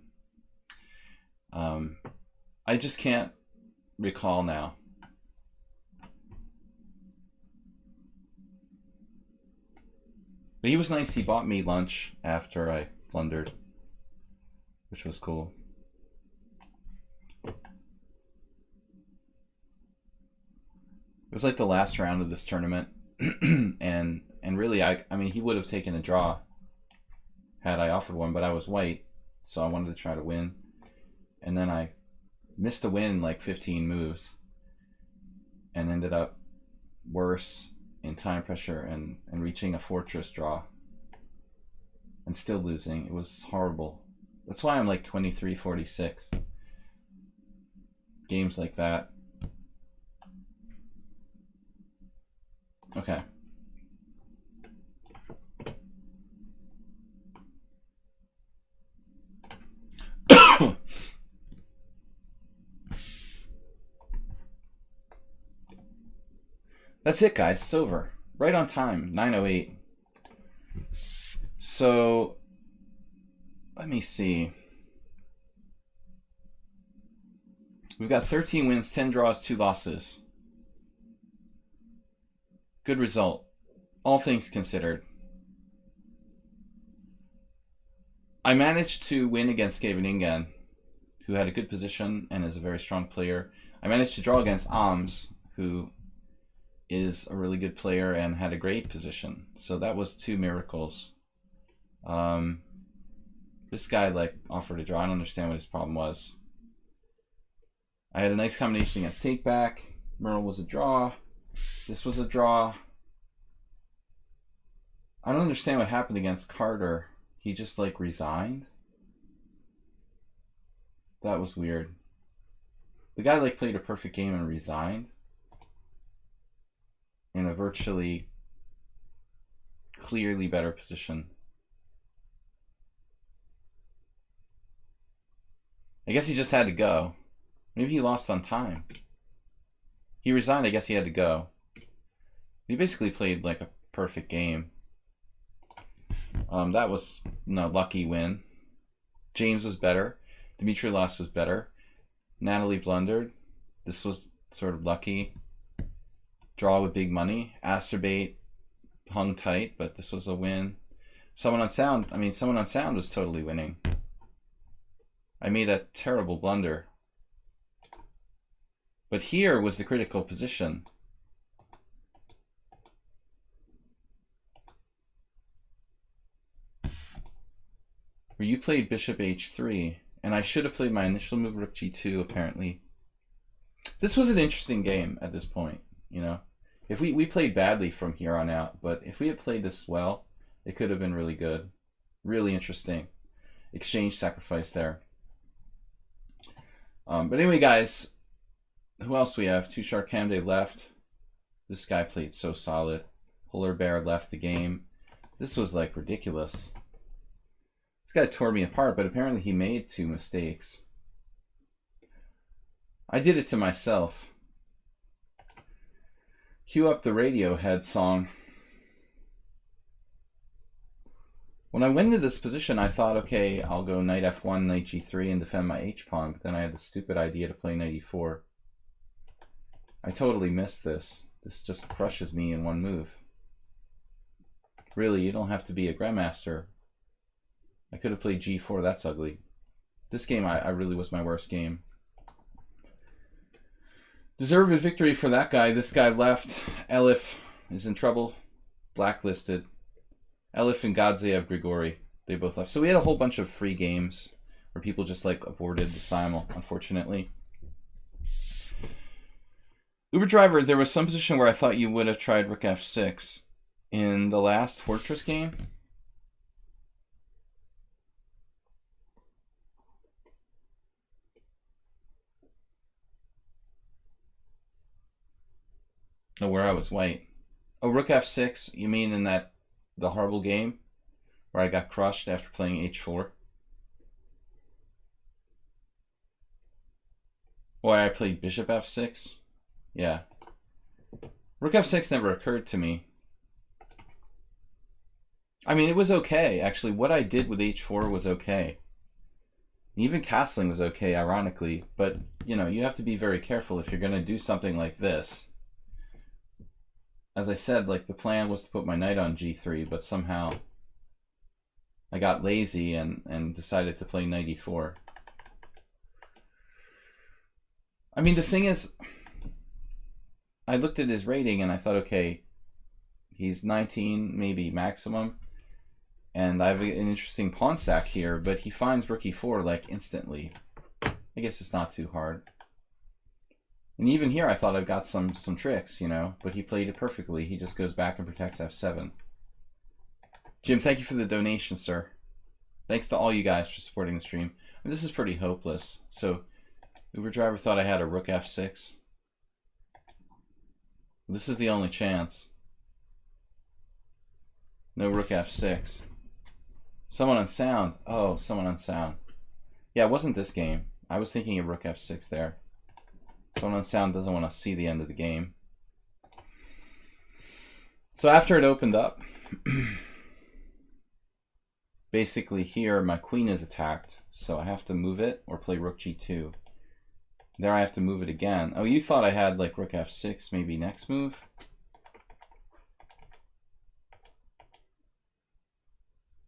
I just can't recall now. But he was nice. He bought me lunch after I blundered, which was cool. It was like the last round of this tournament. and really, I mean, he would have taken a draw had I offered one, but I was white, so I wanted to try to win. And then I missed a win in like 15 moves and ended up worse in time pressure and reaching a fortress draw and still losing. It was horrible. That's why I'm like 23-46. Games like that. Okay. That's it, guys. It's over. Right on time. 9:08. So, let me see. We've got 13 wins, 10 draws, 2 losses. Good result, all things considered. I managed to win against Scheveningen, who had a good position and is a very strong player. I managed to draw against Ams, who is a really good player and had a great position. So that was 2 miracles. This guy like offered a draw. I don't understand what his problem was. I had a nice combination against Takeback. Merle was a draw. This was a draw. I don't understand what happened against Carter. He just like resigned. That was weird. The guy like played a perfect game and resigned in a virtually clearly better position. I guess he just had to go. Maybe he lost on time. He resigned, I guess he had to go. He basically played like a perfect game. That was no lucky win. James was better. Dimitri lost was better. Natalie blundered. This was sort of lucky. Draw with big money. Acerbate hung tight, but this was a win. Someone on sound was totally winning. I made a terrible blunder. But here was the critical position. Where you played bishop h3, and I should have played my initial move rook g2, apparently. This was an interesting game at this point, you know. If we played badly from here on out, but if we had played this well, it could have been really good. Really interesting. Exchange sacrifice there. But anyway, guys, who else we have? Tushar Kamde left. This guy played so solid. Polar Bear left the game. This was like ridiculous. This guy tore me apart, but apparently he made 2 mistakes. I did it to myself. Cue up the Radiohead song. When I went into this position, I thought, okay, I'll go knight f1, knight g3, and defend my h-pawn, but then I had the stupid idea to play knight e4. I totally missed this. This just crushes me in one move. Really, you don't have to be a grandmaster. I could have played g4, that's ugly. This game, I really was my worst game. Deserved victory for that guy. This guy left. Elif is in trouble. Blacklisted. Elif and Godzeyev Grigori, they both left. So we had a whole bunch of free games where people just like aborted the simul, unfortunately. Uber Driver, there was some position where I thought you would have tried rook f6 in the last Fortress game. Oh, where I was white. Oh, rook f6, you mean in that the horrible game where I got crushed after playing h4? Or I played bishop f6? Yeah. Rook f6 never occurred to me. I mean, it was okay, actually. What I did with h4 was okay. Even castling was okay, ironically. But, you know, you have to be very careful if you're going to do something like this. As I said, like, the plan was to put my knight on g3, but somehow I got lazy and decided to play knight e4. I mean, the thing is, I looked at his rating and I thought, okay, he's 19, maybe maximum, and I have an interesting pawn stack here, but he finds rook e4, like, instantly. I guess it's not too hard. And even here, I thought I've got some tricks, you know, but he played it perfectly. He just goes back and protects f7. Jim, thank you for the donation, sir. Thanks to all you guys for supporting the stream. I mean, this is pretty hopeless. So, Uber Driver thought I had a rook f6. This is the only chance. No rook f6. Someone on sound. Oh, someone on sound. Yeah, it wasn't this game. I was thinking of rook f6 there. Someone on sound doesn't want to see the end of the game. So after it opened up, basically here my queen is attacked, so I have to move it or play rook g2. There I have to move it again. Oh, you thought I had like rook f6 maybe next move?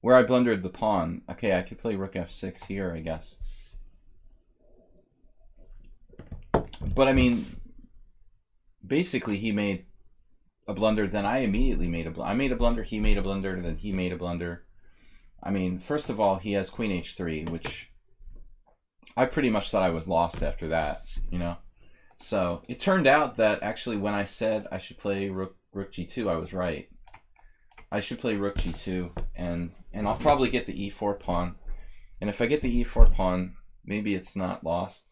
Where I blundered the pawn. Okay, I could play rook f6 here, I guess. But I mean, basically he made a blunder, then I immediately made a blunder. I made a blunder, he made a blunder, then he made a blunder. I mean, first of all, he has queen h3, which I pretty much thought I was lost after that, you know? So it turned out that actually when I said I should play rook g2, I was right. I should play rook g2, and I'll probably get the e4 pawn. And if I get the e4 pawn, maybe it's not lost.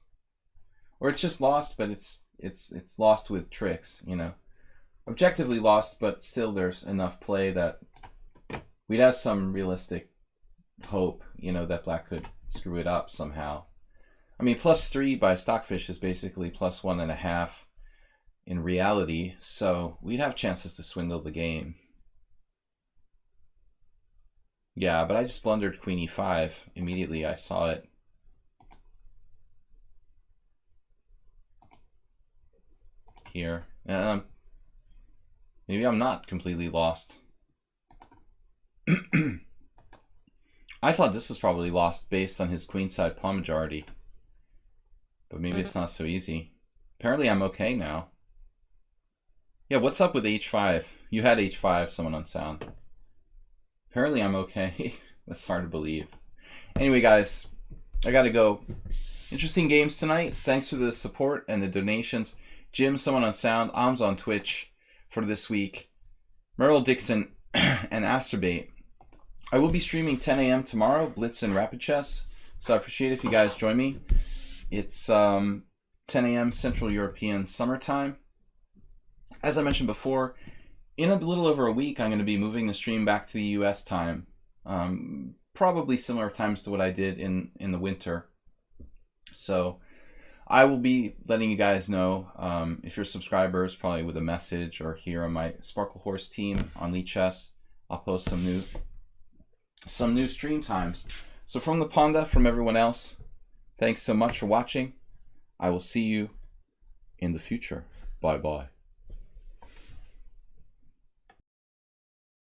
Or it's just lost, but it's lost with tricks, you know. Objectively lost, but still there's enough play that we'd have some realistic hope, you know, that black could screw it up somehow. I mean, +3 by Stockfish is basically +1.5 in reality, so we'd have chances to swindle the game. Yeah, but I just blundered queen e5. Immediately I saw it. Here. Maybe I'm not completely lost. I thought this was probably lost based on his queenside pawn majority. But maybe it's not so easy. Apparently I'm okay now. Yeah, what's up with h5? You had h5, someone on sound. Apparently I'm okay. That's hard to believe. Anyway, guys, I gotta go. Interesting games tonight. Thanks for the support and the donations. Jim, someone on sound. Am's on Twitch for this week. Merrill Dixon and Asterbait. I will be streaming 10 a.m. tomorrow, Blitz and Rapid Chess. So I appreciate if you guys join me. It's 10 a.m. Central European summertime. As I mentioned before, in a little over a week, I'm going to be moving the stream back to the U.S. time. Probably similar times to what I did in the winter. So I will be letting you guys know if you're subscribers, probably with a message or here on my Sparkle Horse team on lichess. I'll post some new some new stream times. So from the Panda, from everyone else, thanks so much for watching. I will see you in the future. Bye-bye.